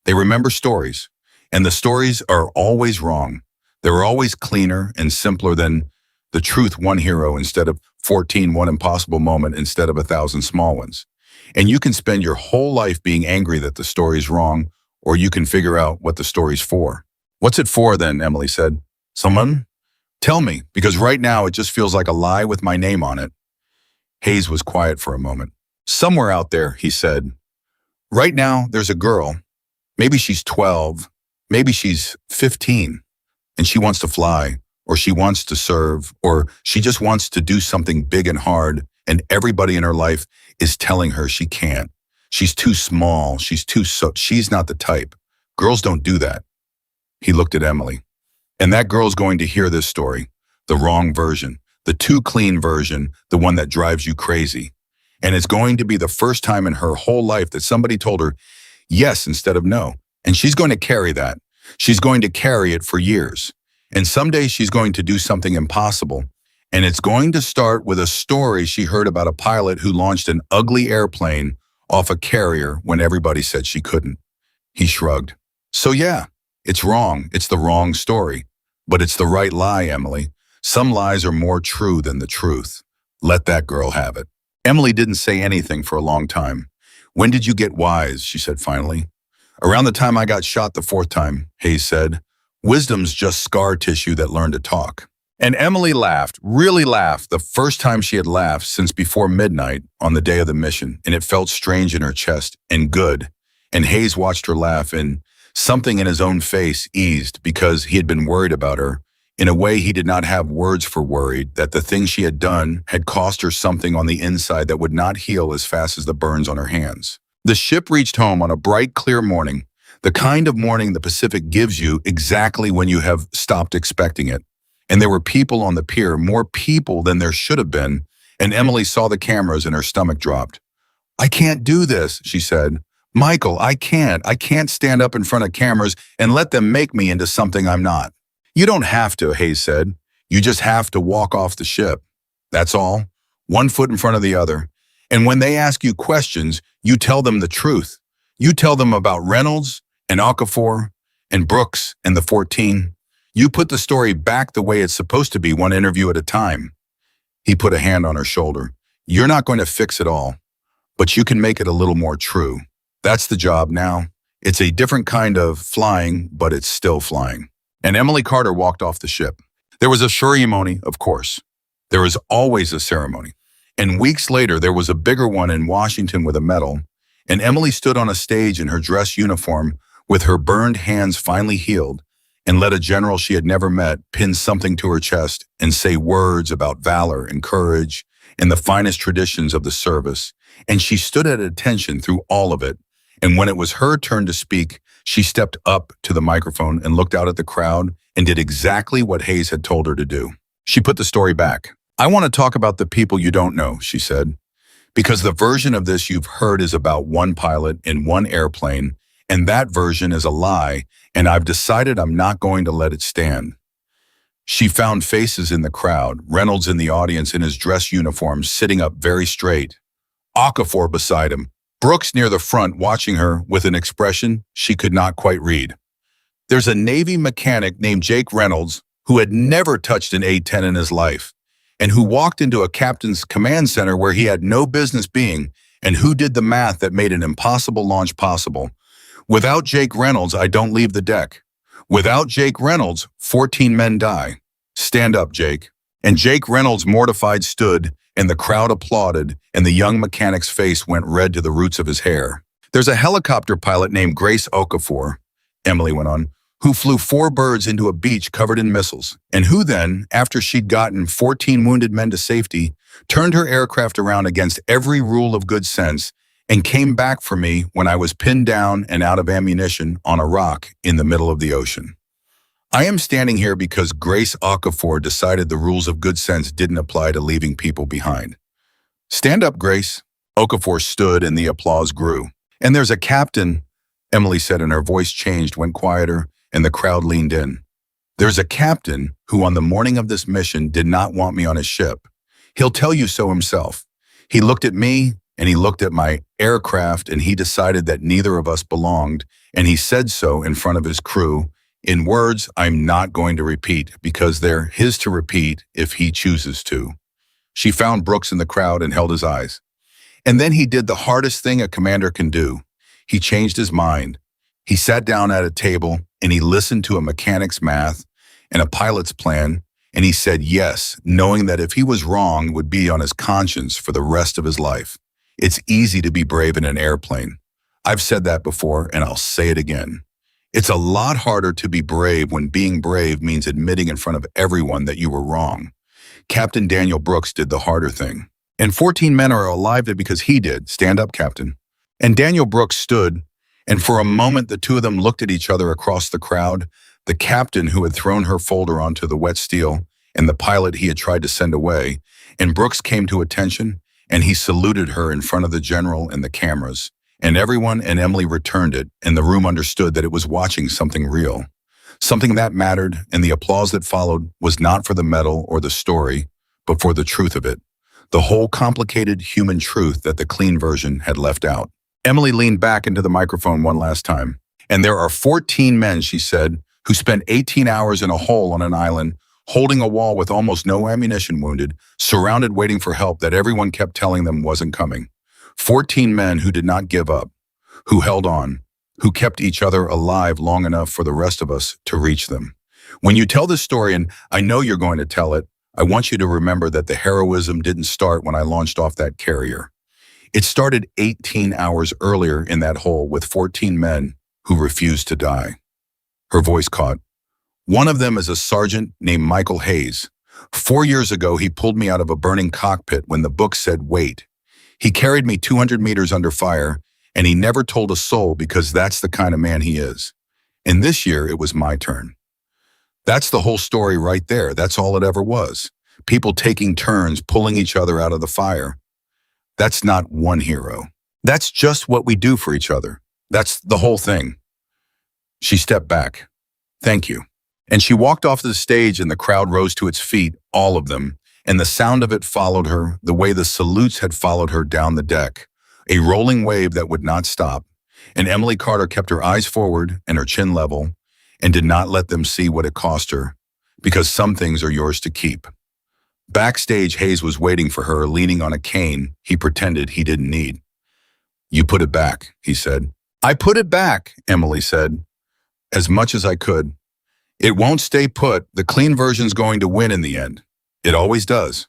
They remember stories, and the stories are always wrong. They're always cleaner and simpler than the truth, one hero instead of 14, one impossible moment instead of 1,000 small ones. And you can spend your whole life being angry that the story's wrong, or you can figure out what the story's for." "What's it for then?" Emily said. "Someone? Tell me, because right now it just feels like a lie with my name on it." Hayes was quiet for a moment. "Somewhere out there," he said. "Right now there's a girl. Maybe she's 12, maybe she's 15, and she wants to fly, or she wants to serve, or she just wants to do something big and hard, and everybody in her life is telling her she can't. She's too small, she's not the type. Girls don't do that." He looked at Emily. "And that girl's going to hear this story, the wrong version, the too clean version, the one that drives you crazy. And it's going to be the first time in her whole life that somebody told her yes instead of no. And she's going to carry that. She's going to carry it for years. And someday she's going to do something impossible. And it's going to start with a story she heard about a pilot who launched an ugly airplane off a carrier when everybody said she couldn't." He shrugged. "So yeah, it's wrong. It's the wrong story. But it's the right lie, Emily. Some lies are more true than the truth. Let that girl have it." Emily didn't say anything for a long time. "When did you get wise?" she said finally. Around the time I got shot the fourth time, Hayes said, wisdom's just scar tissue that learned to talk. And Emily laughed, really laughed, the first time she had laughed since before midnight on the day of the mission, and it felt strange in her chest and good. And Hayes watched her laugh, and something in his own face eased because he had been worried about her. In a way, he did not have words for worried that the thing she had done had cost her something on the inside that would not heal as fast as the burns on her hands. The ship reached home on a bright, clear morning, the kind of morning the Pacific gives you exactly when you have stopped expecting it. And there were people on the pier, more people than there should have been, and Emily saw the cameras and her stomach dropped. "I can't do this," she said. "Michael, I can't. I can't stand up in front of cameras and let them make me into something I'm not." "You don't have to," Hayes said. "You just have to walk off the ship. That's all. One foot in front of the other. And when they ask you questions, you tell them the truth. You tell them about Reynolds and Okafor and Brooks and the 14. You put the story back the way it's supposed to be, one interview at a time." He put a hand on her shoulder. "You're not going to fix it all, but you can make it a little more true. That's the job now. It's a different kind of flying, but it's still flying." And Emily Carter walked off the ship. There was a ceremony, of course. There is always a ceremony. And weeks later, there was a bigger one in Washington with a medal. And Emily stood on a stage in her dress uniform with her burned hands finally healed and let a general she had never met pin something to her chest and say words about valor and courage and the finest traditions of the service. And she stood at attention through all of it. And when it was her turn to speak, she stepped up to the microphone and looked out at the crowd and did exactly what Hayes had told her to do. She put the story back. "I want to talk about the people you don't know," she said, "because the version of this you've heard is about one pilot in one airplane, and that version is a lie, and I've decided I'm not going to let it stand." She found faces in the crowd, Reynolds in the audience in his dress uniform sitting up very straight, Okafor beside him, Brooks near the front watching her with an expression she could not quite read. There's a Navy mechanic named Jake Reynolds who had never touched an A-10 in his life, and who walked into a captain's command center where he had no business being, and who did the math that made an impossible launch possible. "Without Jake Reynolds, I don't leave the deck. Without Jake Reynolds, 14 men die. Stand up, Jake." And Jake Reynolds, mortified, stood, and the crowd applauded, and the young mechanic's face went red to the roots of his hair. "There's a helicopter pilot named Grace Okafor," Emily went on, "who flew 4 birds into a beach covered in missiles, and who then, after she'd gotten 14 wounded men to safety, turned her aircraft around against every rule of good sense and came back for me when I was pinned down and out of ammunition on a rock in the middle of the ocean. I am standing here because Grace Okafor decided the rules of good sense didn't apply to leaving people behind. Stand up, Grace." Okafor stood and the applause grew. "And there's a captain," Emily said, and her voice changed, went quieter, and the crowd leaned in. "There's a captain who on the morning of this mission did not want me on his ship. He'll tell you so himself. He looked at me and he looked at my aircraft and he decided that neither of us belonged, and he said so in front of his crew in words I'm not going to repeat because they're his to repeat if he chooses to." She found Brooks in the crowd and held his eyes. "And then he did the hardest thing a commander can do. He changed his mind. He sat down at a table and he listened to a mechanic's math and a pilot's plan, and he said yes, knowing that if he was wrong, it would be on his conscience for the rest of his life. It's easy to be brave in an airplane. I've said that before and I'll say it again. It's a lot harder to be brave when being brave means admitting in front of everyone that you were wrong. Captain Daniel Brooks did the harder thing. And 14 men are alive because he did. Stand up, Captain." And Daniel Brooks stood, and for a moment the two of them looked at each other across the crowd, the captain who had thrown her folder onto the wet steel and the pilot he had tried to send away, and Brooks came to attention, and he saluted her in front of the general and the cameras, and everyone and Emily returned it, and the room understood that it was watching something real, something that mattered, and the applause that followed was not for the medal or the story, but for the truth of it, the whole complicated human truth that the clean version had left out. Emily leaned back into the microphone one last time. "And there are 14 men," she said, "who spent 18 hours in a hole on an island, holding a wall with almost no ammunition, wounded, surrounded waiting for help that everyone kept telling them wasn't coming. 14 men who did not give up, who held on, who kept each other alive long enough for the rest of us to reach them. When you tell this story, and I know you're going to tell it, I want you to remember that the heroism didn't start when I launched off that carrier. It started 18 hours earlier in that hole with 14 men who refused to die. Her voice caught. One of them is a sergeant named Michael Hayes. 4 years ago, he pulled me out of a burning cockpit when the book said wait. He carried me 200 meters under fire, and he never told a soul because that's the kind of man he is. And this year, it was my turn. That's the whole story right there. That's all it ever was. People taking turns, pulling each other out of the fire. That's not one hero. That's just what we do for each other. That's the whole thing. She stepped back. Thank you. And she walked off the stage and the crowd rose to its feet, all of them, and the sound of it followed her the way the salutes had followed her down the deck, a rolling wave that would not stop. And Emily Carter kept her eyes forward and her chin level and did not let them see what it cost her, because some things are yours to keep. Backstage, Hayes was waiting for her, leaning on a cane he pretended he didn't need. You put it back, he said. I put it back, Emily said, as much as I could. It won't stay put. The clean version's going to win in the end. It always does.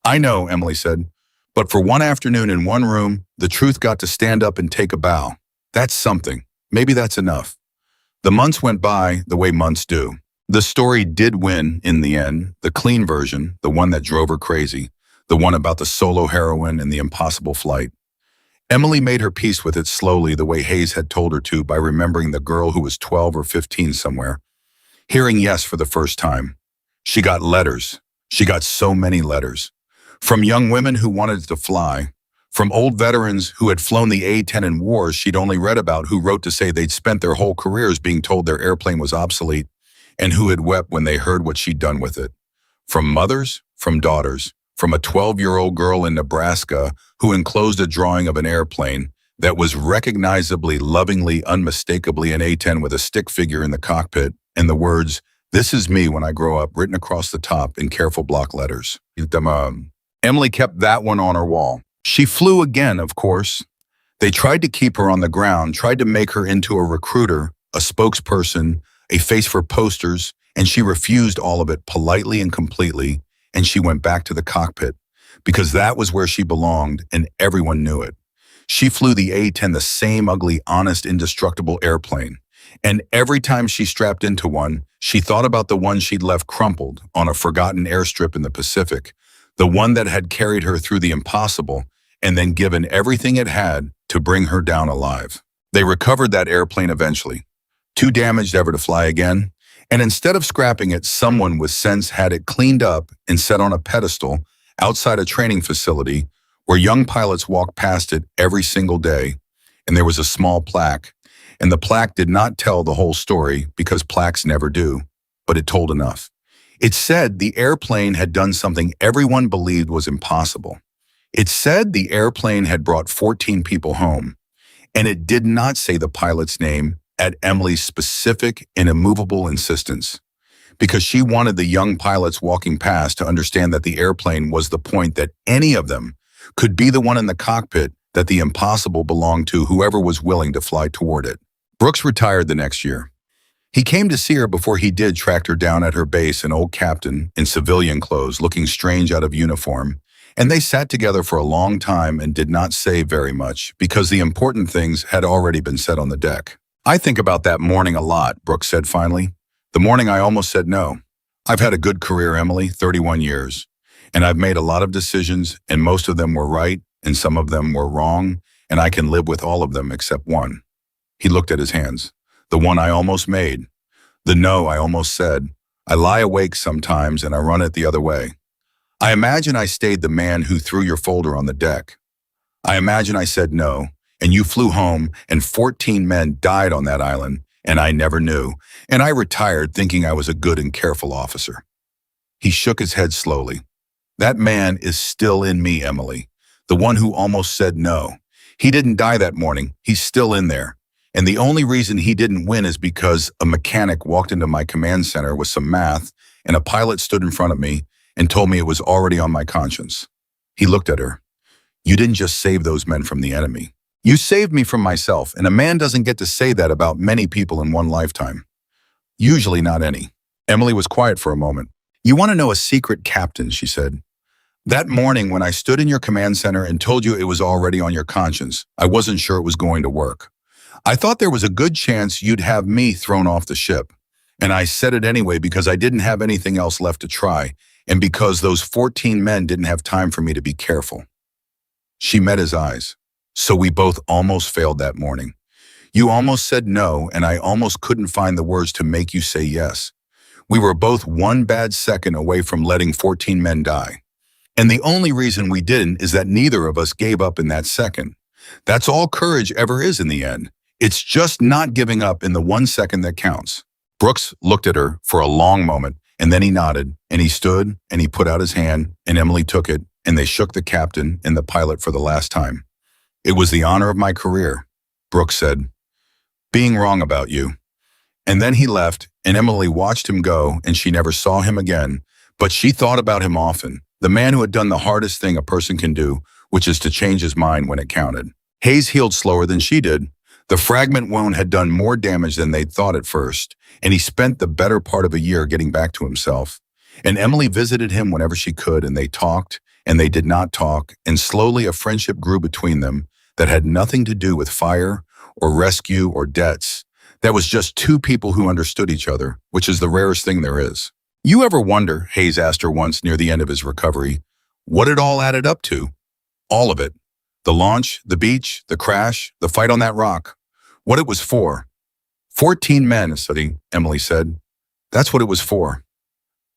I know, Emily said, but for one afternoon in one room, the truth got to stand up and take a bow. That's something. Maybe that's enough. The months went by the way months do. The story did win in the end, the clean version, the one that drove her crazy, the one about the solo heroine and the impossible flight. Emily made her peace with it slowly the way Hayes had told her to by remembering the girl who was 12 or 15 somewhere, hearing yes for the first time. She got letters. She got so many letters. From young women who wanted to fly, from old veterans who had flown the A-10 in wars she'd only read about who wrote to say they'd spent their whole careers being told their airplane was obsolete, and who had wept when they heard what she'd done with it. From mothers, from daughters, from a 12-year-old girl in Nebraska who enclosed a drawing of an airplane that was recognizably, lovingly, unmistakably an A-10 with a stick figure in the cockpit, and the words, "This is me when I grow up," written across the top in careful block letters. Emily kept that one on her wall. She flew again, of course. They tried to keep her on the ground, tried to make her into a recruiter, a spokesperson, a face for posters, and she refused all of it politely and completely, and she went back to the cockpit, because that was where she belonged, and everyone knew it. She flew the A-10, the same ugly, honest, indestructible airplane, and every time she strapped into one, she thought about the one she'd left crumpled on a forgotten airstrip in the Pacific, the one that had carried her through the impossible and then given everything it had to bring her down alive. They recovered that airplane eventually, too damaged ever to fly again, and instead of scrapping it, someone with sense had it cleaned up and set on a pedestal outside a training facility where young pilots walked past it every single day, and there was a small plaque, and the plaque did not tell the whole story because plaques never do, but it told enough. It said the airplane had done something everyone believed was impossible. It said the airplane had brought 14 people home, and it did not say the pilot's name at Emily's specific and immovable insistence, because she wanted the young pilots walking past to understand that the airplane was the point, that any of them could be the one in the cockpit, that the impossible belonged to whoever was willing to fly toward it. Brooks retired the next year. He came to see her before he did tracked her down at her base, an old captain in civilian clothes, looking strange out of uniform, and they sat together for a long time and did not say very much because the important things had already been said on the deck. I think about that morning a lot, Brooks said finally. The morning I almost said no. I've had a good career, Emily, 31 years, and I've made a lot of decisions, and most of them were right, and some of them were wrong, and I can live with all of them except one. He looked at his hands. The one I almost made. The no I almost said. I lie awake sometimes and I run it the other way. I imagine I stayed the man who threw your folder on the deck. I imagine I said no, and you flew home, and 14 men died on that island, and I never knew, and I retired thinking I was a good and careful officer. He shook his head slowly. That man is still in me, Emily, the one who almost said no. He didn't die that morning. He's still in there. And the only reason he didn't win is because a mechanic walked into my command center with some math, and a pilot stood in front of me and told me it was already on my conscience. He looked at her. You didn't just save those men from the enemy. You saved me from myself, and a man doesn't get to say that about many people in one lifetime. Usually not any. Emily was quiet for a moment. You want to know a secret, Captain, she said. That morning when I stood in your command center and told you it was already on your conscience, I wasn't sure it was going to work. I thought there was a good chance you'd have me thrown off the ship. And I said it anyway because I didn't have anything else left to try, and because those 14 men didn't have time for me to be careful. She met his eyes. So we both almost failed that morning. You almost said no, and I almost couldn't find the words to make you say yes. We were both one bad second away from letting 14 men die. And the only reason we didn't is that neither of us gave up in that second. That's all courage ever is in the end. It's just not giving up in the 1 second that counts. Brooks looked at her for a long moment, and then he nodded, and he stood, and he put out his hand, and Emily took it, and they shook the captain and the pilot for the last time. It was the honor of my career, Brooks said, being wrong about you. And then he left, and Emily watched him go, and she never saw him again, but she thought about him often. The man who had done the hardest thing a person can do, which is to change his mind when it counted. Hayes healed slower than she did. The fragment wound had done more damage than they'd thought at first, and he spent the better part of a year getting back to himself. And Emily visited him whenever she could, and they talked, and they did not talk, and slowly a friendship grew between them that had nothing to do with fire or rescue or debts. That was just two people who understood each other, which is the rarest thing there is. You ever wonder, Hayes asked her once near the end of his recovery, what it all added up to? All of it. The launch, the beach, the crash, the fight on that rock. What it was for. 14 men, Emily said. That's what it was for.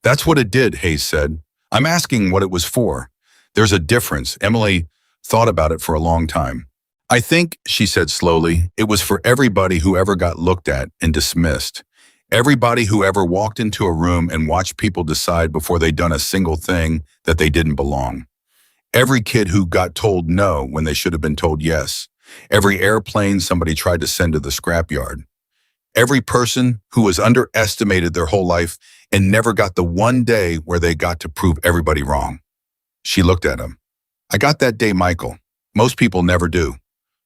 That's what it did, Hayes said. I'm asking what it was for. There's a difference. Emily thought about it for a long time. I think, she said slowly, it was for everybody who ever got looked at and dismissed. Everybody who ever walked into a room and watched people decide before they'd done a single thing that they didn't belong. Every kid who got told no when they should have been told yes. Every airplane somebody tried to send to the scrapyard. Every person who was underestimated their whole life and never got the one day where they got to prove everybody wrong. She looked at him. I got that day, Michael. Most people never do.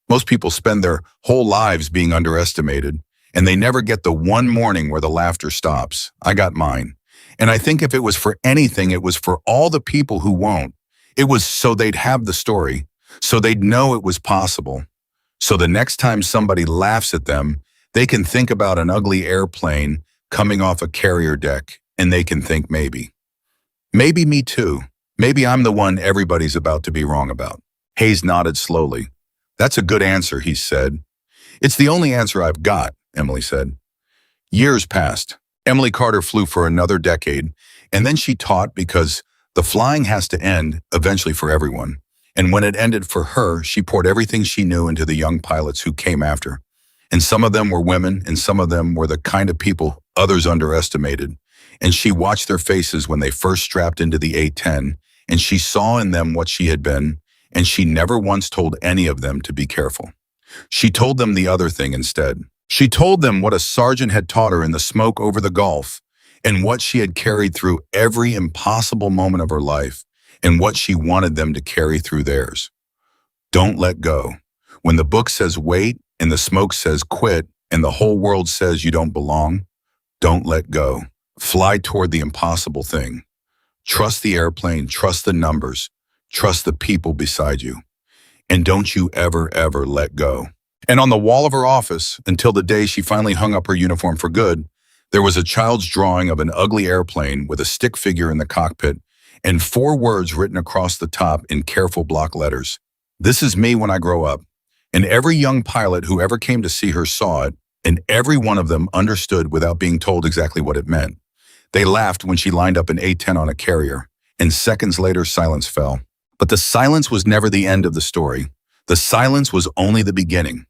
Most people spend their whole lives being underestimated, and they never get the one morning where the laughter stops. I got mine. And I think if it was for anything, it was for all the people who won't. It was so they'd have the story, so they'd know it was possible. So the next time somebody laughs at them, they can think about an ugly airplane coming off a carrier deck, and they can think maybe. Maybe me too. Maybe I'm the one everybody's about to be wrong about. Hayes nodded slowly. That's a good answer, he said. It's the only answer I've got, Emily said. Years passed. Emily Carter flew for another decade, and then she taught because the flying has to end eventually for everyone. And when it ended for her, she poured everything she knew into the young pilots who came after. And some of them were women, and some of them were the kind of people others underestimated. And she watched their faces when they first strapped into the A-10, and she saw in them what she had been, and she never once told any of them to be careful. She told them the other thing instead. She told them what a sergeant had taught her in the smoke over the Gulf, and what she had carried through every impossible moment of her life, and what she wanted them to carry through theirs. Don't let go. When the book says wait, and the smoke says quit, and the whole world says you don't belong, don't let go. Fly toward the impossible thing. Trust the airplane, trust the numbers, trust the people beside you. And don't you ever, ever let go. And on the wall of her office, until the day she finally hung up her uniform for good, there was a child's drawing of an ugly airplane with a stick figure in the cockpit and 4 words written across the top in careful block letters. This is me when I grow up. And every young pilot who ever came to see her saw it, and every one of them understood without being told exactly what it meant. They laughed when she lined up an A-10 on a carrier, and seconds later silence fell. But the silence was never the end of the story. The silence was only the beginning.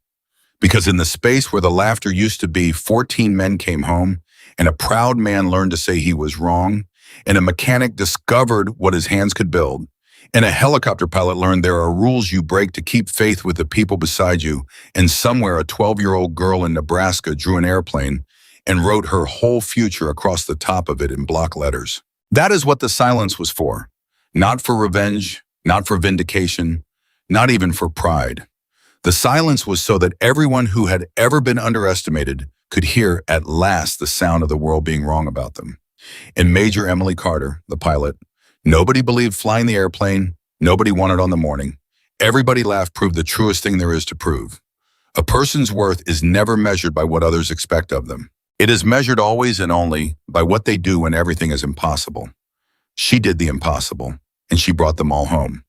Because in the space where the laughter used to be, 14 men came home, and a proud man learned to say he was wrong, and a mechanic discovered what his hands could build, and a helicopter pilot learned there are rules you break to keep faith with the people beside you, and somewhere a 12-year-old girl in Nebraska drew an airplane and wrote her whole future across the top of it in block letters. That is what the silence was for. Not for revenge, not for vindication, not even for pride. The silence was so that everyone who had ever been underestimated could hear at last the sound of the world being wrong about them. And Major Emily Carter, the pilot, nobody believed flying the airplane, nobody wanted on the morning. Everybody laughed proved the truest thing there is to prove. A person's worth is never measured by what others expect of them. It is measured always and only by what they do when everything is impossible. She did the impossible, and she brought them all home.